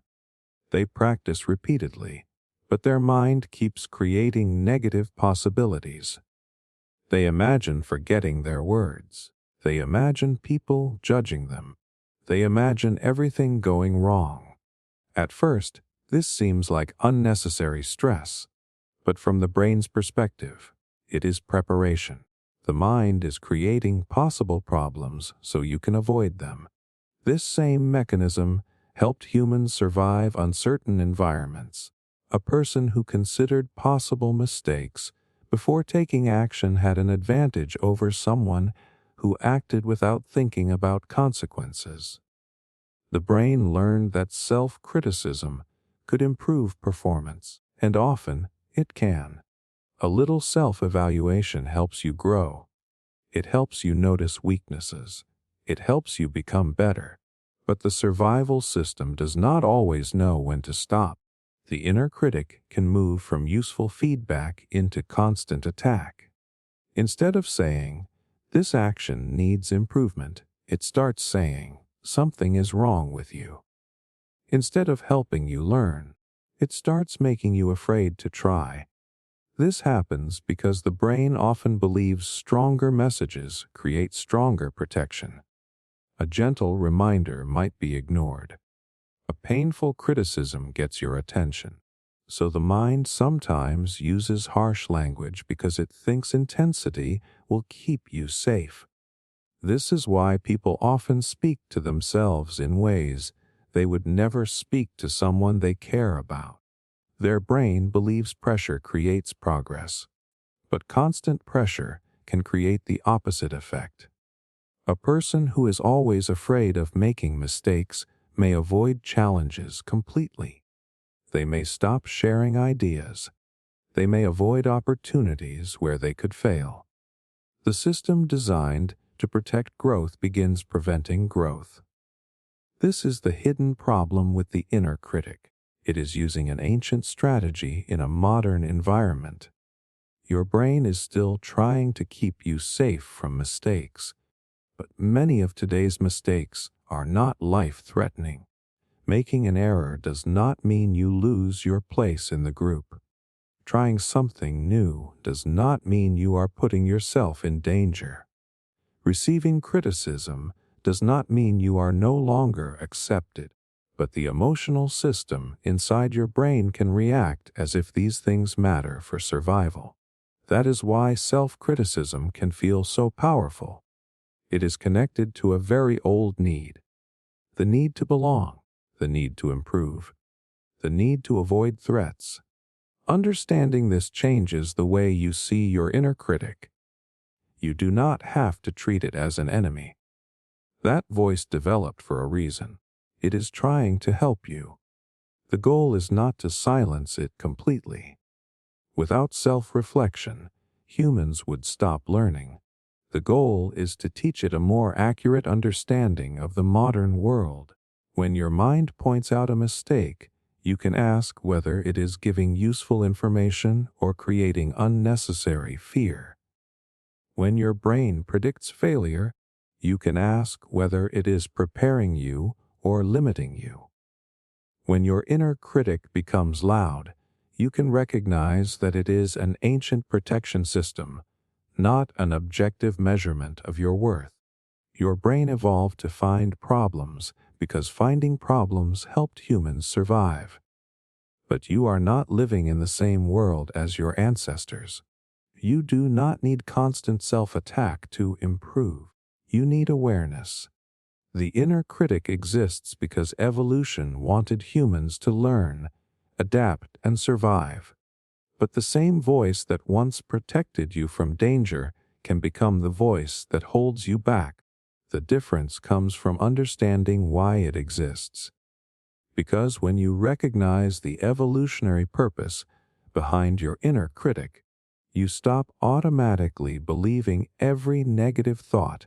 They practice repeatedly, but their mind keeps creating negative possibilities. They imagine forgetting their words. They imagine people judging them. They imagine everything going wrong. At first, this seems like unnecessary stress, but from the brain's perspective, it is preparation. The mind is creating possible problems so you can avoid them. This same mechanism helped humans survive uncertain environments. A person who considered possible mistakes before taking action had an advantage over someone who acted without thinking about consequences. The brain learned that self-criticism could improve performance, and often it can. A little self-evaluation helps you grow. It helps you notice weaknesses. It helps you become better. But the survival system does not always know when to stop. The inner critic can move from useful feedback into constant attack. Instead of saying, "This action needs improvement," it starts saying, "Something is wrong with you." Instead of helping you learn, it starts making you afraid to try. This happens because the brain often believes stronger messages create stronger protection. A gentle reminder might be ignored. A painful criticism gets your attention. So the mind sometimes uses harsh language because it thinks intensity will keep you safe. This is why people often speak to themselves in ways they would never speak to someone they care about. Their brain believes pressure creates progress, but constant pressure can create the opposite effect. A person who is always afraid of making mistakes may avoid challenges completely. They may stop sharing ideas. They may avoid opportunities where they could fail. The system designed to protect growth begins preventing growth. This is the hidden problem with the inner critic. It is using an ancient strategy in a modern environment. Your brain is still trying to keep you safe from mistakes, but many of today's mistakes are not life-threatening. Making an error does not mean you lose your place in the group. Trying something new does not mean you are putting yourself in danger. Receiving criticism does not mean you are no longer accepted, but the emotional system inside your brain can react as if these things matter for survival. That is why self-criticism can feel so powerful. It is connected to a very old need. The need to belong, the need to improve, the need to avoid threats. Understanding this changes the way you see your inner critic. You do not have to treat it as an enemy. That voice developed for a reason. It is trying to help you. The goal is not to silence it completely. Without self-reflection, humans would stop learning. The goal is to teach it a more accurate understanding of the modern world. When your mind points out a mistake, you can ask whether it is giving useful information or creating unnecessary fear. When your brain predicts failure, you can ask whether it is preparing you or limiting you. When your inner critic becomes loud, you can recognize that it is an ancient protection system, not an objective measurement of your worth. Your brain evolved to find problems because finding problems helped humans survive. But you are not living in the same world as your ancestors. You do not need constant self-attack to improve. You need awareness. The inner critic exists because evolution wanted humans to learn, adapt, and survive. But the same voice that once protected you from danger can become the voice that holds you back. The difference comes from understanding why it exists. Because when you recognize the evolutionary purpose behind your inner critic, You stop automatically believing every negative thought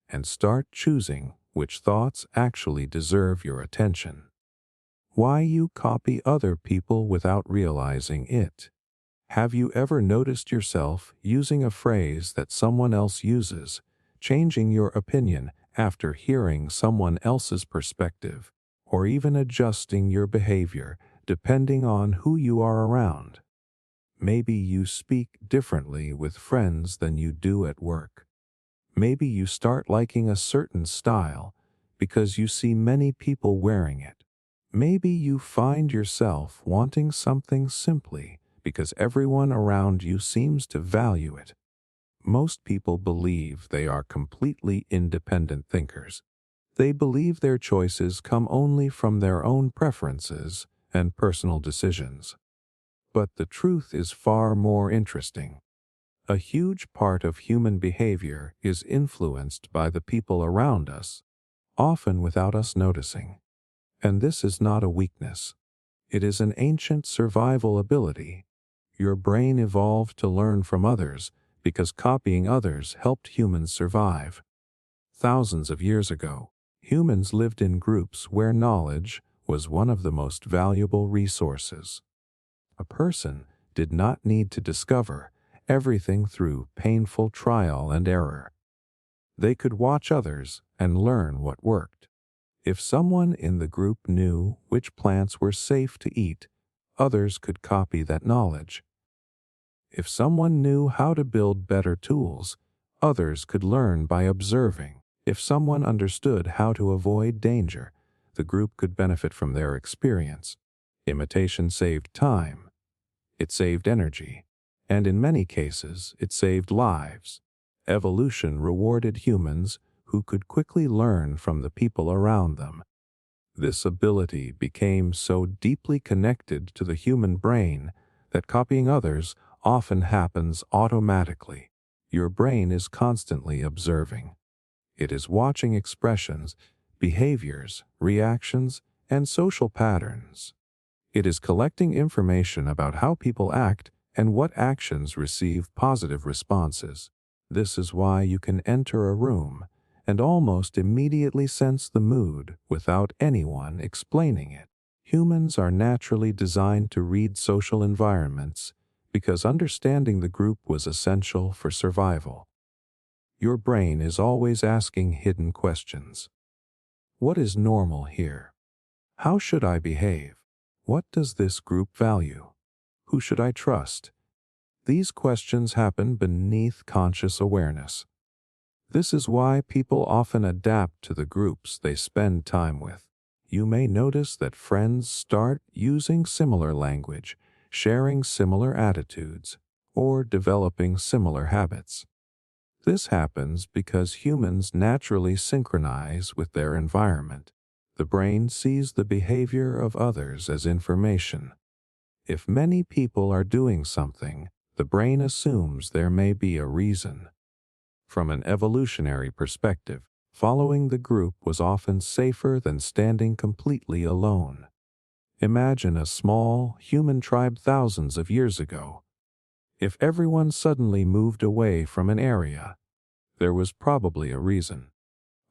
and start choosing which thoughts actually deserve your attention. Why you copy other people without realizing it. Have you ever noticed yourself using a phrase that someone else uses, changing your opinion after hearing someone else's perspective, or even adjusting your behavior depending on who you are around? Maybe you speak differently with friends than you do at work. Maybe you start liking a certain style because you see many people wearing it. Maybe you find yourself wanting something simply because everyone around you seems to value it. Most people believe they are completely independent thinkers. They believe their choices come only from their own preferences and personal decisions. But the truth is far more interesting. A huge part of human behavior is influenced by the people around us, often without us noticing. And this is not a weakness. It is an ancient survival ability. Your brain evolved to learn from others because copying others helped humans survive. Thousands of years ago, humans lived in groups where knowledge was one of the most valuable resources. A person did not need to discover everything through painful trial and error. They could watch others and learn what worked. If someone in the group knew which plants were safe to eat, others could copy that knowledge. If someone knew how to build better tools, others could learn by observing. If someone understood how to avoid danger, the group could benefit from their experience. Imitation saved time. It saved energy. And in many cases, it saved lives. Evolution rewarded humans who could quickly learn from the people around them. This ability became so deeply connected to the human brain that copying others often happens automatically. Your brain is constantly observing. It is watching expressions, behaviors, reactions, and social patterns. It is collecting information about how people act and what actions receive positive responses. This is why you can enter a room and almost immediately sense the mood without anyone explaining it. Humans are naturally designed to read social environments because understanding the group was essential for survival. Your brain is always asking hidden questions. What is normal here? How should I behave? What does this group value? Who should I trust? These questions happen beneath conscious awareness. This is why people often adapt to the groups they spend time with. You may notice that friends start using similar language, sharing similar attitudes, or developing similar habits. This happens because humans naturally synchronize with their environment. The brain sees the behavior of others as information. If many people are doing something, the brain assumes there may be a reason. From an evolutionary perspective, following the group was often safer than standing completely alone. Imagine a small, human tribe thousands of years ago. If everyone suddenly moved away from an area, there was probably a reason.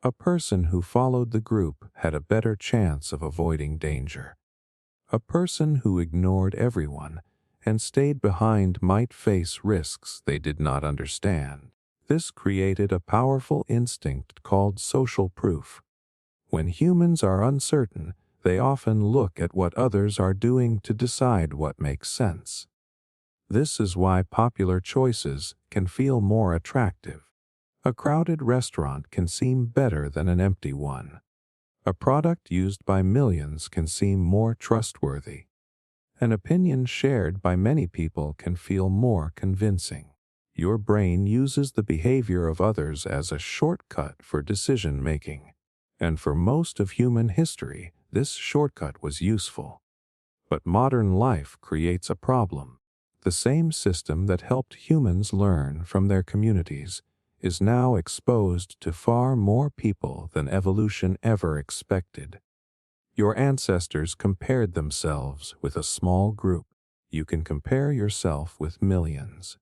A person who followed the group had a better chance of avoiding danger. A person who ignored everyone and stayed behind might face risks they did not understand. This created a powerful instinct called social proof. When humans are uncertain, they often look at what others are doing to decide what makes sense. This is why popular choices can feel more attractive. A crowded restaurant can seem better than an empty one. A product used by millions can seem more trustworthy. An opinion shared by many people can feel more convincing. Your brain uses the behavior of others as a shortcut for decision making. And for most of human history, this shortcut was useful. But modern life creates a problem. The same system that helped humans learn from their communities is now exposed to far more people than evolution ever expected. Your ancestors compared themselves with a small group. You can compare yourself with millions.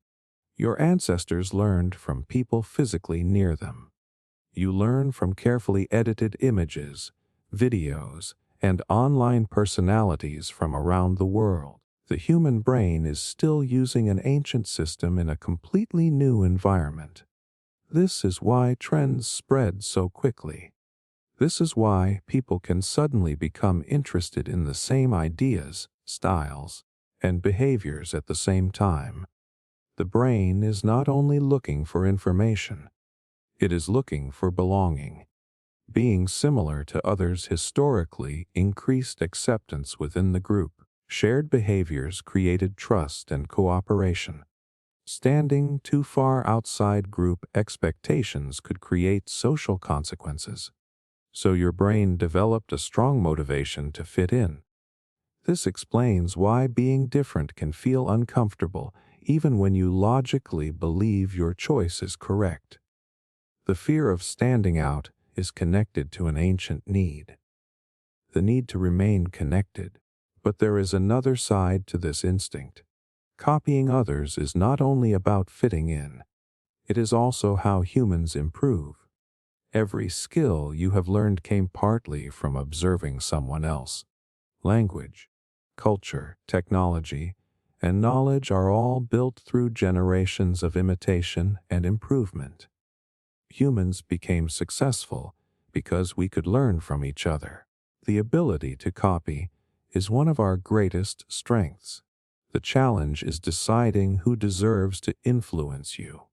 Your ancestors learned from people physically near them. You learn from carefully edited images, videos, and online personalities from around the world. The human brain is still using an ancient system in a completely new environment. This is why trends spread so quickly. This is why people can suddenly become interested in the same ideas, styles, and behaviors at the same time. The brain is not only looking for information, it is looking for belonging. Being similar to others historically increased acceptance within the group. Shared behaviors created trust and cooperation. Standing too far outside group expectations could create social consequences. So your brain developed a strong motivation to fit in. This explains why being different can feel uncomfortable even when you logically believe your choice is correct. The fear of standing out is connected to an ancient need. The need to remain connected. But there is another side to this instinct. Copying others is not only about fitting in, it is also how humans improve. Every skill you have learned came partly from observing someone else. Language, culture, technology, and knowledge are all built through generations of imitation and improvement. Humans became successful because we could learn from each other. The ability to copy is one of our greatest strengths. The challenge is deciding who deserves to influence you,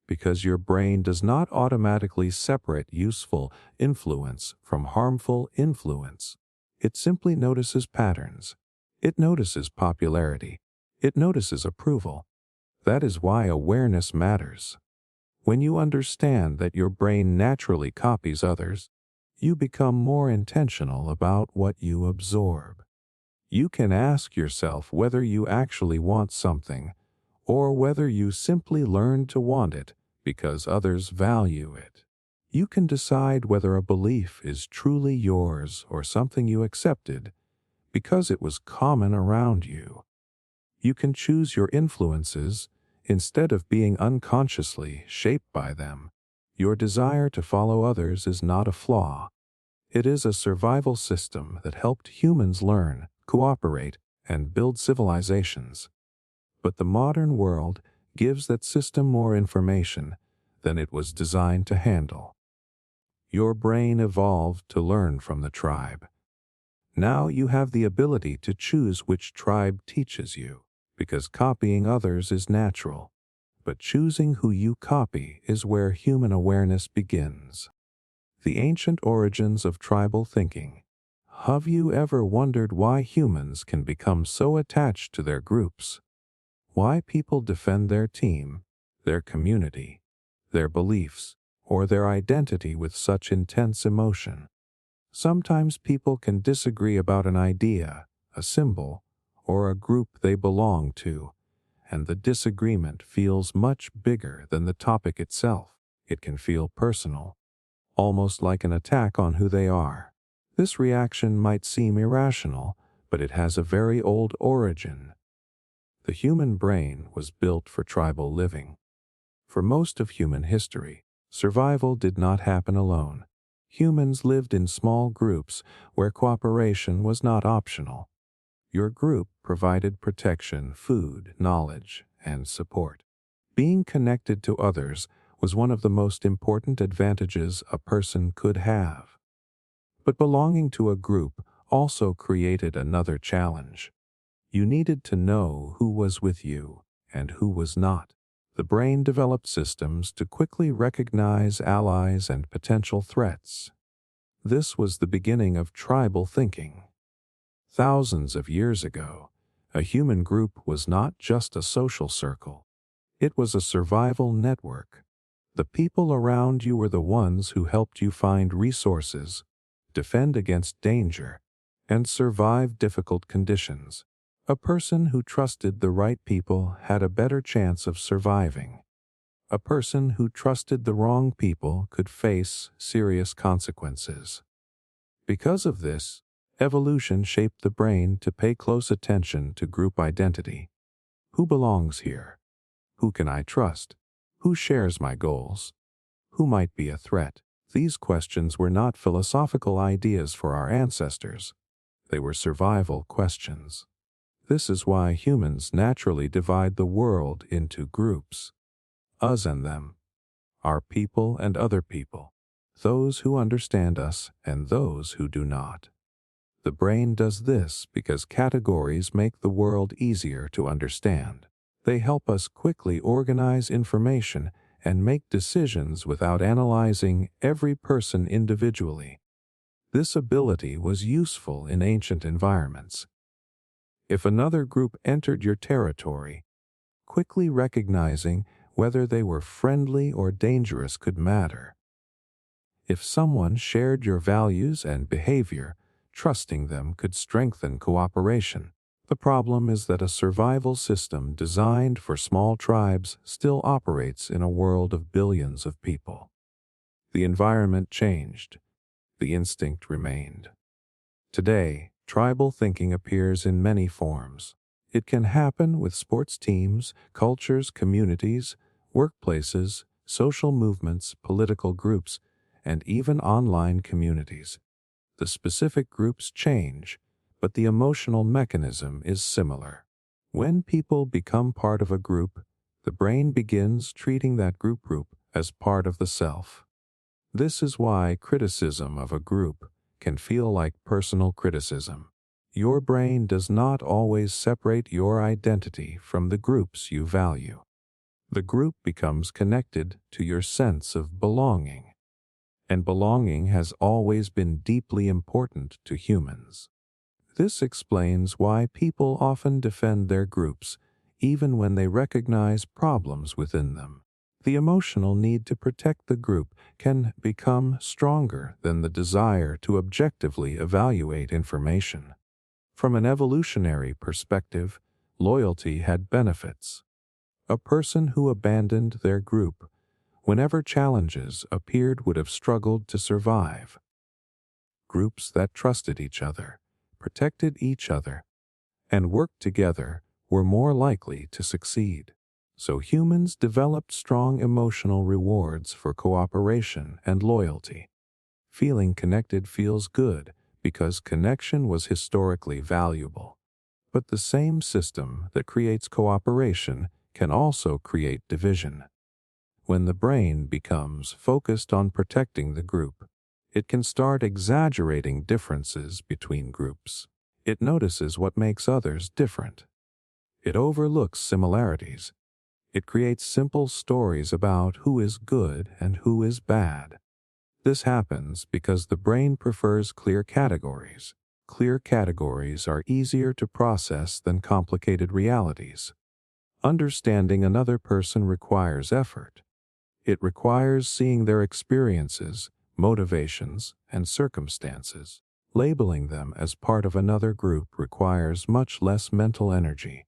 because your brain does not automatically separate useful influence from harmful influence. It simply notices patterns. It notices popularity. It notices approval. That is why awareness matters. When you understand that your brain naturally copies others, you become more intentional about what you absorb. You can ask yourself whether you actually want something, or whether you simply learn to want it because others value it. You can decide whether a belief is truly yours or something you accepted because it was common around you. You can choose your influences instead of being unconsciously shaped by them. Your desire to follow others is not a flaw. It is a survival system that helped humans learn, cooperate, and build civilizations. But the modern world gives that system more information than it was designed to handle. Your brain evolved to learn from the tribe. Now you have the ability to choose which tribe teaches you, because copying others is natural. But choosing who you copy is where human awareness begins. The ancient origins of tribal thinking. Have you ever wondered why humans can become so attached to their groups? Why people defend their team, their community, their beliefs, or their identity with such intense emotion? Sometimes people can disagree about an idea, a symbol, or a group they belong to, and the disagreement feels much bigger than the topic itself. It can feel personal, almost like an attack on who they are. This reaction might seem irrational, but it has a very old origin. The human brain was built for tribal living. For most of human history, survival did not happen alone. Humans lived in small groups where cooperation was not optional. Your group provided protection, food, knowledge, and support. Being connected to others was one of the most important advantages a person could have. But belonging to a group also created another challenge. You needed to know who was with you and who was not. The brain developed systems to quickly recognize allies and potential threats. This was the beginning of tribal thinking. Thousands of years ago, a human group was not just a social circle. It was a survival network. The people around you were the ones who helped you find resources, defend against danger, and survive difficult conditions. A person who trusted the right people had a better chance of surviving. A person who trusted the wrong people could face serious consequences. Because of this, evolution shaped the brain to pay close attention to group identity. Who belongs here? Who can I trust? Who shares my goals? Who might be a threat? These questions were not philosophical ideas for our ancestors. They were survival questions. This is why humans naturally divide the world into groups. Us and them. Our people and other people. Those who understand us and those who do not. The brain does this because categories make the world easier to understand. They help us quickly organize information and make decisions without analyzing every person individually. This ability was useful in ancient environments. If another group entered your territory, quickly recognizing whether they were friendly or dangerous could matter. If someone shared your values and behavior, trusting them could strengthen cooperation. The problem is that a survival system designed for small tribes still operates in a world of billions of people. The environment changed. The instinct remained. Today, tribal thinking appears in many forms. It can happen with sports teams, cultures, communities, workplaces, social movements, political groups, and even online communities. The specific groups change, but the emotional mechanism is similar. When people become part of a group, the brain begins treating that group as part of the self. This is why criticism of a group can feel like personal criticism. Your brain does not always separate your identity from the groups you value. The group becomes connected to your sense of belonging. And belonging has always been deeply important to humans. This explains why people often defend their groups, even when they recognize problems within them. The emotional need to protect the group can become stronger than the desire to objectively evaluate information. From an evolutionary perspective, loyalty had benefits. A person who abandoned their group whenever challenges appeared would have struggled to survive. Groups that trusted each other, protected each other, and worked together were more likely to succeed. So humans developed strong emotional rewards for cooperation and loyalty. Feeling connected feels good because connection was historically valuable. But the same system that creates cooperation can also create division. When the brain becomes focused on protecting the group, it can start exaggerating differences between groups. It notices what makes others different. It overlooks similarities. It creates simple stories about who is good and who is bad. This happens because the brain prefers clear categories. Clear categories are easier to process than complicated realities. Understanding another person requires effort. It requires seeing their experiences, motivations, and circumstances. Labeling them as part of another group requires much less mental energy.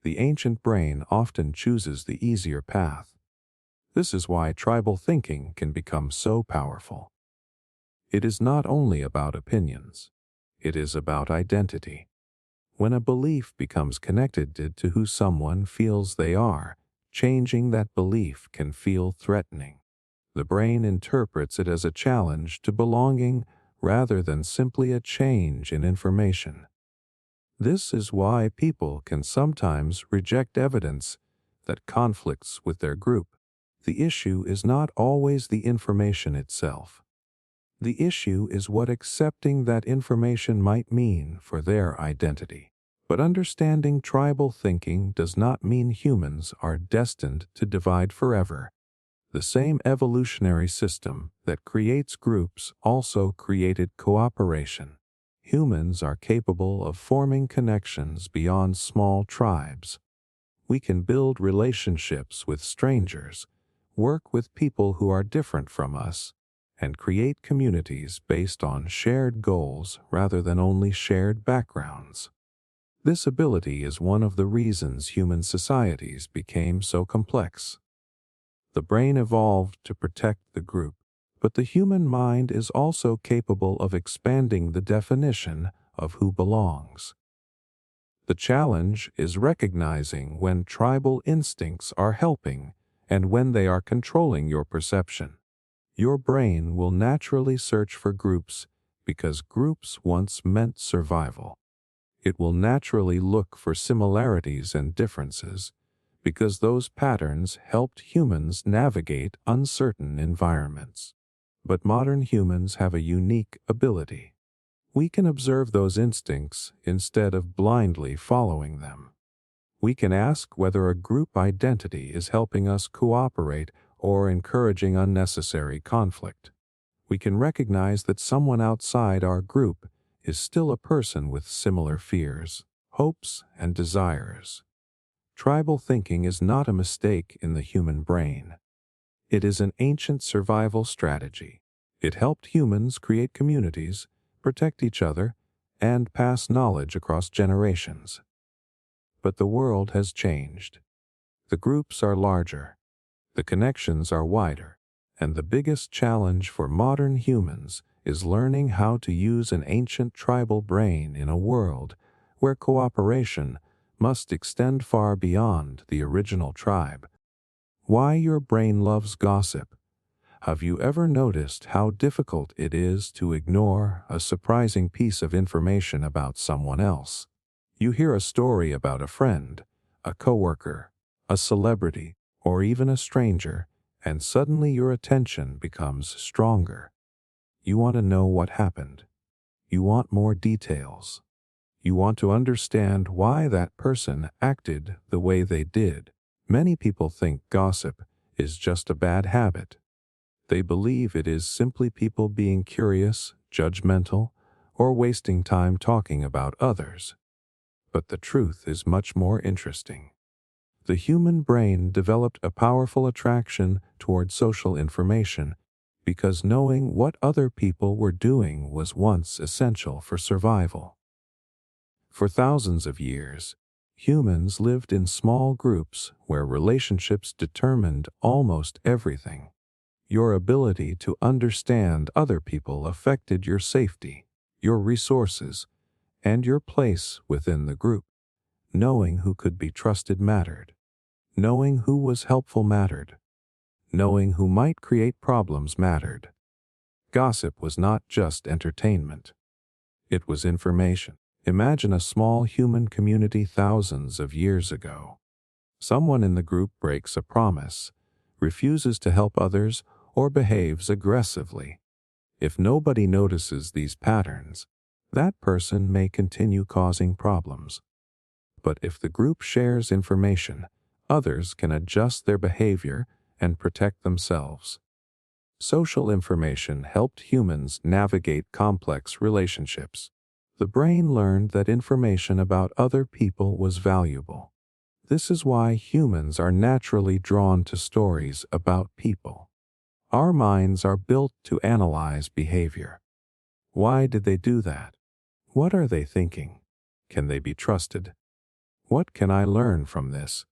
The ancient brain often chooses the easier path. This is why tribal thinking can become so powerful. It is not only about opinions. It is about identity. When a belief becomes connected to who someone feels they are, changing that belief can feel threatening. The brain interprets it as a challenge to belonging rather than simply a change in information. This is why people can sometimes reject evidence that conflicts with their group. The issue is not always the information itself. The issue is what accepting that information might mean for their identity. But understanding tribal thinking does not mean humans are destined to divide forever. The same evolutionary system that creates groups also created cooperation. Humans are capable of forming connections beyond small tribes. We can build relationships with strangers, work with people who are different from us, and create communities based on shared goals rather than only shared backgrounds. This ability is one of the reasons human societies became so complex. The brain evolved to protect the group, but the human mind is also capable of expanding the definition of who belongs. The challenge is recognizing when tribal instincts are helping and when they are controlling your perception. Your brain will naturally search for groups because groups once meant survival. It will naturally look for similarities and differences because those patterns helped humans navigate uncertain environments. But modern humans have a unique ability. We can observe those instincts instead of blindly following them. We can ask whether a group identity is helping us cooperate or encouraging unnecessary conflict. We can recognize that someone outside our group is still a person with similar fears, hopes, and desires. Tribal thinking is not a mistake in the human brain. It is an ancient survival strategy. It helped humans create communities, protect each other, and pass knowledge across generations. But the world has changed. The groups are larger, the connections are wider, and the biggest challenge for modern humans is learning how to use an ancient tribal brain in a world where cooperation must extend far beyond the original tribe. Why your brain loves gossip. Have you ever noticed how difficult it is to ignore a surprising piece of information about someone else? You hear a story about a friend, a coworker, a celebrity, or even a stranger, and suddenly your attention becomes stronger. You want to know what happened. You want more details. You want to understand why that person acted the way they did. Many people think gossip is just a bad habit. They believe it is simply people being curious, judgmental, or wasting time talking about others. But the truth is much more interesting. The human brain developed a powerful attraction toward social information because knowing what other people were doing was once essential for survival. For thousands of years, humans lived in small groups where relationships determined almost everything. Your ability to understand other people affected your safety, your resources, and your place within the group. Knowing who could be trusted mattered. Knowing who was helpful mattered. Knowing who might create problems mattered. Gossip was not just entertainment. It was information. Imagine a small human community thousands of years ago. Someone in the group breaks a promise, refuses to help others, or behaves aggressively. If nobody notices these patterns, that person may continue causing problems. But if the group shares information, others can adjust their behavior and protect themselves. Social information helped humans navigate complex relationships. The brain learned that information about other people was valuable. This is why humans are naturally drawn to stories about people. Our minds are built to analyze behavior. Why did they do that? What are they thinking? Can they be trusted? What can I learn from this?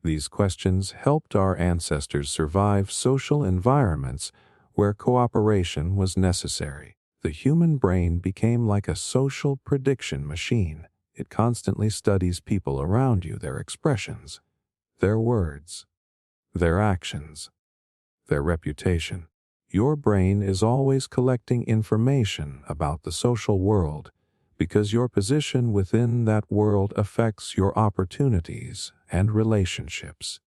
These questions helped our ancestors survive social environments where cooperation was necessary. The human brain became like a social prediction machine. It constantly studies people around you, their expressions, their words, their actions, their reputation. Your brain is always collecting information about the social world because your position within that world affects your opportunities and relationships.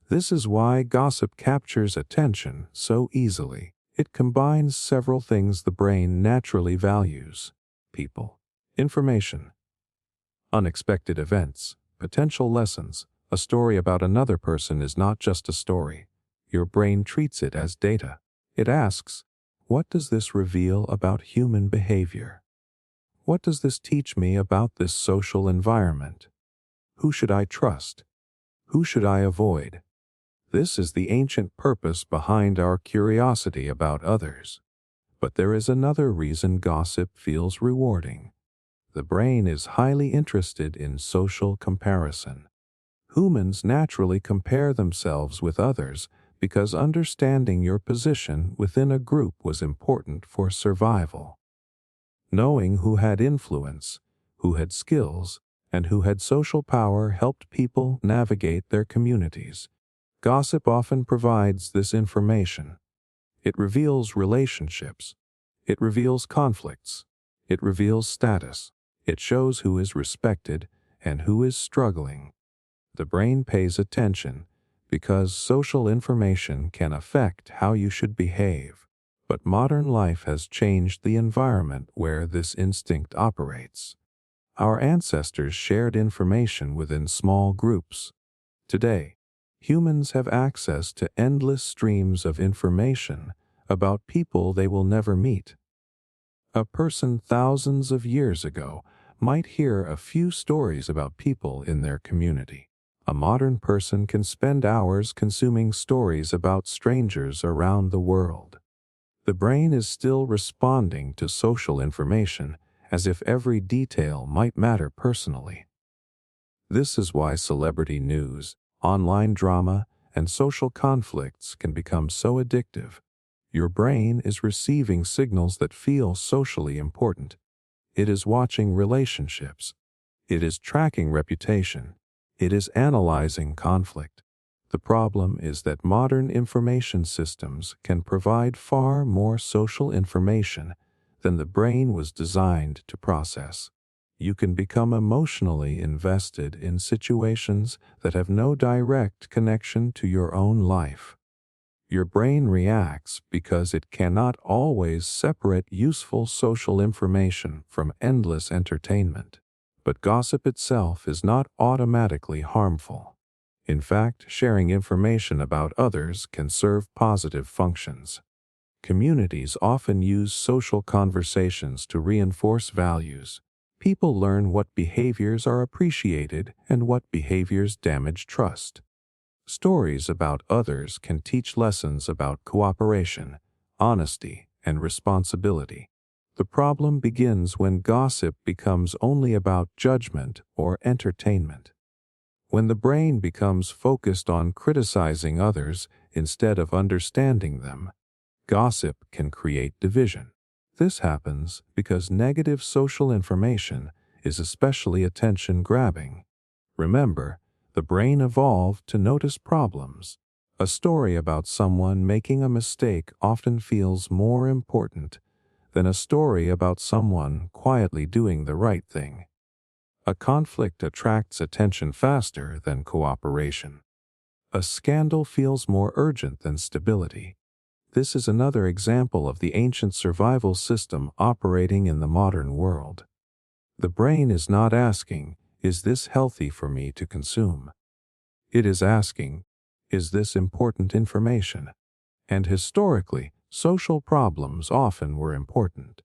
This is why gossip captures attention so easily. It combines several things the brain naturally values: people, information, unexpected events, potential lessons. A story about another person is not just a story. Your brain treats it as data. It asks, what does this reveal about human behavior? What does this teach me about this social environment? Who should I trust? Who should I avoid? This is the ancient purpose behind our curiosity about others. But there is another reason gossip feels rewarding. The brain is highly interested in social comparison. Humans naturally compare themselves with others because understanding your position within a group was important for survival. Knowing who had influence, who had skills, and who had social power helped people navigate their communities. Gossip often provides this information. It reveals relationships. It reveals conflicts. It reveals status. It shows who is respected and who is struggling. The brain pays attention because social information can affect how you should behave. But modern life has changed the environment where this instinct operates. Our ancestors shared information within small groups. Today, humans have access to endless streams of information about people they will never meet. A person thousands of years ago might hear a few stories about people in their community. A modern person can spend hours consuming stories about strangers around the world. The brain is still responding to social information as if every detail might matter personally. This is why celebrity news, online drama, and social conflicts can become so addictive. Your brain is receiving signals that feel socially important. It is watching relationships. It is tracking reputation. It is analyzing conflict. The problem is that modern information systems can provide far more social information than the brain was designed to process. You can become emotionally invested in situations that have no direct connection to your own life. Your brain reacts because it cannot always separate useful social information from endless entertainment. But gossip itself is not automatically harmful. In fact, sharing information about others can serve positive functions. Communities often use social conversations to reinforce values. People learn what behaviors are appreciated and what behaviors damage trust. Stories about others can teach lessons about cooperation, honesty, and responsibility. The problem begins when gossip becomes only about judgment or entertainment. When the brain becomes focused on criticizing others instead of understanding them, gossip can create division. This happens because negative social information is especially attention-grabbing. Remember, the brain evolved to notice problems. A story about someone making a mistake often feels more important than a story about someone quietly doing the right thing. A conflict attracts attention faster than cooperation. A scandal feels more urgent than stability. This is another example of the ancient survival system operating in the modern world. The brain is not asking, "Is this healthy for me to consume?" It is asking, "Is this important information?" And historically, social problems often were important.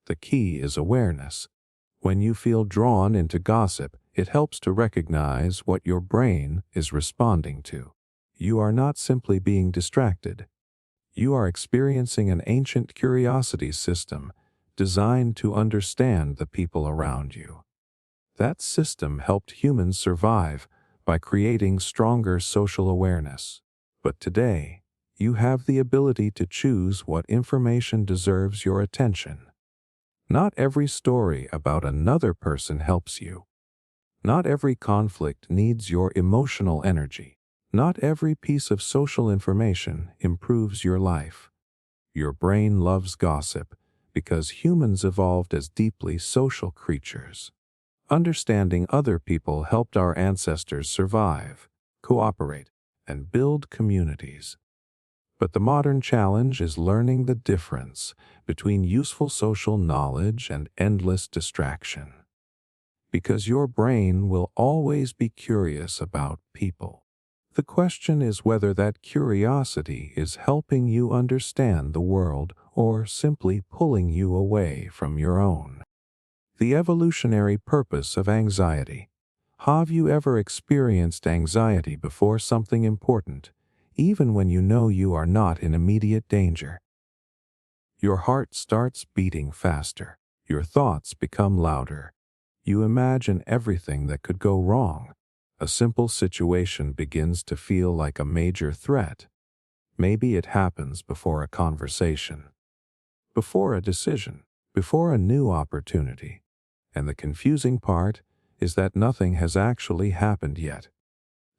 The key is awareness. When you feel drawn into gossip, it helps to recognize what your brain is responding to. You are not simply being distracted. You are experiencing an ancient curiosity system designed to understand the people around you. That system helped humans survive by creating stronger social awareness. But today, you have the ability to choose what information deserves your attention. Not every story about another person helps you. Not every conflict needs your emotional energy. Not every piece of social information improves your life. Your brain loves gossip because humans evolved as deeply social creatures. Understanding other people helped our ancestors survive, cooperate, and build communities. But the modern challenge is learning the difference between useful social knowledge and endless distraction. Because your brain will always be curious about people. The question is whether that curiosity is helping you understand the world or simply pulling you away from your own. The evolutionary purpose of anxiety. Have you ever experienced anxiety before something important, even when you know you are not in immediate danger? Your heart starts beating faster. Your thoughts become louder. You imagine everything that could go wrong. A simple situation begins to feel like a major threat. Maybe it happens before a conversation, before a decision, before a new opportunity. And the confusing part is that nothing has actually happened yet.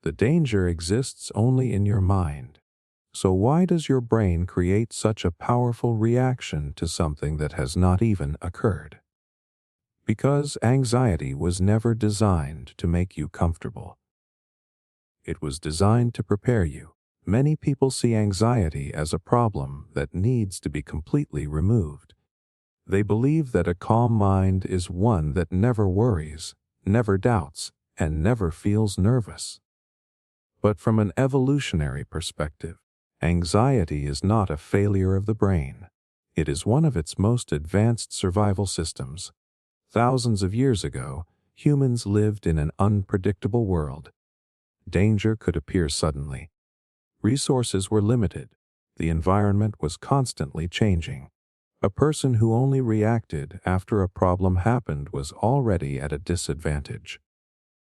The danger exists only in your mind. So why does your brain create such a powerful reaction to something that has not even occurred? Because anxiety was never designed to make you comfortable. It was designed to prepare you. Many people see anxiety as a problem that needs to be completely removed. They believe that a calm mind is one that never worries, never doubts, and never feels nervous. But from an evolutionary perspective, anxiety is not a failure of the brain. It is one of its most advanced survival systems. Thousands of years ago, humans lived in an unpredictable world. Danger could appear suddenly. Resources were limited. The environment was constantly changing. A person who only reacted after a problem happened was already at a disadvantage.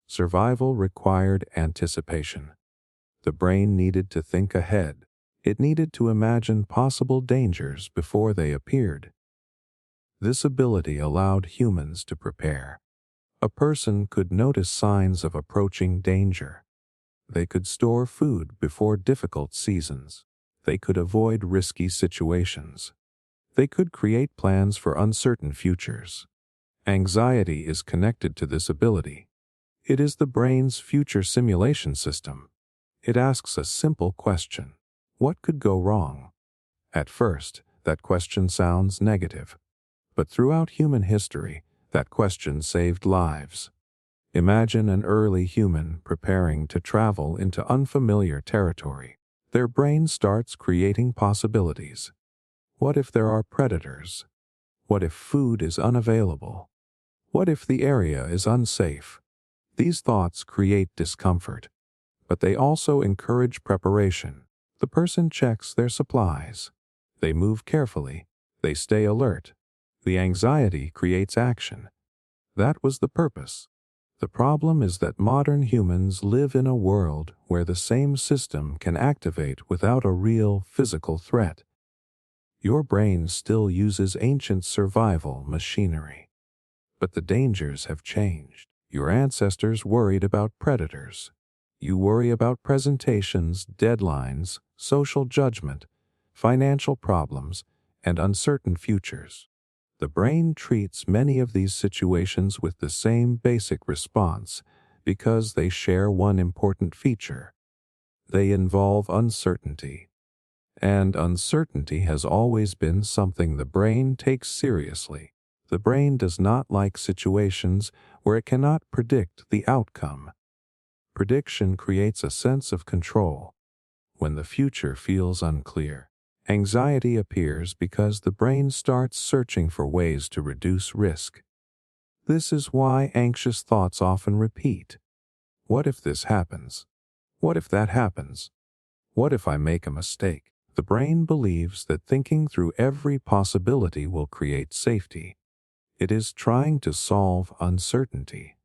Survival required anticipation. The brain needed to think ahead. It needed to imagine possible dangers before they appeared. This ability allowed humans to prepare. A person could notice signs of approaching danger. They could store food before difficult seasons. They could avoid risky situations. They could create plans for uncertain futures. Anxiety is connected to this ability. It is the brain's future simulation system. It asks a simple question: what could go wrong? At first, that question sounds negative. But throughout human history, that question saved lives. Imagine an early human preparing to travel into unfamiliar territory. Their brain starts creating possibilities. What if there are predators? What if food is unavailable? What if the area is unsafe? These thoughts create discomfort, but they also encourage preparation. The person checks their supplies. They move carefully. They stay alert. The anxiety creates action. That was the purpose. The problem is that modern humans live in a world where the same system can activate without a real physical threat. Your brain still uses ancient survival machinery. But the dangers have changed. Your ancestors worried about predators. You worry about presentations, deadlines, social judgment, financial problems, and uncertain futures. The brain treats many of these situations with the same basic response because they share one important feature. They involve uncertainty. And uncertainty has always been something the brain takes seriously. The brain does not like situations where it cannot predict the outcome. Prediction creates a sense of control. When the future feels unclear, anxiety appears because the brain starts searching for ways to reduce risk. This is why anxious thoughts often repeat. What if this happens? What if that happens? What if I make a mistake? The brain believes that thinking through every possibility will create safety. It is trying to solve uncertainty.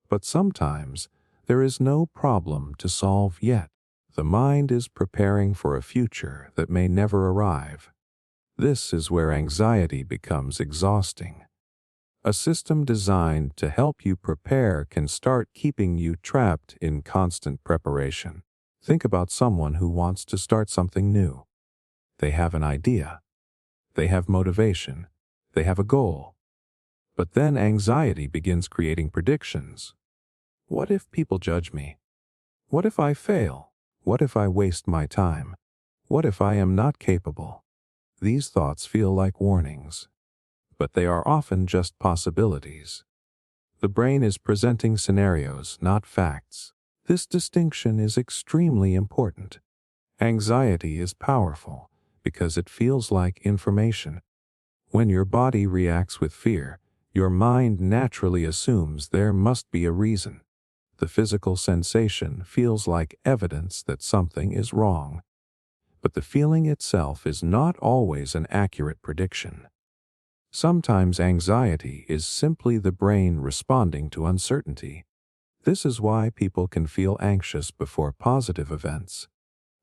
But sometimes there is no problem to solve yet. The mind is preparing for a future that may never arrive. This is where anxiety becomes exhausting. A system designed to help you prepare can start keeping you trapped in constant preparation. Think about someone who wants to start something new. They have an idea. They have motivation. They have a goal. But then anxiety begins creating predictions. What if people judge me? What if I fail? What if I waste my time? What if I am not capable? These thoughts feel like warnings, but they are often just possibilities. The brain is presenting scenarios, not facts. This distinction is extremely important. Anxiety is powerful because it feels like information. When your body reacts with fear, your mind naturally assumes there must be a reason. The physical sensation feels like evidence that something is wrong. But the feeling itself is not always an accurate prediction. Sometimes anxiety is simply the brain responding to uncertainty. This is why people can feel anxious before positive events.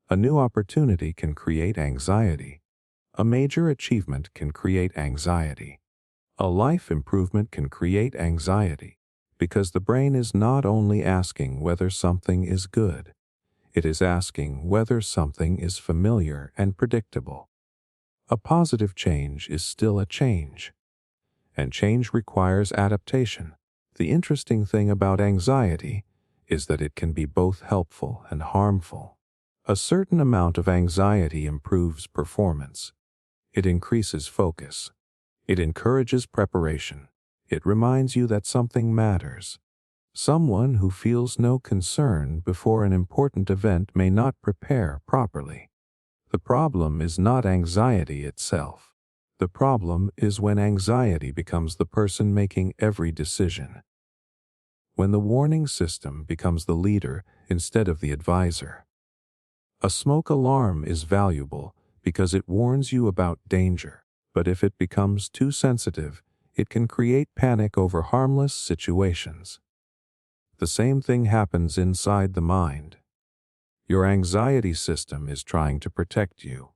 A new opportunity can create anxiety. A major achievement can create anxiety. A life improvement can create anxiety. Because the brain is not only asking whether something is good, it is asking whether something is familiar and predictable. A positive change is still a change, and change requires adaptation. The interesting thing about anxiety is that it can be both helpful and harmful. A certain amount of anxiety improves performance. It increases focus. It encourages preparation. It reminds you that something matters. Someone who feels no concern before an important event may not prepare properly. The problem is not anxiety itself. The problem is when anxiety becomes the person making every decision. When the warning system becomes the leader instead of the advisor. A smoke alarm is valuable because it warns you about danger, but if it becomes too sensitive, it can create panic over harmless situations. The same thing happens inside the mind. Your anxiety system is trying to protect you.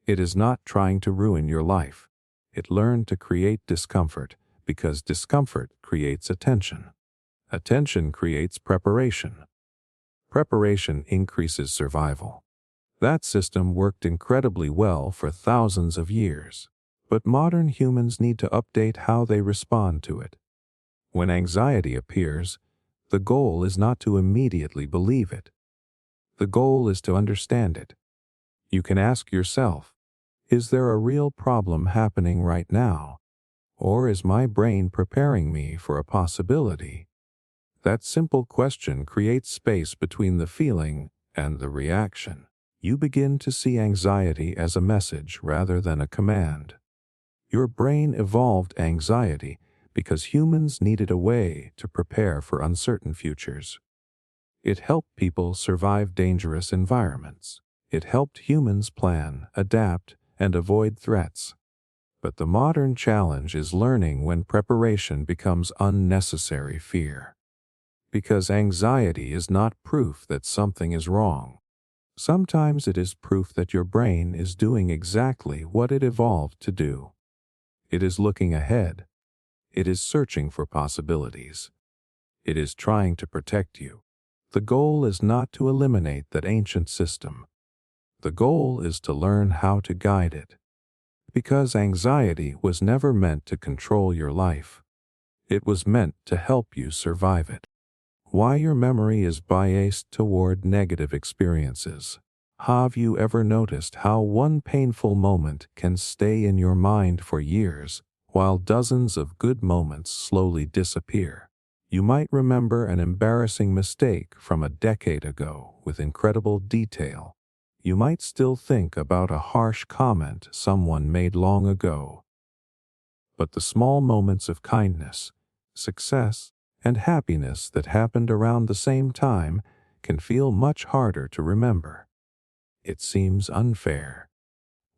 It is not trying to ruin your life. It learned to create discomfort because discomfort creates attention. Attention creates preparation. Preparation increases survival. That system worked incredibly well for thousands of years, but modern humans need to update how they respond to it. When anxiety appears, the goal is not to immediately believe it. The goal is to understand it. You can ask yourself, is there a real problem happening right now? Or is my brain preparing me for a possibility? That simple question creates space between the feeling and the reaction. You begin to see anxiety as a message rather than a command. Your brain evolved anxiety because humans needed a way to prepare for uncertain futures. It helped people survive dangerous environments. It helped humans plan, adapt, and avoid threats. But the modern challenge is learning when preparation becomes unnecessary fear. Because anxiety is not proof that something is wrong. Sometimes it is proof that your brain is doing exactly what it evolved to do. It is looking ahead. It is searching for possibilities. It is trying to protect you. The goal is not to eliminate that ancient system. The goal is to learn how to guide it. Because anxiety was never meant to control your life. It was meant to help you survive it. Why your memory is biased toward negative experiences. Have you ever noticed how one painful moment can stay in your mind for years, while dozens of good moments slowly disappear? You might remember an embarrassing mistake from a decade ago with incredible detail. You might still think about a harsh comment someone made long ago. But the small moments of kindness, success, and happiness that happened around the same time can feel much harder to remember. It seems unfair.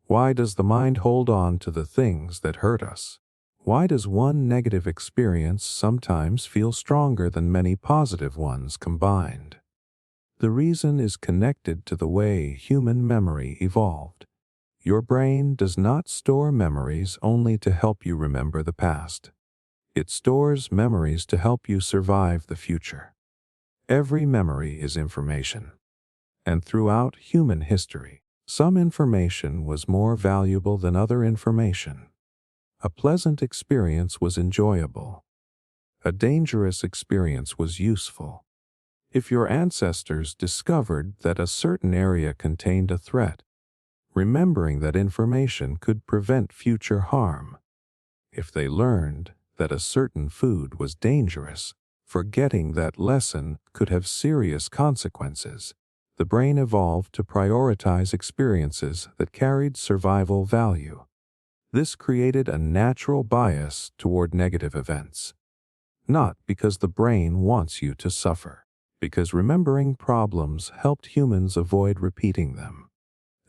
Why does the mind hold on to the things that hurt us? Why does one negative experience sometimes feel stronger than many positive ones combined? The reason is connected to the way human memory evolved. Your brain does not store memories only to help you remember the past. It stores memories to help you survive the future. Every memory is information. And throughout human history, some information was more valuable than other information. A pleasant experience was enjoyable. A dangerous experience was useful. If your ancestors discovered that a certain area contained a threat, remembering that information could prevent future harm. If they learned that a certain food was dangerous, forgetting that lesson could have serious consequences. The brain evolved to prioritize experiences that carried survival value. This created a natural bias toward negative events. Not because the brain wants you to suffer, because remembering problems helped humans avoid repeating them.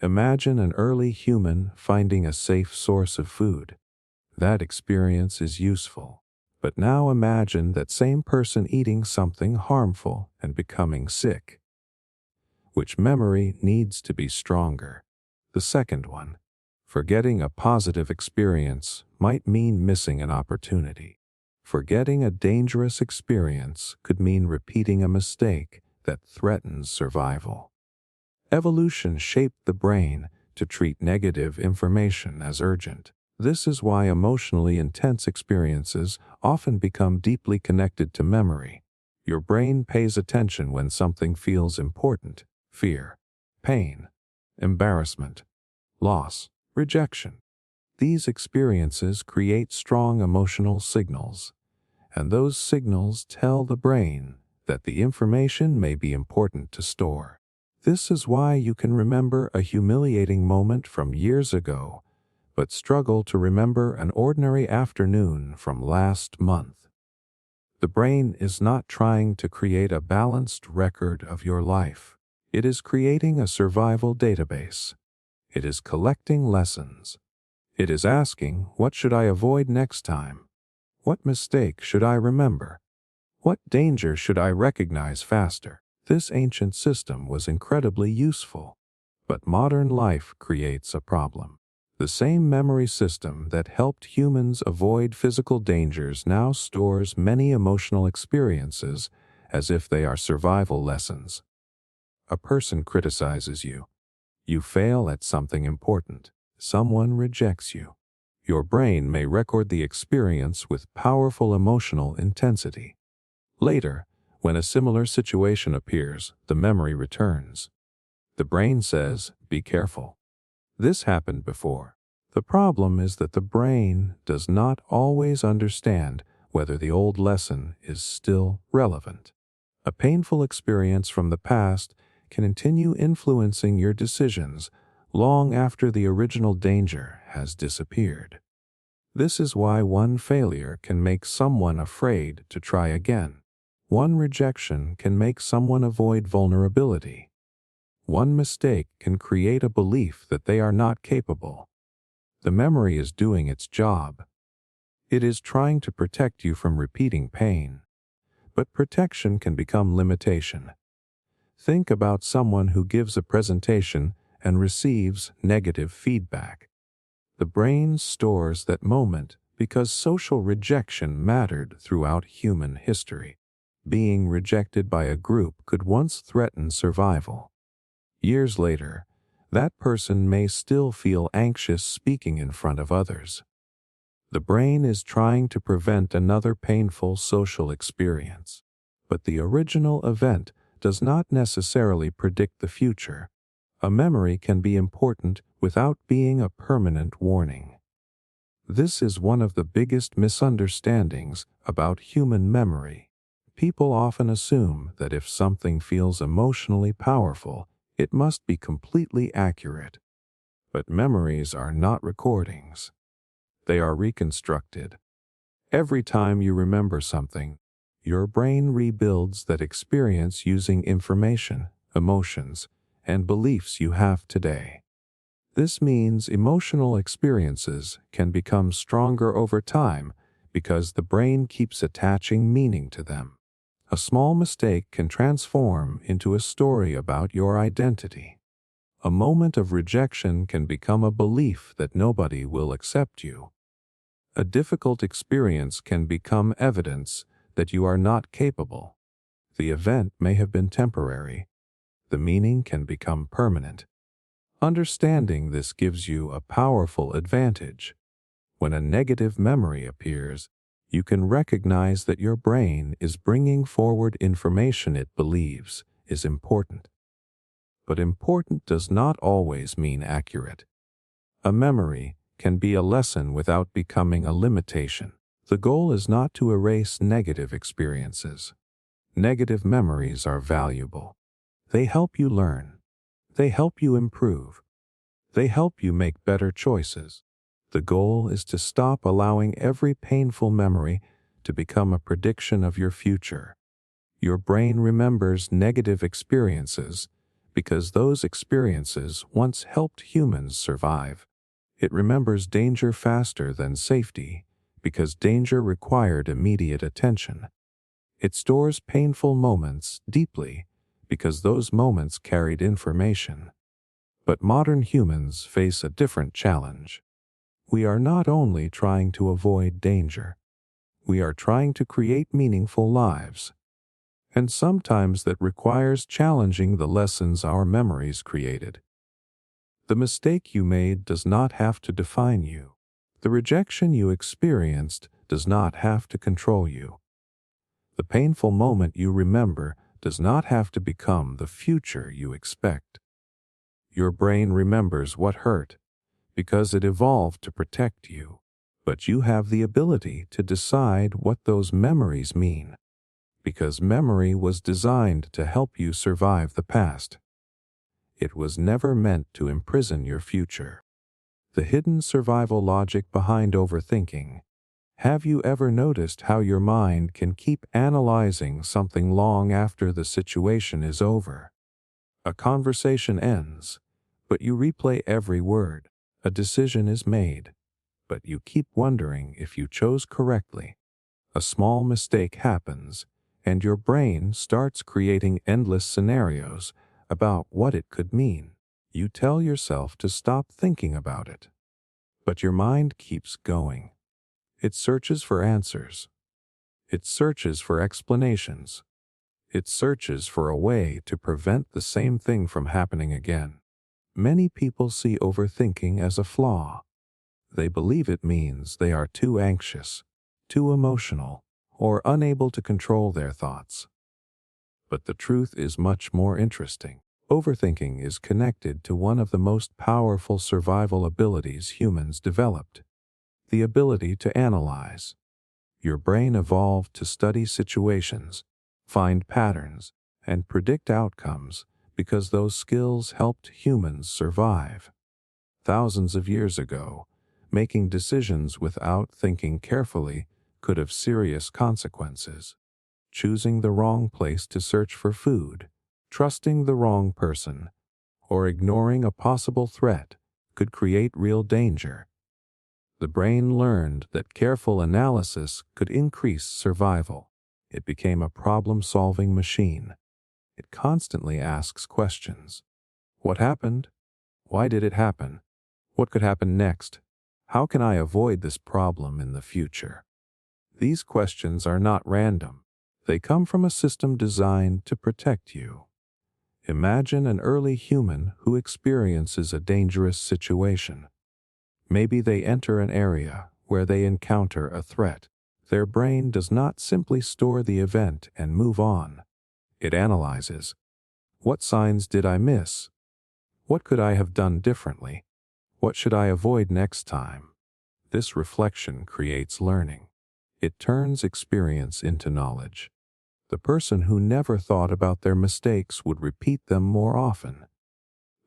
Imagine an early human finding a safe source of food. That experience is useful. But now imagine that same person eating something harmful and becoming sick. Which memory needs to be stronger? The second one. Forgetting a positive experience might mean missing an opportunity. Forgetting a dangerous experience could mean repeating a mistake that threatens survival. Evolution shaped the brain to treat negative information as urgent. This is why emotionally intense experiences often become deeply connected to memory. Your brain pays attention when something feels important: fear, pain, embarrassment, loss, rejection. These experiences create strong emotional signals, and those signals tell the brain that the information may be important to store. This is why you can remember a humiliating moment from years ago, but struggle to remember an ordinary afternoon from last month. The brain is not trying to create a balanced record of your life. It is creating a survival database. It is collecting lessons. It is asking, what should I avoid next time? What mistake should I remember? What danger should I recognize faster? This ancient system was incredibly useful, but modern life creates a problem. The same memory system that helped humans avoid physical dangers now stores many emotional experiences as if they are survival lessons. A person criticizes you. You fail at something important. Someone rejects you. Your brain may record the experience with powerful emotional intensity. Later, when a similar situation appears, the memory returns. The brain says, "Be careful. This happened before." The problem is that the brain does not always understand whether the old lesson is still relevant. A painful experience from the past can continue influencing your decisions long after the original danger has disappeared. This is why one failure can make someone afraid to try again. One rejection can make someone avoid vulnerability. One mistake can create a belief that they are not capable. The memory is doing its job. It is trying to protect you from repeating pain. But protection can become limitation. Think about someone who gives a presentation and receives negative feedback. The brain stores that moment because social rejection mattered throughout human history. Being rejected by a group could once threaten survival. Years later, that person may still feel anxious speaking in front of others. The brain is trying to prevent another painful social experience. But the original event does not necessarily predict the future. A memory can be important without being a permanent warning. This is one of the biggest misunderstandings about human memory. People often assume that if something feels emotionally powerful, it must be completely accurate. But memories are not recordings. They are reconstructed. Every time you remember something, your brain rebuilds that experience using information, emotions, and beliefs you have today. This means emotional experiences can become stronger over time because the brain keeps attaching meaning to them. A small mistake can transform into a story about your identity. A moment of rejection can become a belief that nobody will accept you. A difficult experience can become evidence that you are not capable. The event may have been temporary. The meaning can become permanent. Understanding this gives you a powerful advantage. When a negative memory appears, you can recognize that your brain is bringing forward information it believes is important. But important does not always mean accurate. A memory can be a lesson without becoming a limitation. The goal is not to erase negative experiences. Negative memories are valuable. They help you learn. They help you improve. They help you make better choices. The goal is to stop allowing every painful memory to become a prediction of your future. Your brain remembers negative experiences because those experiences once helped humans survive. It remembers danger faster than safety because danger required immediate attention. It stores painful moments deeply because those moments carried information. But modern humans face a different challenge. We are not only trying to avoid danger, We are trying to create meaningful lives, and sometimes that requires challenging the lessons our memories created. The mistake you made does not have to define you. The rejection you experienced does not have to control you. The painful moment you remember does not have to become the future you expect. Your brain remembers what hurt because it evolved to protect you, but you have the ability to decide what those memories mean, because memory was designed to help you survive the past. It was never meant to imprison your future. The hidden survival logic behind overthinking. Have you ever noticed how your mind can keep analyzing something long after the situation is over? A conversation ends, but you replay every word. A decision is made, but you keep wondering if you chose correctly. A small mistake happens, and your brain starts creating endless scenarios about what it could mean. You tell yourself to stop thinking about it, but your mind keeps going. It searches for answers. It searches for explanations. It searches for a way to prevent the same thing from happening again. Many people see overthinking as a flaw. They believe it means they are too anxious, too emotional, or unable to control their thoughts. But the truth is much more interesting. Overthinking is connected to one of the most powerful survival abilities humans developed: the ability to analyze. Your brain evolved to study situations, find patterns, and predict outcomes because those skills helped humans survive. Thousands of years ago, making decisions without thinking carefully could have serious consequences. Choosing the wrong place to search for food, trusting the wrong person, or ignoring a possible threat could create real danger. The brain learned that careful analysis could increase survival. It became a problem-solving machine. It constantly asks questions. What happened? Why did it happen? What could happen next? How can I avoid this problem in the future? These questions are not random. They come from a system designed to protect you. Imagine an early human who experiences a dangerous situation. Maybe they enter an area where they encounter a threat. Their brain does not simply store the event and move on. It analyzes. What signs did I miss? What could I have done differently? What should I avoid next time? This reflection creates learning. It turns experience into knowledge. The person who never thought about their mistakes would repeat them more often.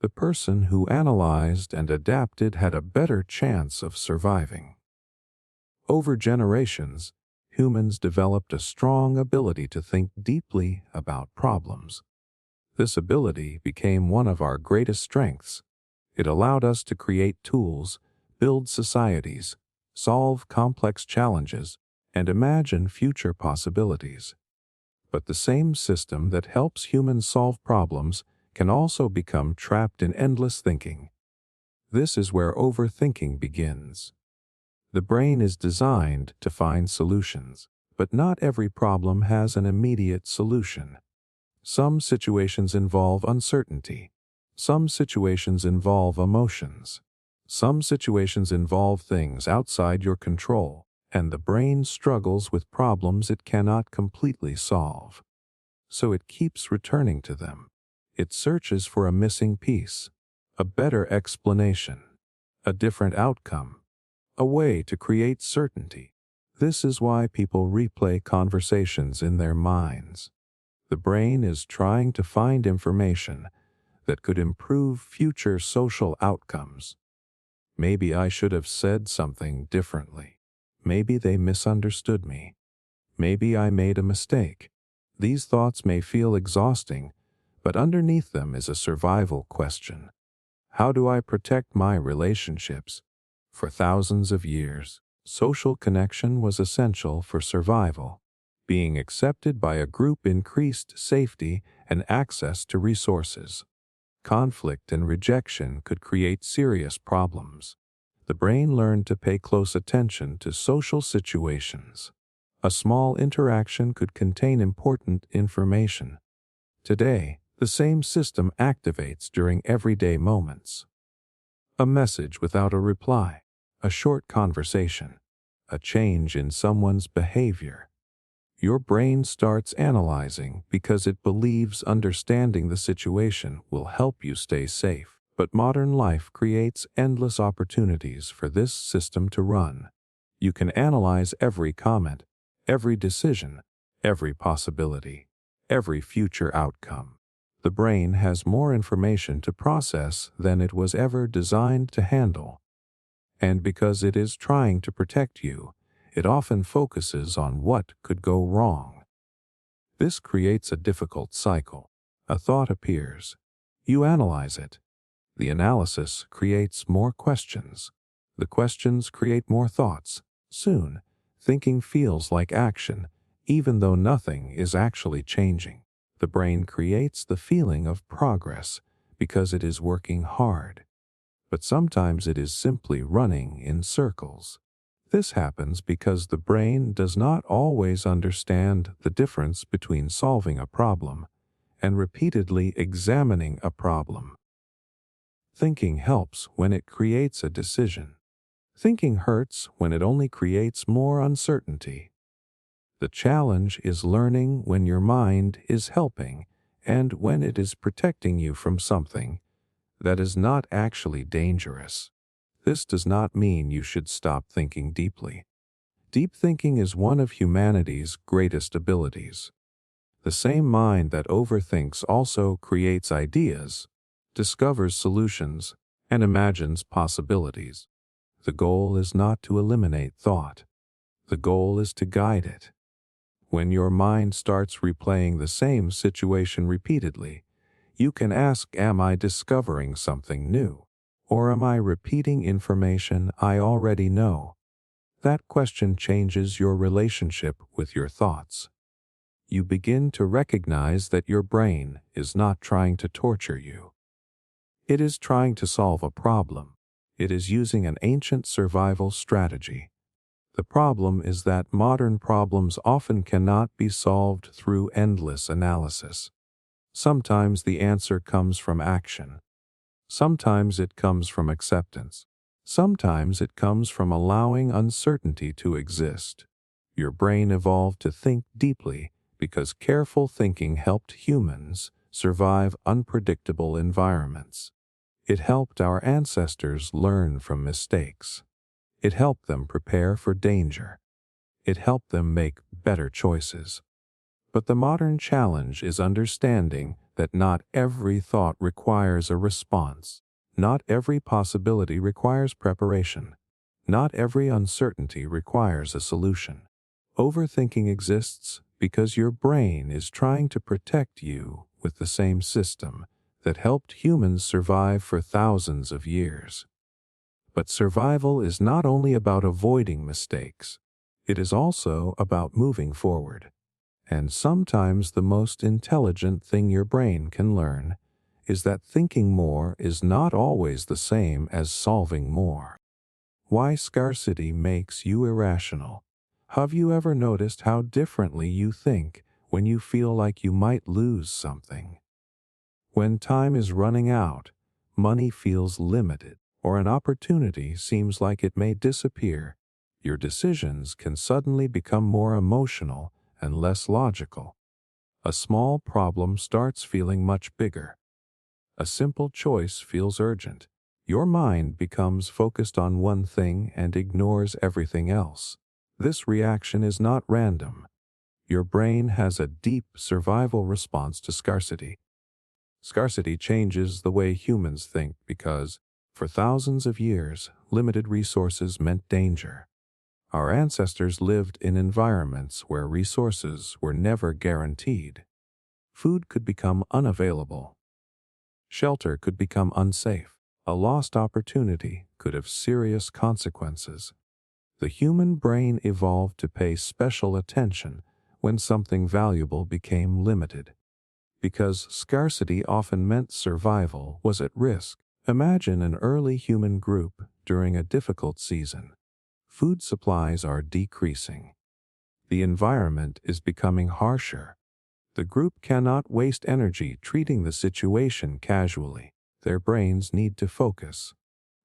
The person who analyzed and adapted had a better chance of surviving. Over generations, humans developed a strong ability to think deeply about problems. This ability became one of our greatest strengths. It allowed us to create tools, build societies, solve complex challenges, and imagine future possibilities. But the same system that helps humans solve problems can also become trapped in endless thinking. This is where overthinking begins. The brain is designed to find solutions, but not every problem has an immediate solution. Some situations involve uncertainty. Some situations involve emotions. Some situations involve things outside your control, and the brain struggles with problems it cannot completely solve. So it keeps returning to them. It searches for a missing piece, a better explanation, a different outcome, a way to create certainty. This is why people replay conversations in their minds. The brain is trying to find information that could improve future social outcomes. Maybe I should have said something differently. Maybe they misunderstood me. Maybe I made a mistake. These thoughts may feel exhausting, but underneath them is a survival question. How do I protect my relationships? For thousands of years, social connection was essential for survival. Being accepted by a group increased safety and access to resources. Conflict and rejection could create serious problems. The brain learned to pay close attention to social situations. A small interaction could contain important information. Today, the same system activates during everyday moments. A message without a reply, a short conversation, a change in someone's behavior. Your brain starts analyzing because it believes understanding the situation will help you stay safe. But modern life creates endless opportunities for this system to run. You can analyze every comment, every decision, every possibility, every future outcome. The brain has more information to process than it was ever designed to handle. And because it is trying to protect you, it often focuses on what could go wrong. This creates a difficult cycle. A thought appears. You analyze it. The analysis creates more questions. The questions create more thoughts. Soon, thinking feels like action, even though nothing is actually changing. The brain creates the feeling of progress because it is working hard. But sometimes it is simply running in circles. This happens because the brain does not always understand the difference between solving a problem and repeatedly examining a problem. Thinking helps when it creates a decision. Thinking hurts when it only creates more uncertainty. The challenge is learning when your mind is helping and when it is protecting you from something that is not actually dangerous. This does not mean you should stop thinking deeply. Deep thinking is one of humanity's greatest abilities. The same mind that overthinks also creates ideas, discovers solutions, and imagines possibilities. The goal is not to eliminate thought. The goal is to guide it. When your mind starts replaying the same situation repeatedly, you can ask, am I discovering something new? Or am I repeating information I already know? That question changes your relationship with your thoughts. You begin to recognize that your brain is not trying to torture you. It is trying to solve a problem. It is using an ancient survival strategy. The problem is that modern problems often cannot be solved through endless analysis. Sometimes the answer comes from action. Sometimes it comes from acceptance. Sometimes it comes from allowing uncertainty to exist. Your brain evolved to think deeply because careful thinking helped humans survive unpredictable environments. It helped our ancestors learn from mistakes. It helped them prepare for danger. It helped them make better choices. But the modern challenge is understanding that not every thought requires a response. Not every possibility requires preparation. Not every uncertainty requires a solution. Overthinking exists because your brain is trying to protect you with the same system that helped humans survive for thousands of years. But survival is not only about avoiding mistakes. It is also about moving forward. And sometimes the most intelligent thing your brain can learn is that thinking more is not always the same as solving more. Why scarcity makes you irrational. Have you ever noticed how differently you think when you feel like you might lose something? When time is running out, money feels limited, or an opportunity seems like it may disappear, your decisions can suddenly become more emotional and less logical. A small problem starts feeling much bigger. A simple choice feels urgent. Your mind becomes focused on one thing and ignores everything else. This reaction is not random. Your brain has a deep survival response to scarcity. Scarcity changes the way humans think because, for thousands of years, limited resources meant danger. Our ancestors lived in environments where resources were never guaranteed. Food could become unavailable. Shelter could become unsafe. A lost opportunity could have serious consequences. The human brain evolved to pay special attention when something valuable became limited. Because scarcity often meant survival was at risk. Imagine an early human group during a difficult season. Food supplies are decreasing. The environment is becoming harsher. The group cannot waste energy treating the situation casually. Their brains need to focus.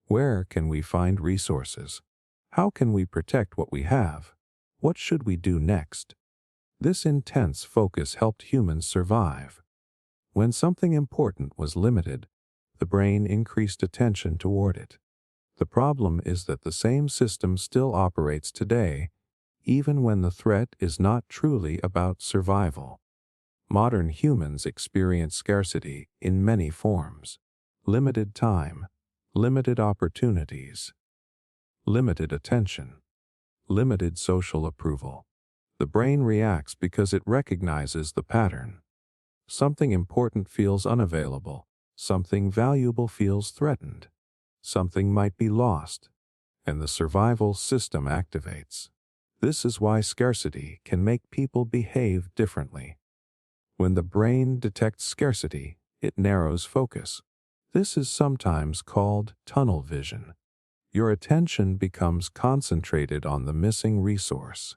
Where can we find resources? How can we protect what we have? What should we do next? This intense focus helped humans survive. When something important was limited, the brain increased attention toward it. The problem is that the same system still operates today, even when the threat is not truly about survival. Modern humans experience scarcity in many forms: limited time, limited opportunities, limited attention, limited social approval. The brain reacts because it recognizes the pattern. Something important feels unavailable. Something valuable feels threatened. Something might be lost, and the survival system activates. This is why scarcity can make people behave differently. When the brain detects scarcity, it narrows focus. This is sometimes called tunnel vision. Your attention becomes concentrated on the missing resource.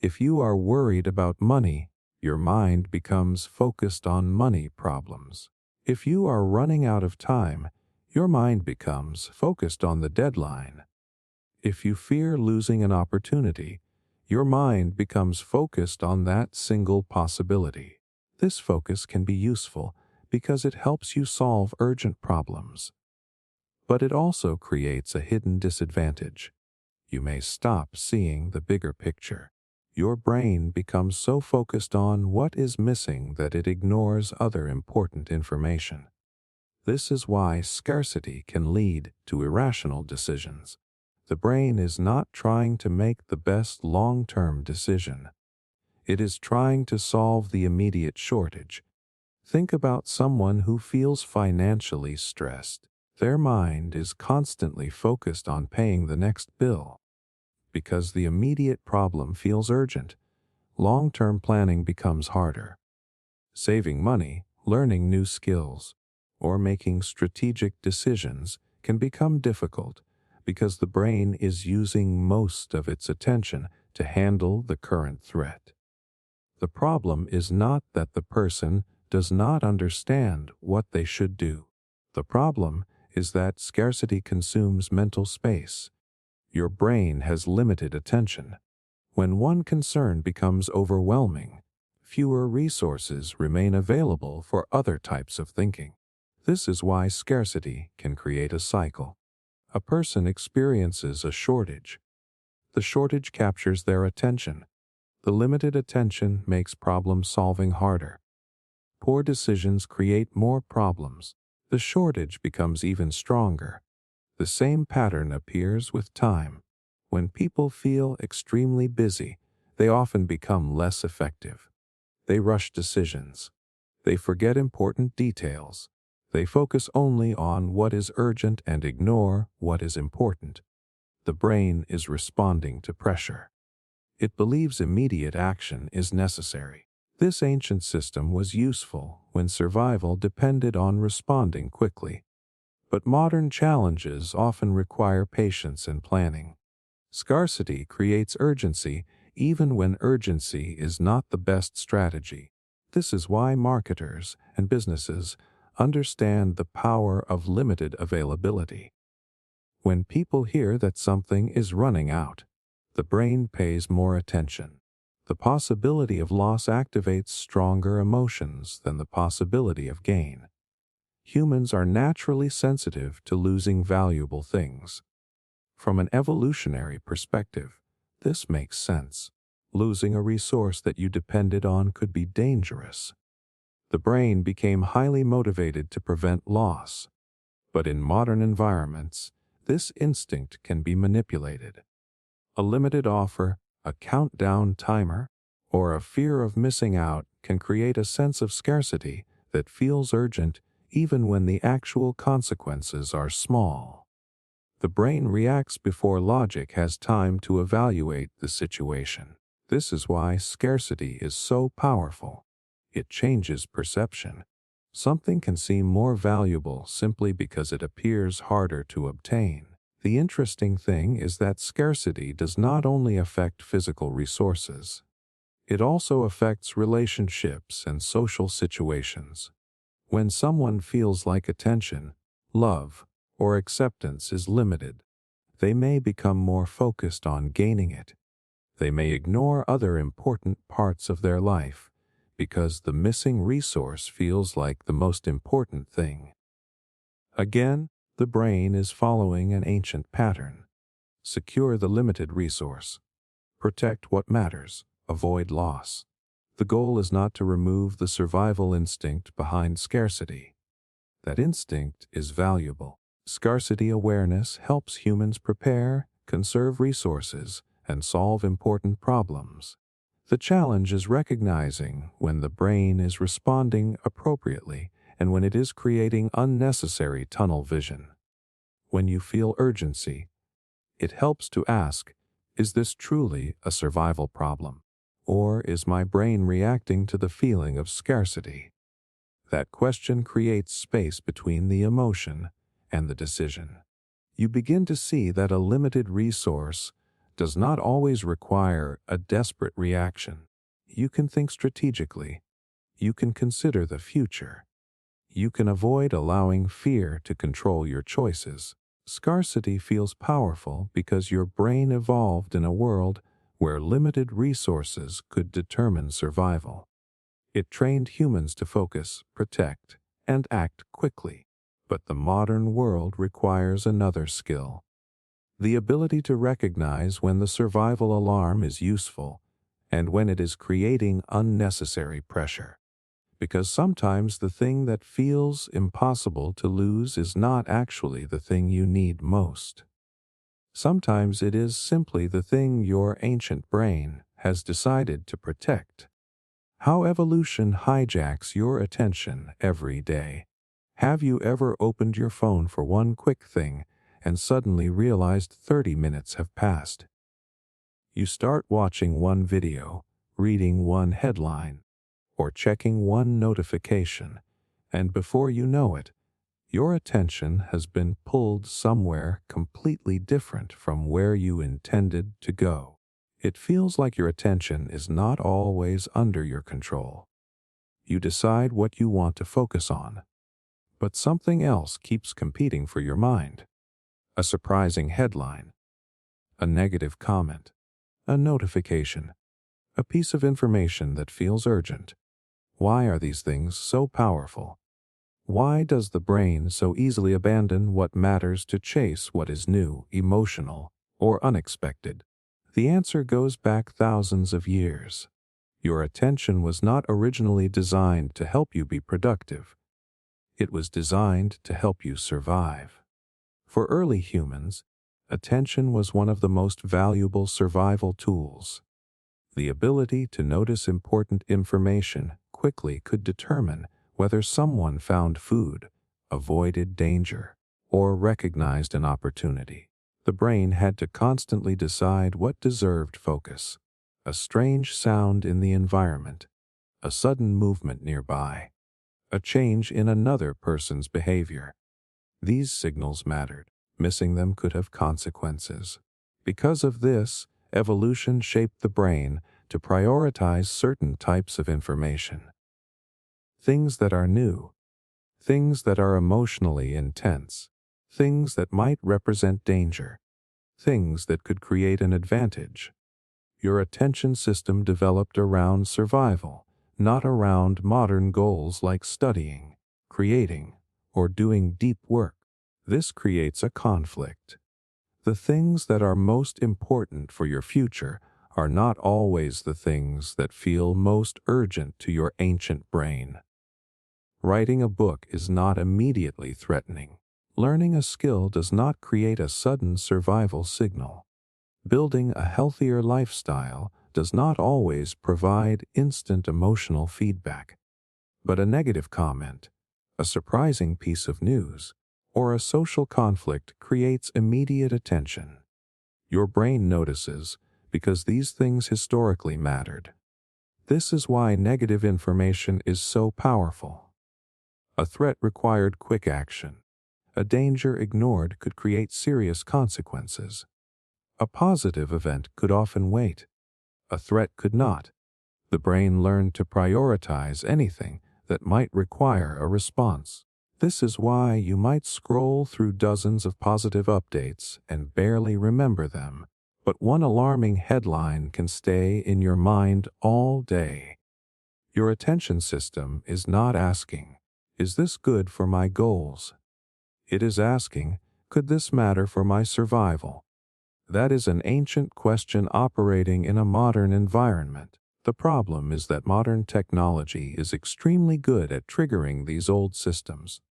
If you are worried about money, your mind becomes focused on money problems. If you are running out of time, your mind becomes focused on the deadline. If you fear losing an opportunity, your mind becomes focused on that single possibility. This focus can be useful because it helps you solve urgent problems. But it also creates a hidden disadvantage. You may stop seeing the bigger picture. Your brain becomes so focused on what is missing that it ignores other important information. This is why scarcity can lead to irrational decisions. The brain is not trying to make the best long-term decision. It is trying to solve the immediate shortage. Think about someone who feels financially stressed. Their mind is constantly focused on paying the next bill. Because the immediate problem feels urgent, long-term planning becomes harder. Saving money, learning new skills, or making strategic decisions can become difficult because the brain is using most of its attention to handle the current threat. The problem is not that the person does not understand what they should do. The problem is that scarcity consumes mental space. Your brain has limited attention. When one concern becomes overwhelming, fewer resources remain available for other types of thinking. This is why scarcity can create a cycle. A person experiences a shortage. The shortage captures their attention. The limited attention makes problem solving harder. Poor decisions create more problems. The shortage becomes even stronger. The same pattern appears with time. When people feel extremely busy, they often become less effective. They rush decisions. They forget important details. They focus only on what is urgent and ignore what is important. The brain is responding to pressure. It believes immediate action is necessary. This ancient system was useful when survival depended on responding quickly. But modern challenges often require patience and planning. Scarcity creates urgency even when urgency is not the best strategy. This is why marketers and businesses understand the power of limited availability. When people hear that something is running out, the brain pays more attention. The possibility of loss activates stronger emotions than the possibility of gain. Humans are naturally sensitive to losing valuable things. From an evolutionary perspective, this makes sense. Losing a resource that you depended on could be dangerous. The brain became highly motivated to prevent loss. But in modern environments, this instinct can be manipulated. A limited offer, a countdown timer, or a fear of missing out can create a sense of scarcity that feels urgent even when the actual consequences are small. The brain reacts before logic has time to evaluate the situation. This is why scarcity is so powerful. It changes perception. Something can seem more valuable simply because it appears harder to obtain. The interesting thing is that scarcity does not only affect physical resources. It also affects relationships and social situations. When someone feels like attention, love, or acceptance is limited, they may become more focused on gaining it. They may ignore other important parts of their life because the missing resource feels like the most important thing. Again, the brain is following an ancient pattern. Secure the limited resource. Protect what matters. Avoid loss. The goal is not to remove the survival instinct behind scarcity. That instinct is valuable. Scarcity awareness helps humans prepare, conserve resources, and solve important problems. The challenge is recognizing when the brain is responding appropriately and when it is creating unnecessary tunnel vision. When you feel urgency, it helps to ask, is this truly a survival problem? Or is my brain reacting to the feeling of scarcity? That question creates space between the emotion and the decision. You begin to see that a limited resource does not always require a desperate reaction. You can think strategically. You can consider the future. You can avoid allowing fear to control your choices. Scarcity feels powerful because your brain evolved in a world where limited resources could determine survival. It trained humans to focus, protect, and act quickly. But the modern world requires another skill. The ability to recognize when the survival alarm is useful and when it is creating unnecessary pressure. Because sometimes the thing that feels impossible to lose is not actually the thing you need most. Sometimes it is simply the thing your ancient brain has decided to protect. How evolution hijacks your attention every day. Have you ever opened your phone for one quick thing and suddenly realized 30 minutes have passed? You start watching one video, reading one headline, or checking one notification, and before you know it, your attention has been pulled somewhere completely different from where you intended to go. It feels like your attention is not always under your control. You decide what you want to focus on, but something else keeps competing for your mind. A surprising headline, a negative comment, a notification, a piece of information that feels urgent. Why are these things so powerful? Why does the brain so easily abandon what matters to chase what is new, emotional, or unexpected? The answer goes back thousands of years. Your attention was not originally designed to help you be productive. It was designed to help you survive. For early humans, attention was one of the most valuable survival tools. The ability to notice important information quickly could determine whether someone found food, avoided danger, or recognized an opportunity. The brain had to constantly decide what deserved focus. A strange sound in the environment, a sudden movement nearby, a change in another person's behavior. These signals mattered. Missing them could have consequences. Because of this, evolution shaped the brain to prioritize certain types of information. Things that are new, things that are emotionally intense, things that might represent danger, things that could create an advantage. Your attention system developed around survival, not around modern goals like studying, creating, or doing deep work. This creates a conflict. The things that are most important for your future are not always the things that feel most urgent to your ancient brain. Writing a book is not immediately threatening. Learning a skill does not create a sudden survival signal. Building a healthier lifestyle does not always provide instant emotional feedback. But a negative comment, a surprising piece of news, or a social conflict creates immediate attention. Your brain notices because these things historically mattered. This is why negative information is so powerful. A threat required quick action. A danger ignored could create serious consequences. A positive event could often wait. A threat could not. The brain learned to prioritize anything that might require a response. This is why you might scroll through dozens of positive updates and barely remember them, but one alarming headline can stay in your mind all day. Your attention system is not asking, "Is this good for my goals?" It is asking, "Could this matter for my survival?" That is an ancient question operating in a modern environment. The problem is that modern technology is extremely good at triggering these old systems.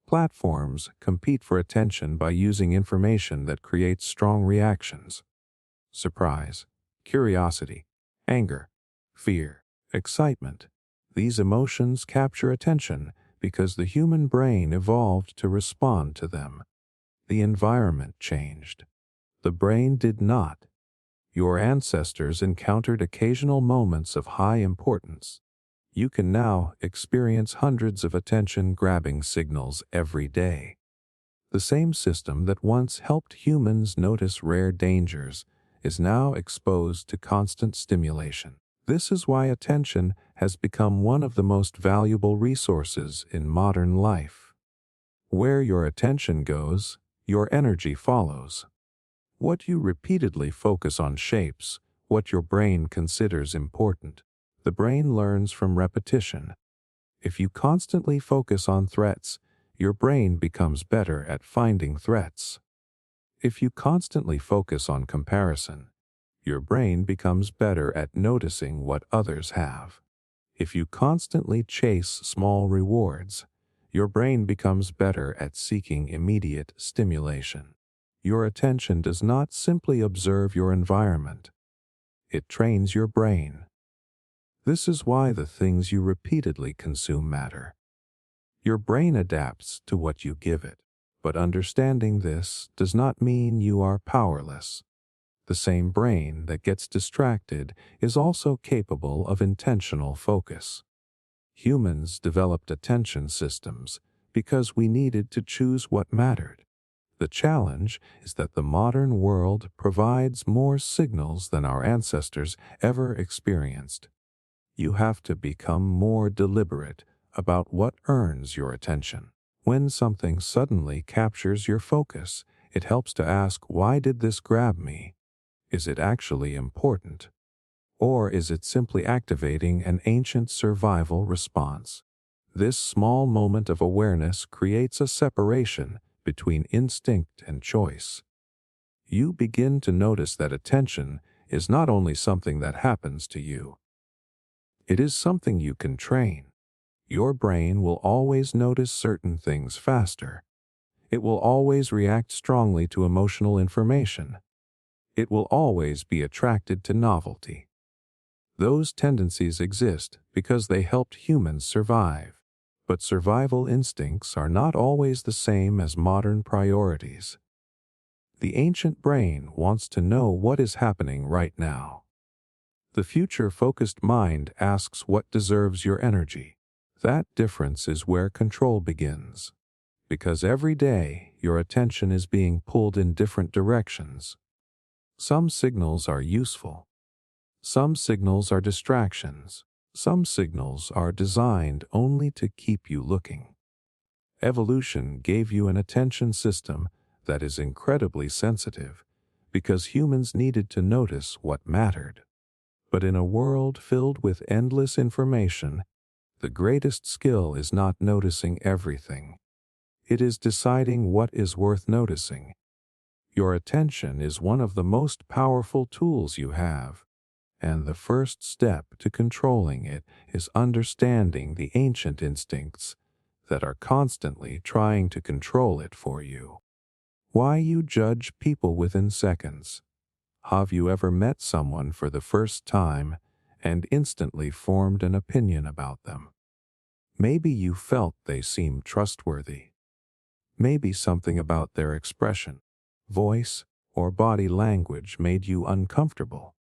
Platforms compete for attention by using information that creates strong reactions: surprise, curiosity, anger, fear, excitement. These emotions capture attention because the human brain evolved to respond to them. The environment changed. The brain did not. Your ancestors encountered occasional moments of high importance. You can now experience hundreds of attention-grabbing signals every day. The same system that once helped humans notice rare dangers is now exposed to constant stimulation. This is why attention has become one of the most valuable resources in modern life. Where your attention goes, your energy follows. What you repeatedly focus on shapes what your brain considers important. The brain learns from repetition. If you constantly focus on threats, your brain becomes better at finding threats. If you constantly focus on comparison, your brain becomes better at noticing what others have. If you constantly chase small rewards, your brain becomes better at seeking immediate stimulation. Your attention does not simply observe your environment. It trains your brain. This is why the things you repeatedly consume matter. Your brain adapts to what you give it, but understanding this does not mean you are powerless. The same brain that gets distracted is also capable of intentional focus. Humans developed attention systems because we needed to choose what mattered. The challenge is that the modern world provides more signals than our ancestors ever experienced. You have to become more deliberate about what earns your attention. When something suddenly captures your focus, it helps to ask, "Why did this grab me? Is it actually important? Or is it simply activating an ancient survival response?" This small moment of awareness creates a separation between instinct and choice. You begin to notice that attention is not only something that happens to you. It is something you can train. Your brain will always notice certain things faster. It will always react strongly to emotional information. It will always be attracted to novelty. Those tendencies exist because they helped humans survive. But survival instincts are not always the same as modern priorities. The ancient brain wants to know what is happening right now. The future-focused mind asks what deserves your energy. That difference is where control begins. Because every day, your attention is being pulled in different directions. Some signals are useful. Some signals are distractions. Some signals are designed only to keep you looking. Evolution gave you an attention system that is incredibly sensitive because humans needed to notice what mattered. But in a world filled with endless information, the greatest skill is not noticing everything. It is deciding what is worth noticing. Your attention is one of the most powerful tools you have, and the first step to controlling it is understanding the ancient instincts that are constantly trying to control it for you. Why you judge people within seconds. Have you ever met someone for the first time and instantly formed an opinion about them? Maybe you felt they seemed trustworthy. Maybe something about their expression, voice, or body language made you uncomfortable.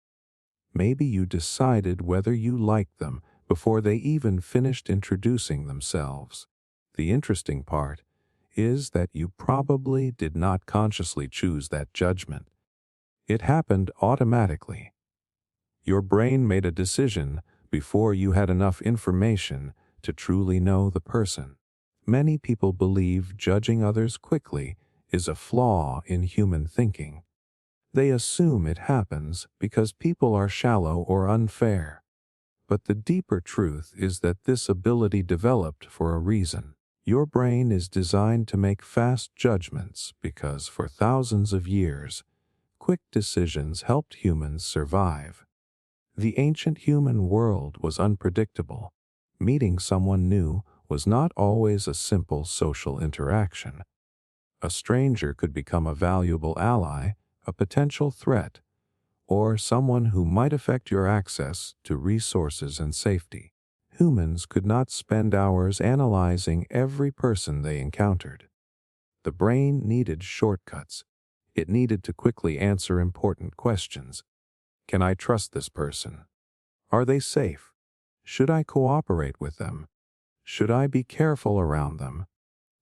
Maybe you decided whether you liked them before they even finished introducing themselves. The interesting part is that you probably did not consciously choose that judgment. It happened automatically. Your brain made a decision before you had enough information to truly know the person. Many people believe judging others quickly is a flaw in human thinking. They assume it happens because people are shallow or unfair. But the deeper truth is that this ability developed for a reason. Your brain is designed to make fast judgments because for thousands of years, quick decisions helped humans survive. The ancient human world was unpredictable. Meeting someone new was not always a simple social interaction. A stranger could become a valuable ally, a potential threat, or someone who might affect your access to resources and safety. Humans could not spend hours analyzing every person they encountered. The brain needed shortcuts. It needed to quickly answer important questions. Can I trust this person? Are they safe? Should I cooperate with them? Should I be careful around them?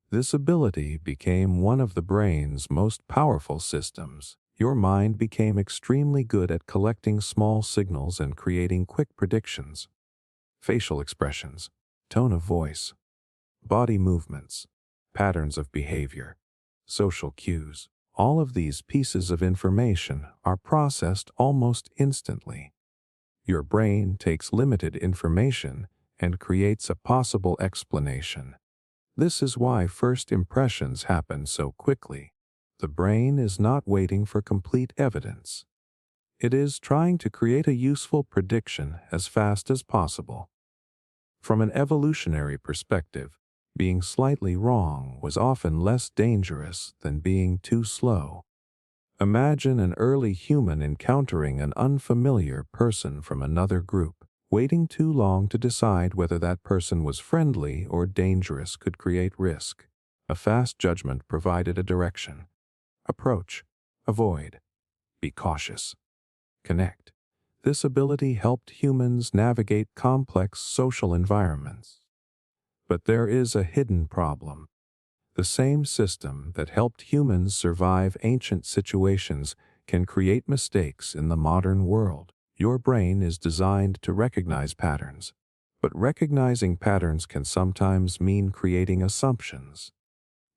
This ability became one of the brain's most powerful systems. Your mind became extremely good at collecting small signals and creating quick predictions. Facial expressions, tone of voice, body movements, patterns of behavior, social cues. All of these pieces of information are processed almost instantly. Your brain takes limited information and creates a possible explanation. This is why first impressions happen so quickly. The brain is not waiting for complete evidence. It is trying to create a useful prediction as fast as possible. From an evolutionary perspective, being slightly wrong was often less dangerous than being too slow. Imagine an early human encountering an unfamiliar person from another group. Waiting too long to decide whether that person was friendly or dangerous could create risk. A fast judgment provided a direction. Approach, avoid, be cautious, connect. This ability helped humans navigate complex social environments. But there is a hidden problem. The same system that helped humans survive ancient situations can create mistakes in the modern world. Your brain is designed to recognize patterns, but recognizing patterns can sometimes mean creating assumptions.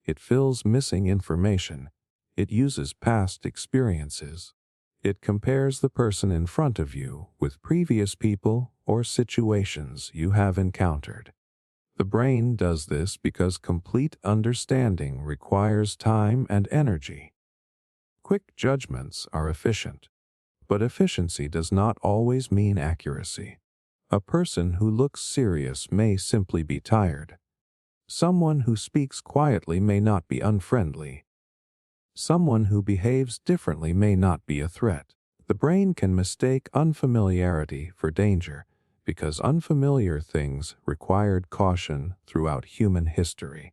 It fills missing information. It uses past experiences. It compares the person in front of you with previous people or situations you have encountered. The brain does this because complete understanding requires time and energy. Quick judgments are efficient, but efficiency does not always mean accuracy. A person who looks serious may simply be tired. Someone who speaks quietly may not be unfriendly. Someone who behaves differently may not be a threat. The brain can mistake unfamiliarity for danger because unfamiliar things required caution throughout human history.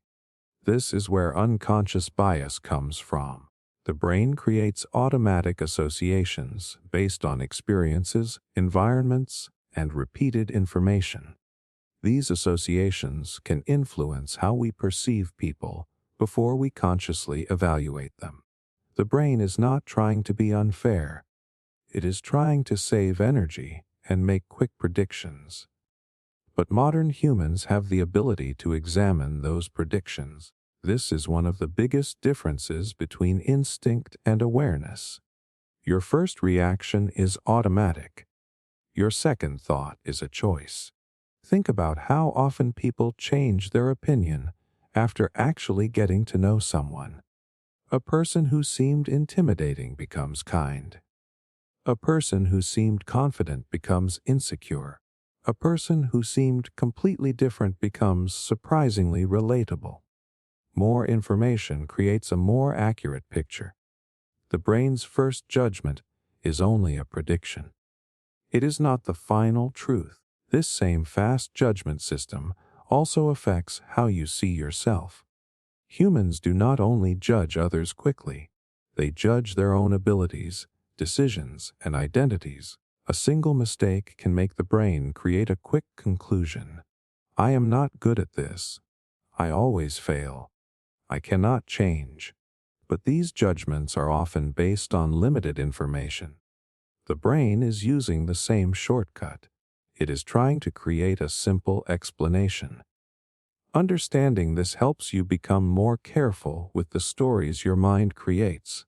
This is where unconscious bias comes from. The brain creates automatic associations based on experiences, environments, and repeated information. These associations can influence how we perceive people before we consciously evaluate them. The brain is not trying to be unfair. It is trying to save energy and make quick predictions. But modern humans have the ability to examine those predictions. This is one of the biggest differences between instinct and awareness. Your first reaction is automatic. Your second thought is a choice. Think about how often people change their opinion after actually getting to know someone. A person who seemed intimidating becomes kind. A person who seemed confident becomes insecure. A person who seemed completely different becomes surprisingly relatable. More information creates a more accurate picture. The brain's first judgment is only a prediction. It is not the final truth. This same fast judgment system also affects how you see yourself. Humans do not only judge others quickly, they judge their own abilities, decisions, and identities. A single mistake can make the brain create a quick conclusion. I am not good at this. I always fail. I cannot change. But these judgments are often based on limited information. The brain is using the same shortcut. It is trying to create a simple explanation. Understanding this helps you become more careful with the stories your mind creates.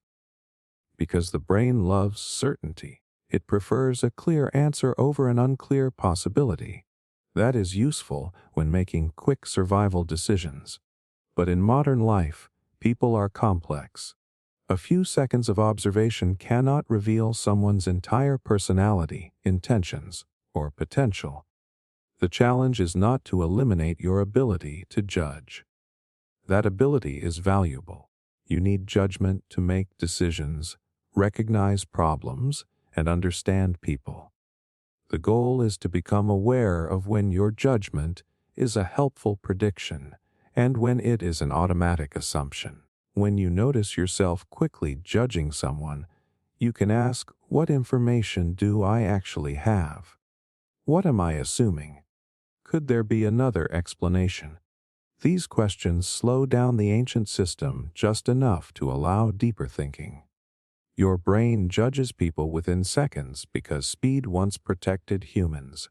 Because the brain loves certainty, it prefers a clear answer over an unclear possibility. That is useful when making quick survival decisions. But in modern life, people are complex. A few seconds of observation cannot reveal someone's entire personality, intentions, or potential. The challenge is not to eliminate your ability to judge. That ability is valuable. You need judgment to make decisions, recognize problems, and understand people. The goal is to become aware of when your judgment is a helpful prediction and when it is an automatic assumption. When you notice yourself quickly judging someone, you can ask, what information do I actually have? What am I assuming? Could there be another explanation? These questions slow down the ancient system just enough to allow deeper thinking. Your brain judges people within seconds because speed once protected humans.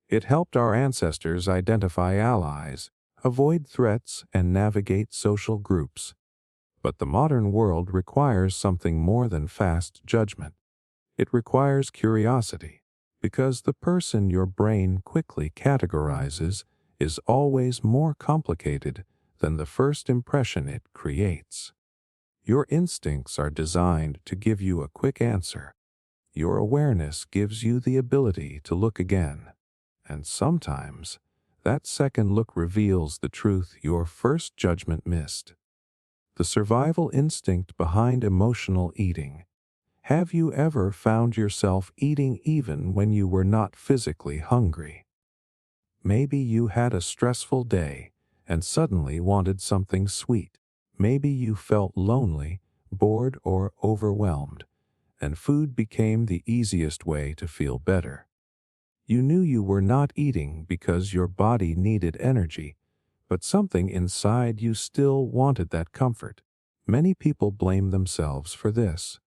It helped our ancestors identify allies, avoid threats, and navigate social groups. But the modern world requires something more than fast judgment. It requires curiosity, because the person your brain quickly categorizes is always more complicated than the first impression it creates. Your instincts are designed to give you a quick answer. Your awareness gives you the ability to look again. And sometimes, that second look reveals the truth your first judgment missed. The survival instinct behind emotional eating. Have you ever found yourself eating even when you were not physically hungry? Maybe you had a stressful day and suddenly wanted something sweet. Maybe you felt lonely, bored, or overwhelmed, and food became the easiest way to feel better. You knew you were not eating because your body needed energy, but something inside you still wanted that comfort. Many people blame themselves for this.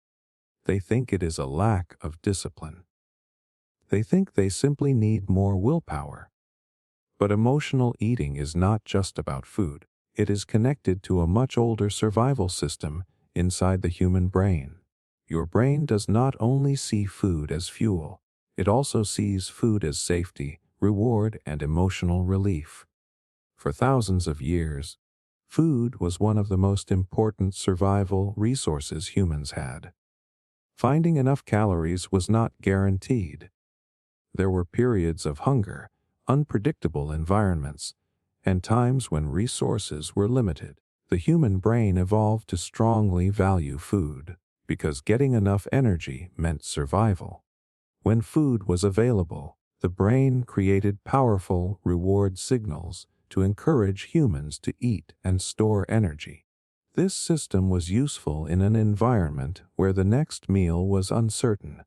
They think it is a lack of discipline. They think they simply need more willpower. But emotional eating is not just about food. It is connected to a much older survival system inside the human brain. Your brain does not only see food as fuel, it also sees food as safety, reward, and emotional relief. For thousands of years, food was one of the most important survival resources humans had. Finding enough calories was not guaranteed. There were periods of hunger, unpredictable environments, and times when resources were limited. The human brain evolved to strongly value food, because getting enough energy meant survival. When food was available, the brain created powerful reward signals to encourage humans to eat and store energy. This system was useful in an environment where the next meal was uncertain.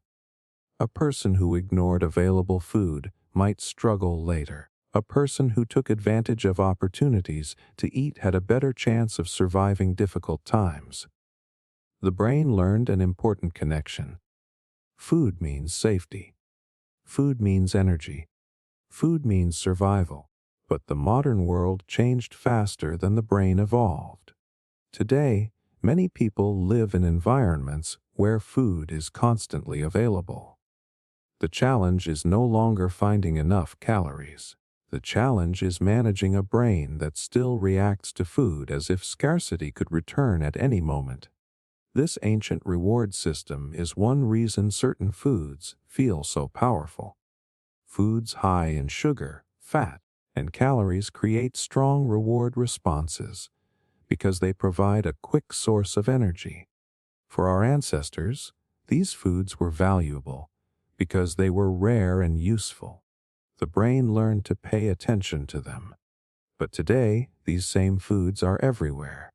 A person who ignored available food might struggle later. A person who took advantage of opportunities to eat had a better chance of surviving difficult times. The brain learned an important connection. Food means safety. Food means energy. Food means survival. But the modern world changed faster than the brain evolved. Today, many people live in environments where food is constantly available. The challenge is no longer finding enough calories. The challenge is managing a brain that still reacts to food as if scarcity could return at any moment. This ancient reward system is one reason certain foods feel so powerful. Foods high in sugar, fat, and calories create strong reward responses because they provide a quick source of energy. For our ancestors, these foods were valuable because they were rare and useful. The brain learned to pay attention to them. But today, these same foods are everywhere.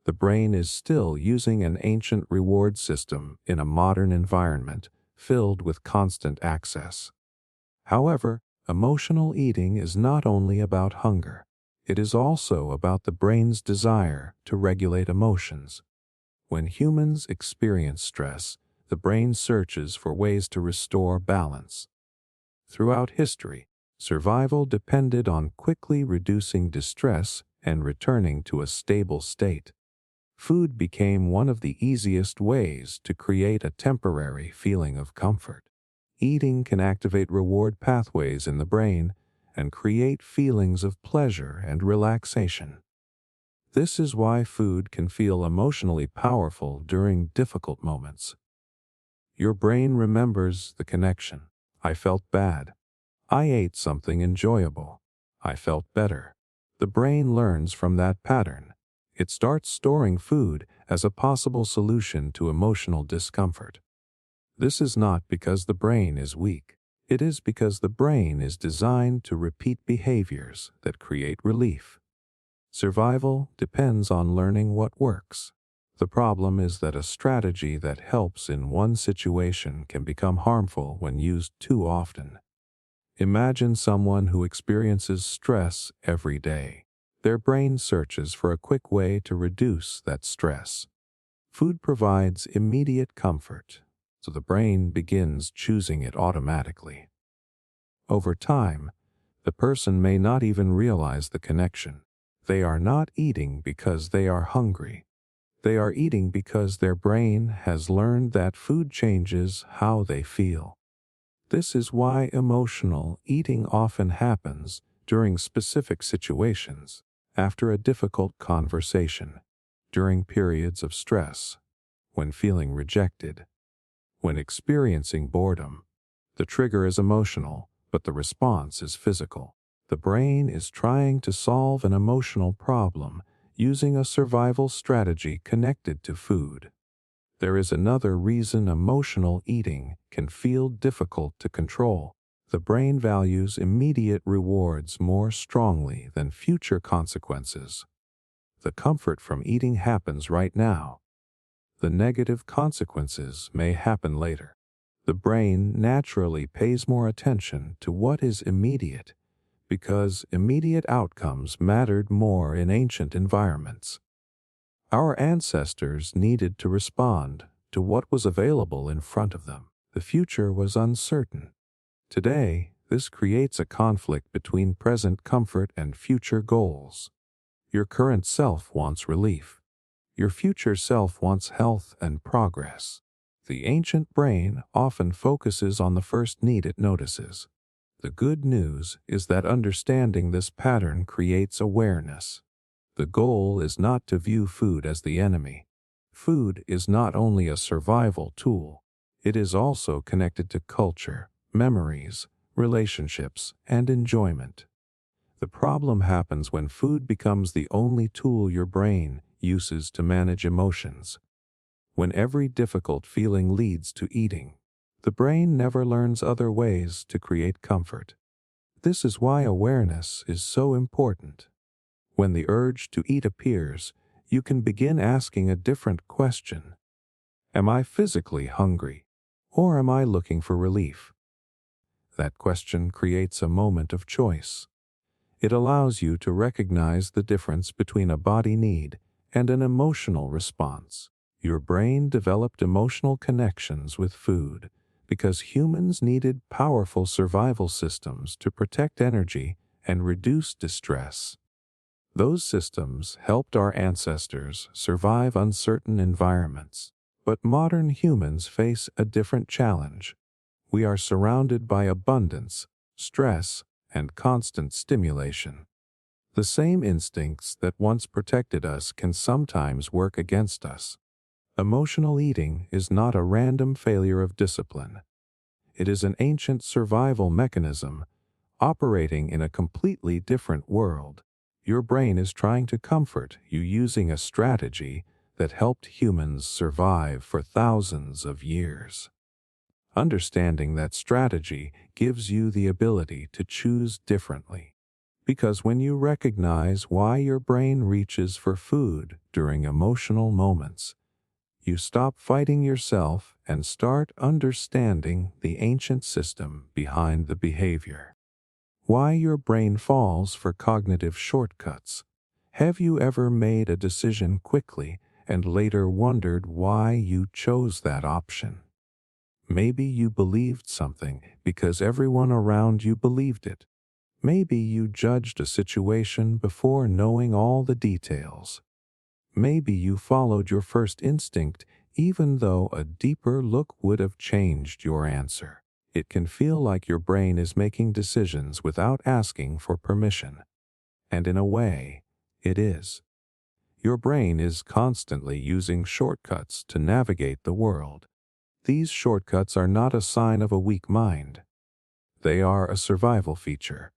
The brain is still using an ancient reward system in a modern environment filled with constant access. However, emotional eating is not only about hunger. It is also about the brain's desire to regulate emotions. When humans experience stress, the brain searches for ways to restore balance. Throughout history, survival depended on quickly reducing distress and returning to a stable state. Food became one of the easiest ways to create a temporary feeling of comfort. Eating can activate reward pathways in the brain and create feelings of pleasure and relaxation. This is why food can feel emotionally powerful during difficult moments. Your brain remembers the connection. I felt bad. I ate something enjoyable. I felt better. The brain learns from that pattern. It starts storing food as a possible solution to emotional discomfort. This is not because the brain is weak. It is because the brain is designed to repeat behaviors that create relief. Survival depends on learning what works. The problem is that a strategy that helps in one situation can become harmful when used too often. Imagine someone who experiences stress every day. Their brain searches for a quick way to reduce that stress. Food provides immediate comfort, so the brain begins choosing it automatically. Over time, the person may not even realize the connection. They are not eating because they are hungry. They are eating because their brain has learned that food changes how they feel. This is why emotional eating often happens during specific situations, after a difficult conversation, during periods of stress, when feeling rejected, when experiencing boredom. The trigger is emotional, but the response is physical. The brain is trying to solve an emotional problem using a survival strategy connected to food. There is another reason emotional eating can feel difficult to control. The brain values immediate rewards more strongly than future consequences. The comfort from eating happens right now. The negative consequences may happen later. The brain naturally pays more attention to what is immediate because immediate outcomes mattered more in ancient environments. Our ancestors needed to respond to what was available in front of them. The future was uncertain. Today, this creates a conflict between present comfort and future goals. Your current self wants relief. Your future self wants health and progress. The ancient brain often focuses on the first need it notices. The good news is that understanding this pattern creates awareness. The goal is not to view food as the enemy. Food is not only a survival tool, it is also connected to culture, memories, relationships, and enjoyment. The problem happens when food becomes the only tool your brain uses to manage emotions. When every difficult feeling leads to eating, the brain never learns other ways to create comfort. This is why awareness is so important. When the urge to eat appears, you can begin asking a different question. Am I physically hungry, or am I looking for relief? That question creates a moment of choice. It allows you to recognize the difference between a body need and an emotional response. Your brain developed emotional connections with food because humans needed powerful survival systems to protect energy and reduce distress. Those systems helped our ancestors survive uncertain environments. But modern humans face a different challenge. We are surrounded by abundance, stress, and constant stimulation. The same instincts that once protected us can sometimes work against us. Emotional eating is not a random failure of discipline. It is an ancient survival mechanism operating in a completely different world. Your brain is trying to comfort you using a strategy that helped humans survive for thousands of years. Understanding that strategy gives you the ability to choose differently. Because when you recognize why your brain reaches for food during emotional moments, you stop fighting yourself and start understanding the ancient system behind the behavior. Why your brain falls for cognitive shortcuts. Have you ever made a decision quickly and later wondered why you chose that option? Maybe you believed something because everyone around you believed it. Maybe you judged a situation before knowing all the details. Maybe you followed your first instinct even though a deeper look would have changed your answer. It can feel like your brain is making decisions without asking for permission. And in a way, it is. Your brain is constantly using shortcuts to navigate the world. These shortcuts are not a sign of a weak mind. They are a survival feature.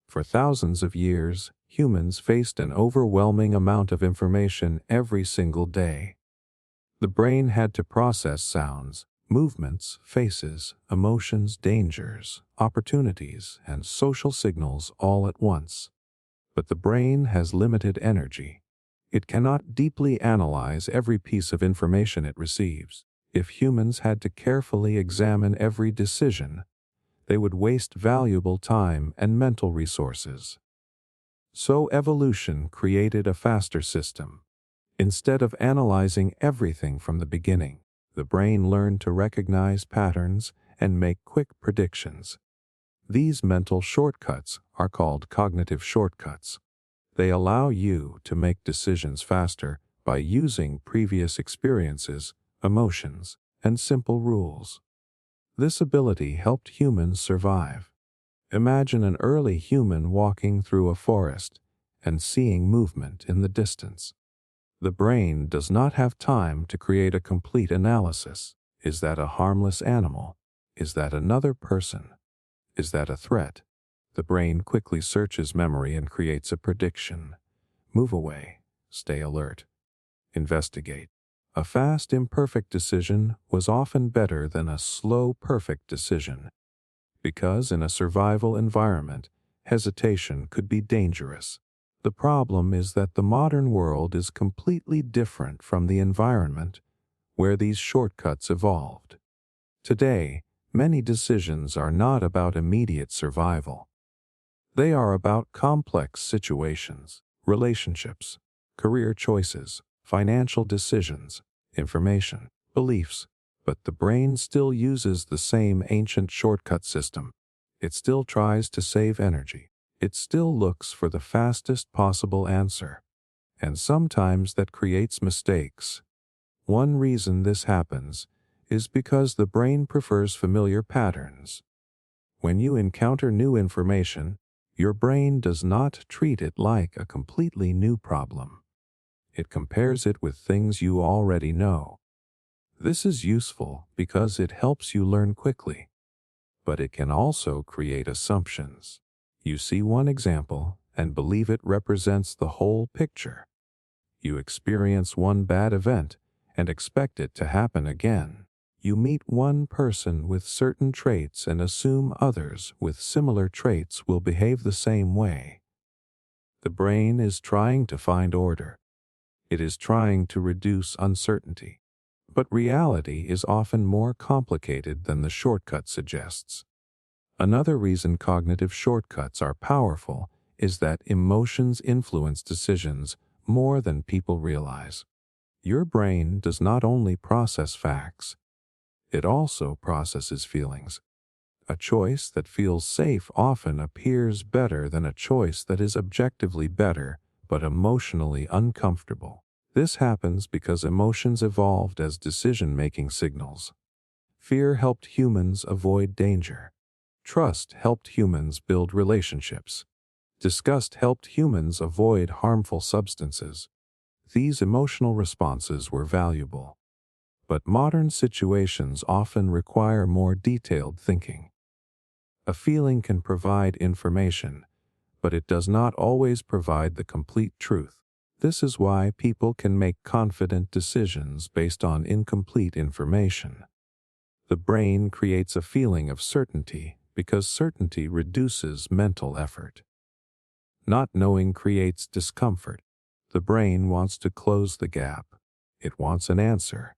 For thousands of years, humans faced an overwhelming amount of information every single day. The brain had to process sounds, movements, faces, emotions, dangers, opportunities, and social signals all at once. But the brain has limited energy. It cannot deeply analyze every piece of information it receives. If humans had to carefully examine every decision, they would waste valuable time and mental resources. So evolution created a faster system. Instead of analyzing everything from the beginning, the brain learned to recognize patterns and make quick predictions. These mental shortcuts are called cognitive shortcuts. They allow you to make decisions faster by using previous experiences, emotions, and simple rules. This ability helped humans survive. Imagine an early human walking through a forest and seeing movement in the distance. The brain does not have time to create a complete analysis. Is that a harmless animal? Is that another person? Is that a threat? The brain quickly searches memory and creates a prediction. Move away. Stay alert. Investigate. A fast, imperfect decision was often better than a slow, perfect decision. Because in a survival environment, hesitation could be dangerous. The problem is that the modern world is completely different from the environment where these shortcuts evolved. Today, many decisions are not about immediate survival. They are about complex situations, relationships, career choices, financial decisions, information, beliefs, but the brain still uses the same ancient shortcut system. It still tries to save energy. It still looks for the fastest possible answer. And sometimes that creates mistakes. One reason this happens is because the brain prefers familiar patterns. When you encounter new information, your brain does not treat it like a completely new problem. It compares it with things you already know. This is useful because it helps you learn quickly, but it can also create assumptions. You see one example and believe it represents the whole picture. You experience one bad event and expect it to happen again. You meet one person with certain traits and assume others with similar traits will behave the same way. The brain is trying to find order. It is trying to reduce uncertainty. But reality is often more complicated than the shortcut suggests. Another reason cognitive shortcuts are powerful is that emotions influence decisions more than people realize. Your brain does not only process facts, it also processes feelings. A choice that feels safe often appears better than a choice that is objectively better but emotionally uncomfortable. This happens because emotions evolved as decision-making signals. Fear helped humans avoid danger. Trust helped humans build relationships. Disgust helped humans avoid harmful substances. These emotional responses were valuable. But modern situations often require more detailed thinking. A feeling can provide information, but it does not always provide the complete truth. This is why people can make confident decisions based on incomplete information. The brain creates a feeling of certainty because certainty reduces mental effort. Not knowing creates discomfort. The brain wants to close the gap. It wants an answer.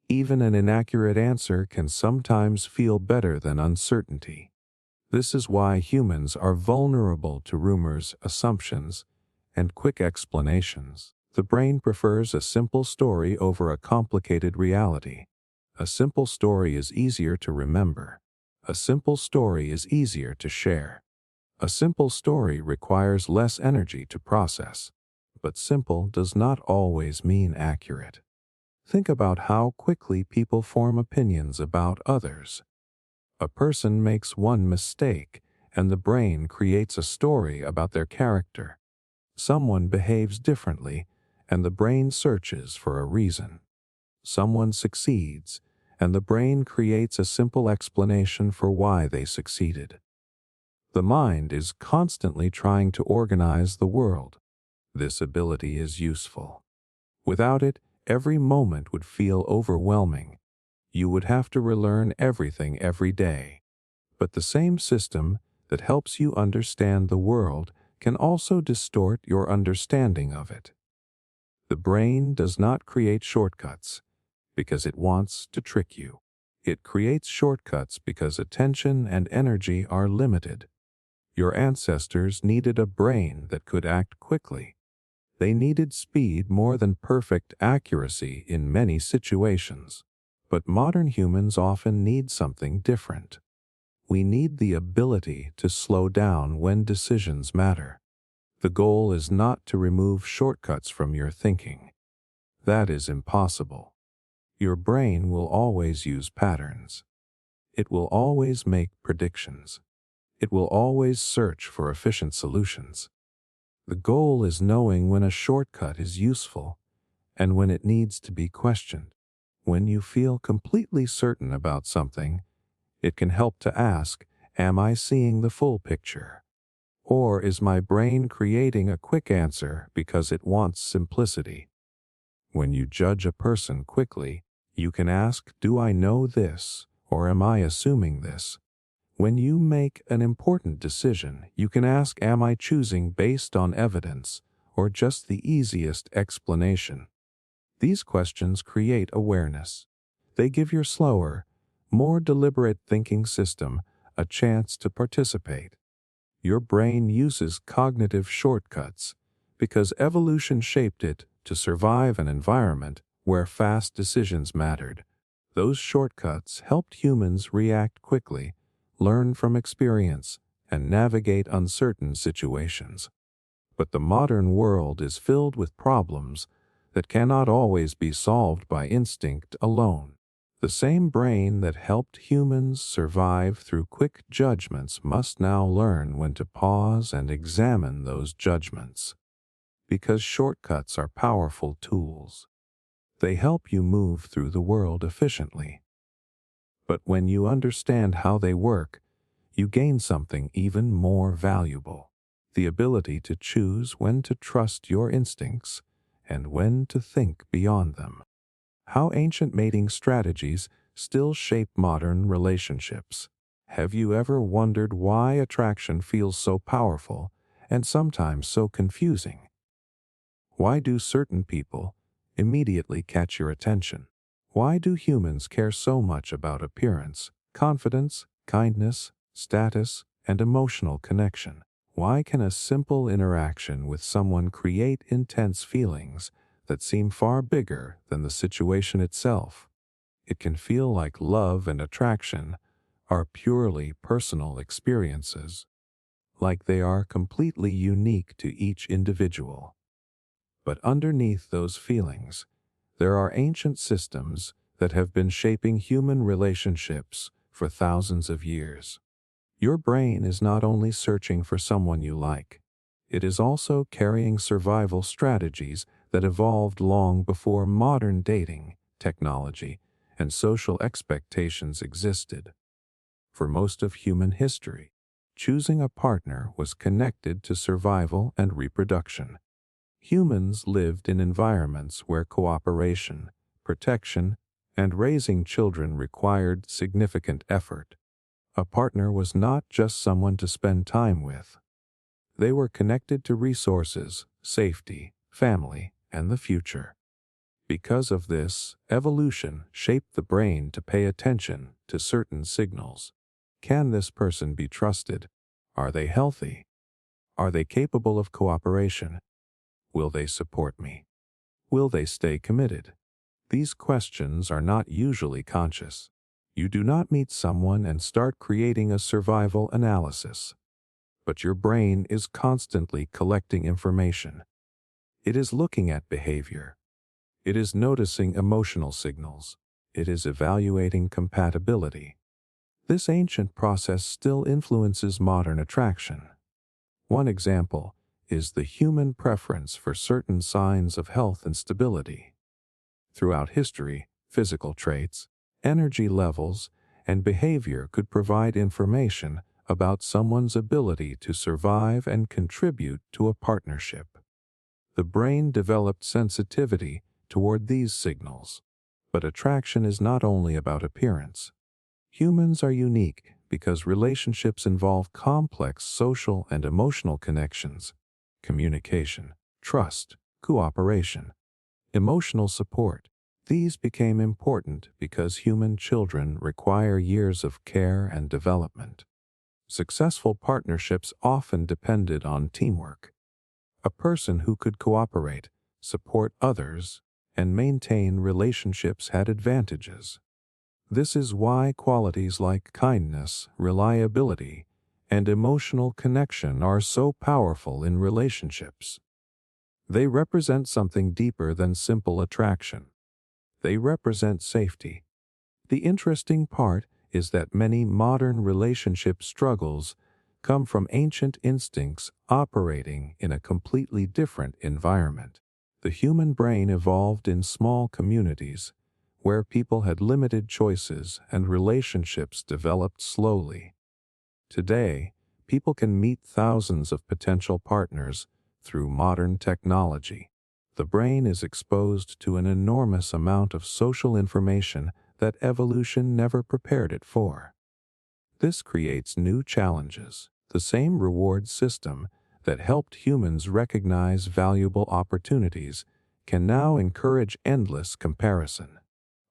Even an inaccurate answer can sometimes feel better than uncertainty. This is why humans are vulnerable to rumors, assumptions, and quick explanations. The brain prefers a simple story over a complicated reality. A simple story is easier to remember. A simple story is easier to share. A simple story requires less energy to process, but simple does not always mean accurate. Think about how quickly people form opinions about others. A person makes one mistake, and the brain creates a story about their character. Someone behaves differently, and the brain searches for a reason. Someone succeeds, and the brain creates a simple explanation for why they succeeded. The mind is constantly trying to organize the world. This ability is useful. Without it, every moment would feel overwhelming. You would have to relearn everything every day. But the same system that helps you understand the world can also distort your understanding of it. The brain does not create shortcuts because it wants to trick you. It creates shortcuts because attention and energy are limited. Your ancestors needed a brain that could act quickly. They needed speed more than perfect accuracy in many situations. But modern humans often need something different. We need the ability to slow down when decisions matter. The goal is not to remove shortcuts from your thinking. That is impossible. Your brain will always use patterns. It will always make predictions. It will always search for efficient solutions. The goal is knowing when a shortcut is useful and when it needs to be questioned. When you feel completely certain about something, it can help to ask, am I seeing the full picture? Or is my brain creating a quick answer because it wants simplicity? When you judge a person quickly, you can ask, do I know this, or am I assuming this? When you make an important decision, you can ask, am I choosing based on evidence, or just the easiest explanation? These questions create awareness. They give your slower, more deliberate thinking system a chance to participate. Your brain uses cognitive shortcuts because evolution shaped it to survive an environment where fast decisions mattered. Those shortcuts helped humans react quickly, learn from experience, and navigate uncertain situations. But the modern world is filled with problems that cannot always be solved by instinct alone. The same brain that helped humans survive through quick judgments must now learn when to pause and examine those judgments. Because shortcuts are powerful tools. They help you move through the world efficiently. But when you understand how they work, you gain something even more valuable: the ability to choose when to trust your instincts and when to think beyond them. How ancient mating strategies still shape modern relationships. Have you ever wondered why attraction feels so powerful and sometimes so confusing? Why do certain people immediately catch your attention? Why do humans care so much about appearance, confidence, kindness, status, and emotional connection? Why can a simple interaction with someone create intense feelings that seem far bigger than the situation itself? It can feel like love and attraction are purely personal experiences, like they are completely unique to each individual. But underneath those feelings, there are ancient systems that have been shaping human relationships for thousands of years. Your brain is not only searching for someone you like, it is also carrying survival strategies that evolved long before modern dating, technology, and social expectations existed. For most of human history, choosing a partner was connected to survival and reproduction. Humans lived in environments where cooperation, protection, and raising children required significant effort. A partner was not just someone to spend time with. They were connected to resources, safety, family, and the future. Because of this, evolution shaped the brain to pay attention to certain signals. Can this person be trusted? Are they healthy? Are they capable of cooperation? Will they support me? Will they stay committed? These questions are not usually conscious. You do not meet someone and start creating a survival analysis, but your brain is constantly collecting information. It is looking at behavior. It is noticing emotional signals. It is evaluating compatibility. This ancient process still influences modern attraction. One example is the human preference for certain signs of health and stability. Throughout history, physical traits, energy levels, and behavior could provide information about someone's ability to survive and contribute to a partnership. The brain developed sensitivity toward these signals. But attraction is not only about appearance. Humans are unique because relationships involve complex social and emotional connections, communication, trust, cooperation, emotional support. These became important because human children require years of care and development. Successful partnerships often depended on teamwork. A person who could cooperate, support others, and maintain relationships had advantages. This is why qualities like kindness, reliability, and emotional connection are so powerful in relationships. They represent something deeper than simple attraction. They represent safety. The interesting part is that many modern relationship struggles come from ancient instincts operating in a completely different environment. The human brain evolved in small communities where people had limited choices and relationships developed slowly. Today, people can meet thousands of potential partners through modern technology. The brain is exposed to an enormous amount of social information that evolution never prepared it for. This creates new challenges. The same reward system that helped humans recognize valuable opportunities can now encourage endless comparison.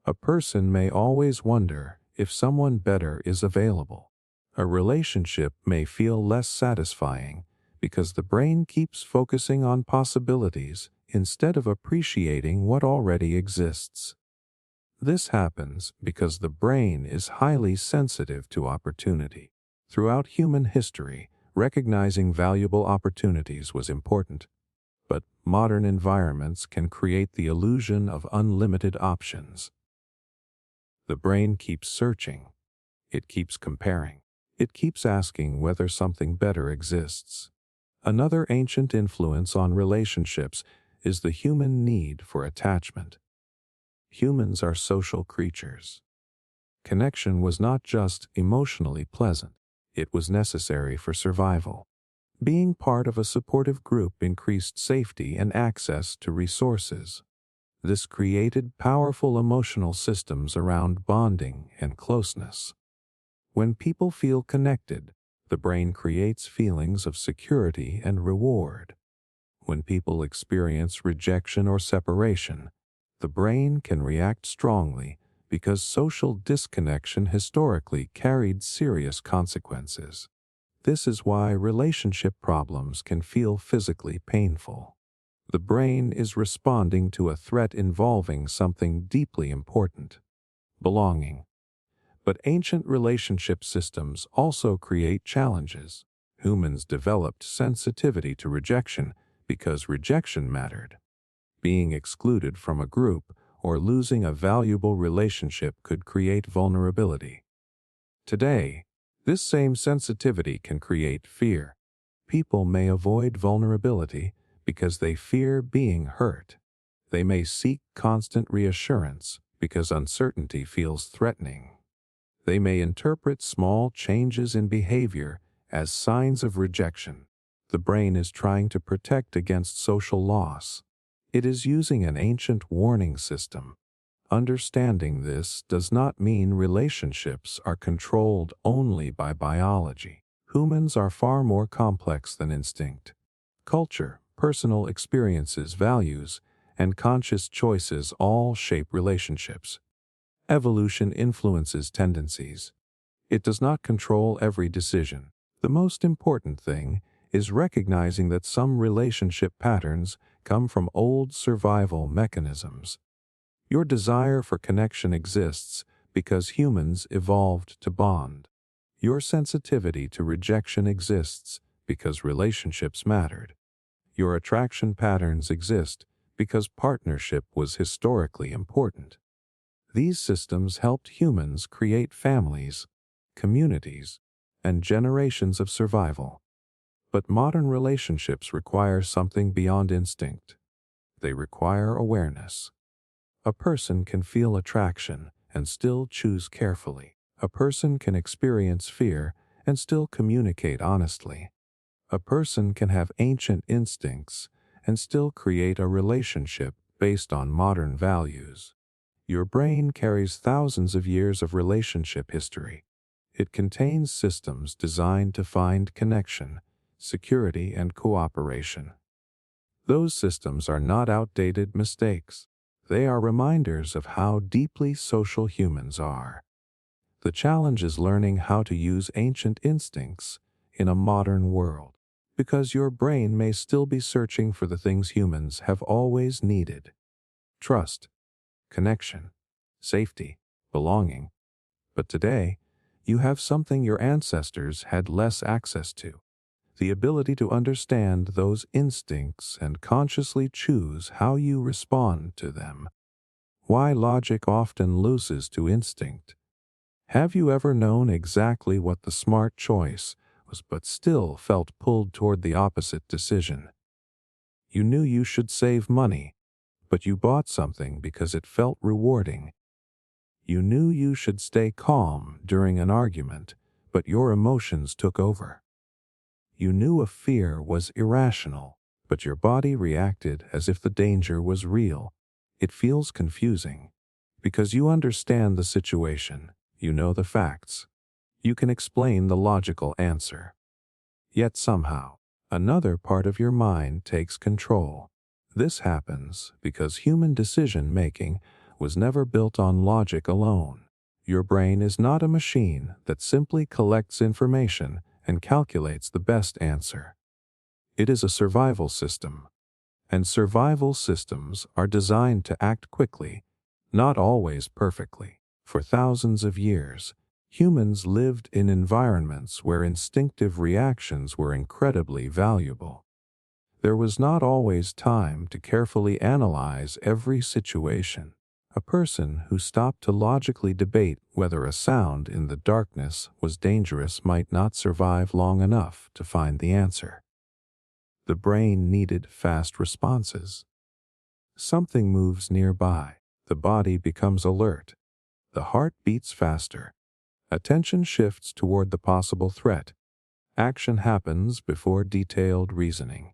A person may always wonder if someone better is available. A relationship may feel less satisfying because the brain keeps focusing on possibilities instead of appreciating what already exists. This happens because the brain is highly sensitive to opportunity. Throughout human history, recognizing valuable opportunities was important, but modern environments can create the illusion of unlimited options. The brain keeps searching. It keeps comparing. It keeps asking whether something better exists. Another ancient influence on relationships is the human need for attachment. Humans are social creatures. Connection was not just emotionally pleasant, it was necessary for survival. Being part of a supportive group increased safety and access to resources. This created powerful emotional systems around bonding and closeness. When people feel connected, the brain creates feelings of security and reward. When people experience rejection or separation, the brain can react strongly because social disconnection historically carried serious consequences. This is why relationship problems can feel physically painful. The brain is responding to a threat involving something deeply important: belonging. But ancient relationship systems also create challenges. Humans developed sensitivity to rejection because rejection mattered. Being excluded from a group or losing a valuable relationship could create vulnerability. Today, this same sensitivity can create fear. People may avoid vulnerability because they fear being hurt. They may seek constant reassurance because uncertainty feels threatening. They may interpret small changes in behavior as signs of rejection. The brain is trying to protect against social loss. It is using an ancient warning system. Understanding this does not mean relationships are controlled only by biology. Humans are far more complex than instinct. Culture, personal experiences, values, and conscious choices all shape relationships. Evolution influences tendencies. It does not control every decision. The most important thing is recognizing that some relationship patterns come from old survival mechanisms. Your desire for connection exists because humans evolved to bond. Your sensitivity to rejection exists because relationships mattered. Your attraction patterns exist because partnership was historically important. These systems helped humans create families, communities, and generations of survival. But modern relationships require something beyond instinct. They require awareness. A person can feel attraction and still choose carefully. A person can experience fear and still communicate honestly. A person can have ancient instincts and still create a relationship based on modern values. Your brain carries thousands of years of relationship history. It contains systems designed to find connection, security, and cooperation. Those systems are not outdated mistakes. They are reminders of how deeply social humans are. The challenge is learning how to use ancient instincts in a modern world, because your brain may still be searching for the things humans have always needed: trust, connection, safety, belonging. But today, you have something your ancestors had less access to: the ability to understand those instincts and consciously choose how you respond to them. Why logic often loses to instinct. Have you ever known exactly what the smart choice was but still felt pulled toward the opposite decision? You knew you should save money, but you bought something because it felt rewarding. You knew you should stay calm during an argument, but your emotions took over. You knew a fear was irrational, but your body reacted as if the danger was real. It feels confusing. Because you understand the situation, you know the facts. You can explain the logical answer. Yet somehow, another part of your mind takes control. This happens because human decision-making was never built on logic alone. Your brain is not a machine that simply collects information and calculates the best answer. It is a survival system, and survival systems are designed to act quickly, not always perfectly. For thousands of years, humans lived in environments where instinctive reactions were incredibly valuable. There was not always time to carefully analyze every situation. A person who stopped to logically debate whether a sound in the darkness was dangerous might not survive long enough to find the answer. The brain needed fast responses. Something moves nearby. The body becomes alert. The heart beats faster. Attention shifts toward the possible threat. Action happens before detailed reasoning.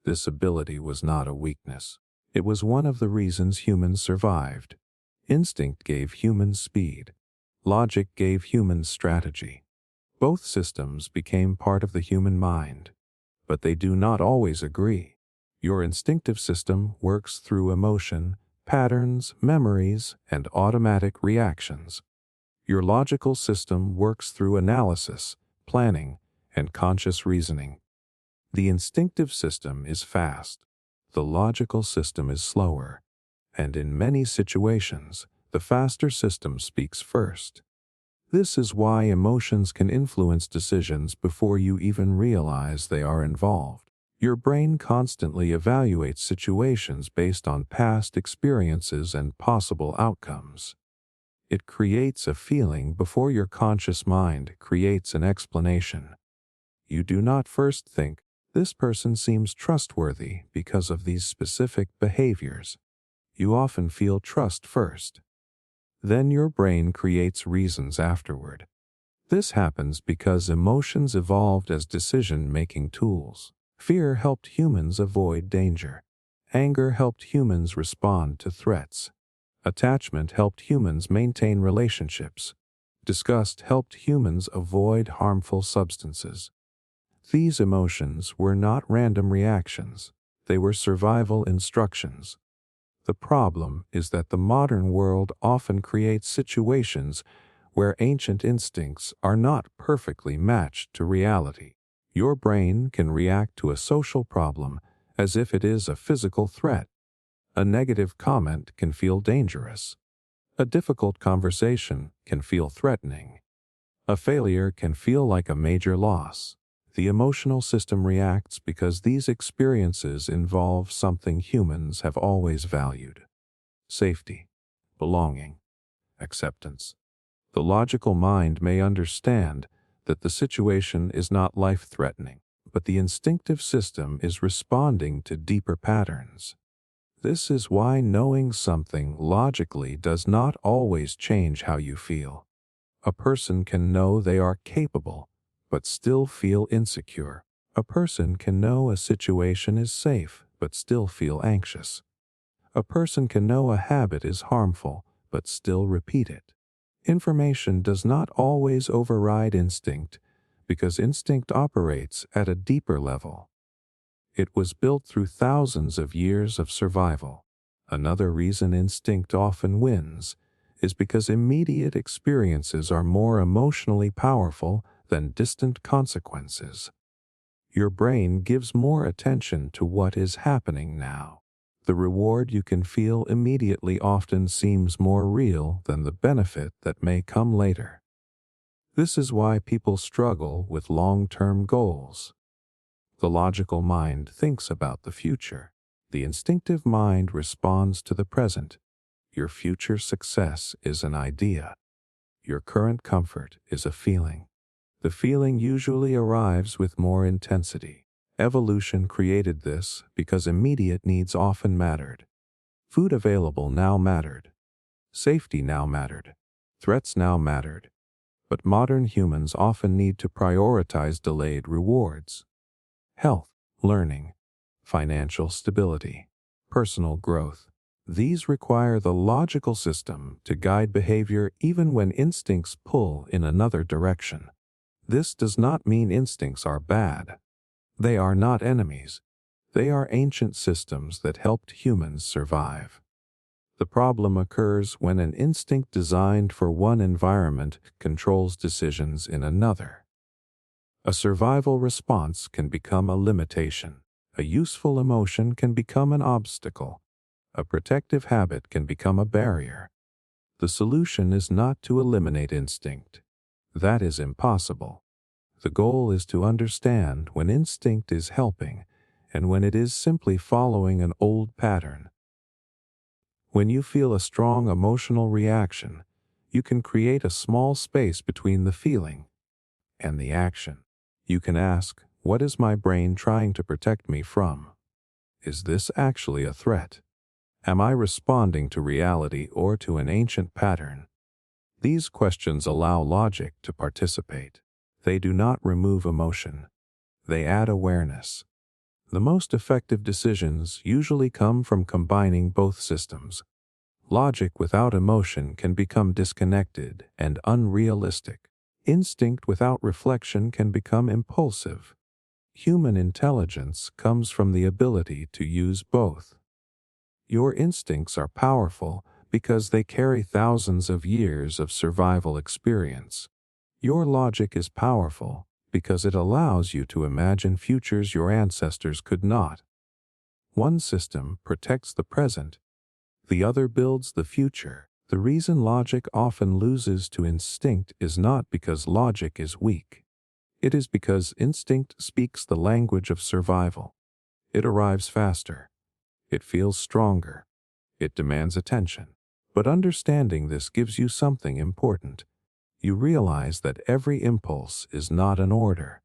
This ability was not a weakness. It was one of the reasons humans survived. Instinct gave humans speed. Logic gave humans strategy. Both systems became part of the human mind, but they do not always agree. Your instinctive system works through emotion, patterns, memories, and automatic reactions. Your logical system works through analysis, planning, and conscious reasoning. The instinctive system is fast. The logical system is slower. And in many situations, the faster system speaks first. This is why emotions can influence decisions before you even realize they are involved. Your brain constantly evaluates situations based on past experiences and possible outcomes. It creates a feeling before your conscious mind creates an explanation. You do not first think, "This person seems trustworthy because of these specific behaviors." You often feel trust first. Then your brain creates reasons afterward. This happens because emotions evolved as decision-making tools. Fear helped humans avoid danger. Anger helped humans respond to threats. Attachment helped humans maintain relationships. Disgust helped humans avoid harmful substances. These emotions were not random reactions. They were survival instructions. The problem is that the modern world often creates situations where ancient instincts are not perfectly matched to reality. Your brain can react to a social problem as if it is a physical threat. A negative comment can feel dangerous. A difficult conversation can feel threatening. A failure can feel like a major loss. The emotional system reacts because these experiences involve something humans have always valued: safety, belonging, acceptance. The logical mind may understand that the situation is not life-threatening, but the instinctive system is responding to deeper patterns. This is why knowing something logically does not always change how you feel. A person can know they are capable, but still feel insecure. A person can know a situation is safe, but still feel anxious. A person can know a habit is harmful, but still repeat it. Information does not always override instinct, because instinct operates at a deeper level. It was built through thousands of years of survival. Another reason instinct often wins is because immediate experiences are more emotionally powerful than distant consequences. Your brain gives more attention to what is happening now. The reward you can feel immediately often seems more real than the benefit that may come later. This is why people struggle with long-term goals. The logical mind thinks about the future. The instinctive mind responds to the present. Your future success is an idea. Your current comfort is a feeling. The feeling usually arrives with more intensity. Evolution created this because immediate needs often mattered. Food available now mattered. Safety now mattered. Threats now mattered. But modern humans often need to prioritize delayed rewards. Health, learning, financial stability, personal growth. These require the logical system to guide behavior even when instincts pull in another direction. This does not mean instincts are bad. They are not enemies. They are ancient systems that helped humans survive. The problem occurs when an instinct designed for one environment controls decisions in another. A survival response can become a limitation. A useful emotion can become an obstacle. A protective habit can become a barrier. The solution is not to eliminate instinct. That is impossible. The goal is to understand when instinct is helping and when it is simply following an old pattern. When you feel a strong emotional reaction, you can create a small space between the feeling and the action. You can ask, what is my brain trying to protect me from? Is this actually a threat? Am I responding to reality or to an ancient pattern? These questions allow logic to participate. They do not remove emotion. They add awareness. The most effective decisions usually come from combining both systems. Logic without emotion can become disconnected and unrealistic. Instinct without reflection can become impulsive. Human intelligence comes from the ability to use both. Your instincts are powerful because they carry thousands of years of survival experience. Your logic is powerful because it allows you to imagine futures your ancestors could not. One system protects the present, the other builds the future. The reason logic often loses to instinct is not because logic is weak. It is because instinct speaks the language of survival. It arrives faster. It feels stronger. It demands attention. But understanding this gives you something important. You realize that every impulse is not an order.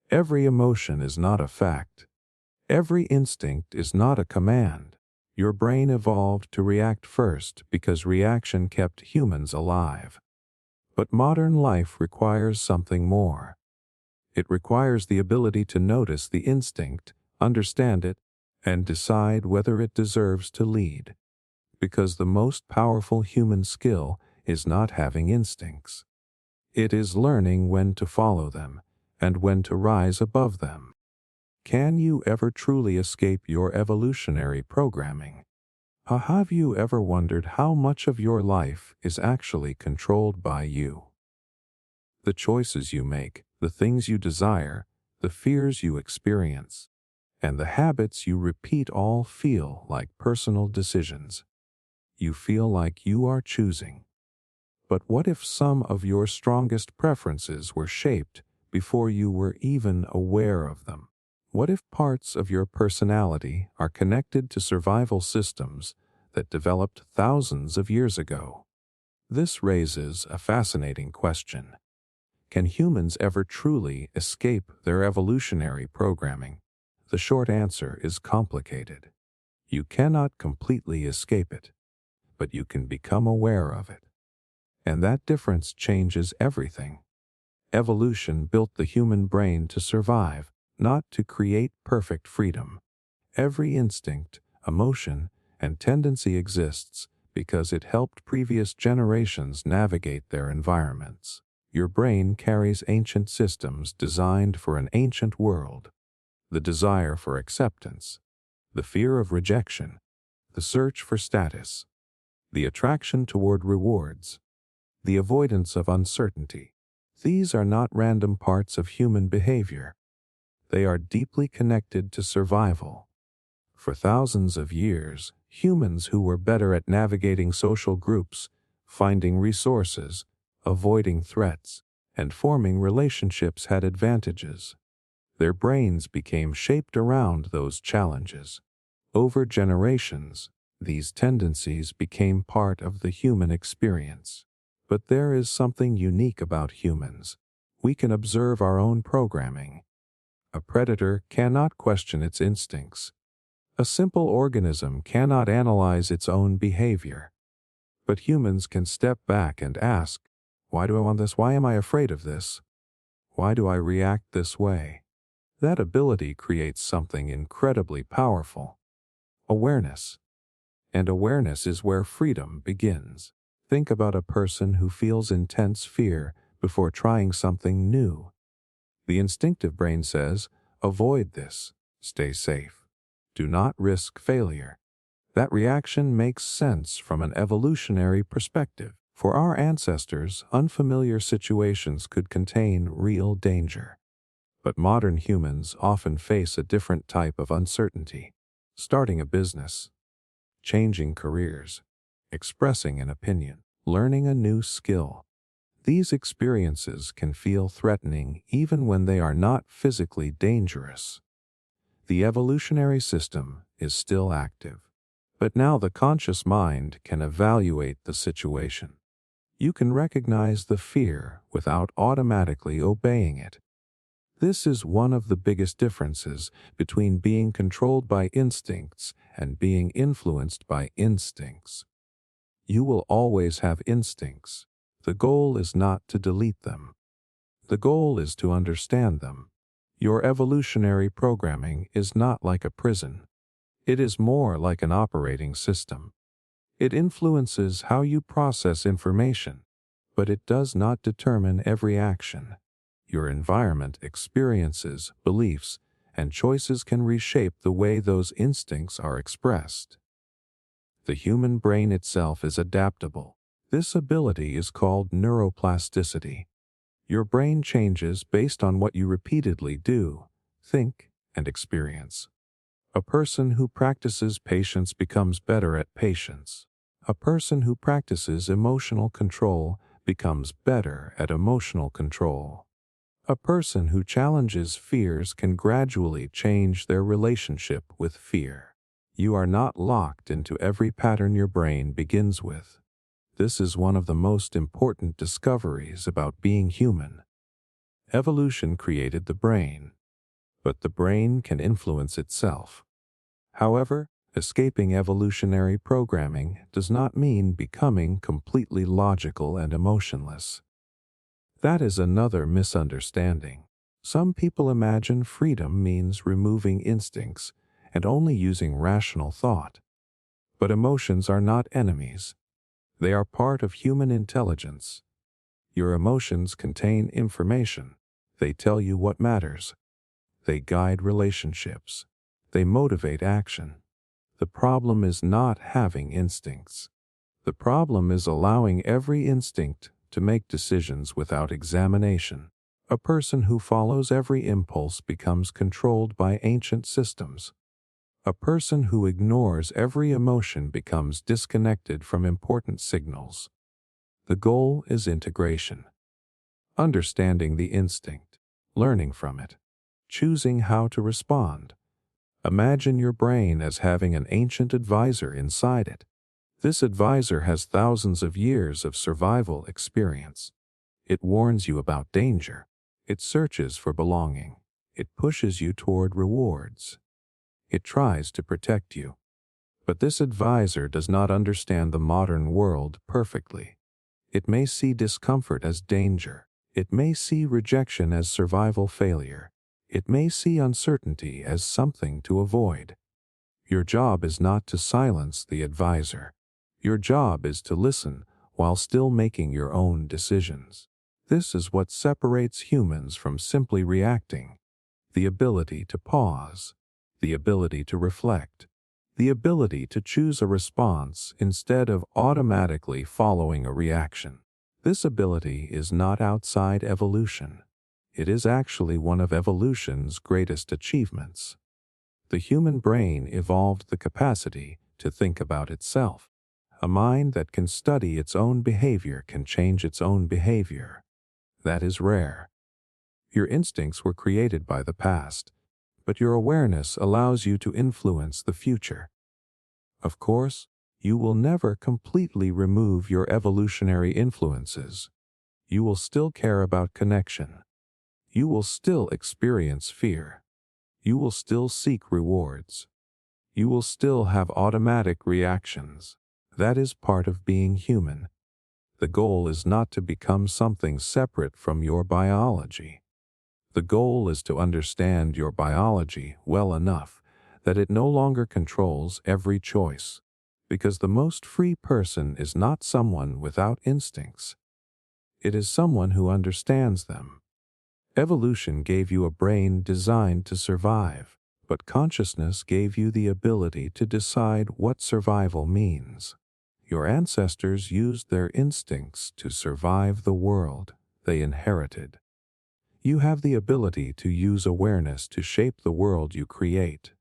Every emotion is not a fact. Every instinct is not a command. Your brain evolved to react first because reaction kept humans alive. But modern life requires something more. It requires the ability to notice the instinct, understand it, and decide whether it deserves to lead. Because the most powerful human skill is not having instincts. It is learning when to follow them and when to rise above them. Can you ever truly escape your evolutionary programming? Have you ever wondered how much of your life is actually controlled by you? The choices you make, the things you desire, the fears you experience. And the habits you repeat all feel like personal decisions. You feel like you are choosing. But what if some of your strongest preferences were shaped before you were even aware of them? What if parts of your personality are connected to survival systems that developed thousands of years ago? This raises a fascinating question. Can humans ever truly escape their evolutionary programming? The short answer is complicated. You cannot completely escape it, but you can become aware of it. And that difference changes everything. Evolution built the human brain to survive, not to create perfect freedom. Every instinct, emotion, and tendency exists because it helped previous generations navigate their environments. Your brain carries ancient systems designed for an ancient world. The desire for acceptance, the fear of rejection, the search for status, the attraction toward rewards, the avoidance of uncertainty. These are not random parts of human behavior. They are deeply connected to survival. For thousands of years, humans who were better at navigating social groups, finding resources, avoiding threats, and forming relationships had advantages. Their brains became shaped around those challenges. Over generations, these tendencies became part of the human experience. But there is something unique about humans. We can observe our own programming. A predator cannot question its instincts. A simple organism cannot analyze its own behavior. But humans can step back and ask, why do I want this? Why am I afraid of this? Why do I react this way? That ability creates something incredibly powerful. Awareness. And awareness is where freedom begins. Think about a person who feels intense fear before trying something new. The instinctive brain says, avoid this, stay safe, do not risk failure. That reaction makes sense from an evolutionary perspective. For our ancestors, unfamiliar situations could contain real danger. But modern humans often face a different type of uncertainty. Starting a business, changing careers, expressing an opinion, learning a new skill. These experiences can feel threatening even when they are not physically dangerous. The evolutionary system is still active, but now the conscious mind can evaluate the situation. You can recognize the fear without automatically obeying it. This is one of the biggest differences between being controlled by instincts and being influenced by instincts. You will always have instincts. The goal is not to delete them. The goal is to understand them. Your evolutionary programming is not like a prison. It is more like an operating system. It influences how you process information, but it does not determine every action. Your environment, experiences, beliefs, and choices can reshape the way those instincts are expressed. The human brain itself is adaptable. This ability is called neuroplasticity. Your brain changes based on what you repeatedly do, think, and experience. A person who practices patience becomes better at patience. A person who practices emotional control becomes better at emotional control. A person who challenges fears can gradually change their relationship with fear. You are not locked into every pattern your brain begins with. This is one of the most important discoveries about being human. Evolution created the brain, but the brain can influence itself. However, escaping evolutionary programming does not mean becoming completely logical and emotionless. That is another misunderstanding. Some people imagine freedom means removing instincts and only using rational thought. But emotions are not enemies. They are part of human intelligence. Your emotions contain information. They tell you what matters. They guide relationships. They motivate action. The problem is not having instincts. The problem is allowing every instinct to make decisions without examination. A person who follows every impulse becomes controlled by ancient systems. A person who ignores every emotion becomes disconnected from important signals. The goal is integration. Understanding the instinct, learning from it, choosing how to respond. Imagine your brain as having an ancient advisor inside it. This advisor has thousands of years of survival experience. It warns you about danger. It searches for belonging. It pushes you toward rewards. It tries to protect you. But this advisor does not understand the modern world perfectly. It may see discomfort as danger. It may see rejection as survival failure. It may see uncertainty as something to avoid. Your job is not to silence the advisor. Your job is to listen while still making your own decisions. This is what separates humans from simply reacting. The ability to pause, the ability to reflect, the ability to choose a response instead of automatically following a reaction. This ability is not outside evolution. It is actually one of evolution's greatest achievements. The human brain evolved the capacity to think about itself. A mind that can study its own behavior can change its own behavior. That is rare. Your instincts were created by the past, but your awareness allows you to influence the future. Of course, you will never completely remove your evolutionary influences. You will still care about connection. You will still experience fear. You will still seek rewards. You will still have automatic reactions. That is part of being human. The goal is not to become something separate from your biology. The goal is to understand your biology well enough that it no longer controls every choice, because the most free person is not someone without instincts. It is someone who understands them. Evolution gave you a brain designed to survive, but consciousness gave you the ability to decide what survival means. Your ancestors used their instincts to survive the world they inherited. You have the ability to use awareness to shape the world you create.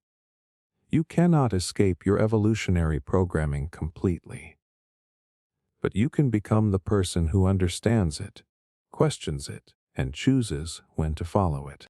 You cannot escape your evolutionary programming completely. But you can become the person who understands it, questions it, and chooses when to follow it.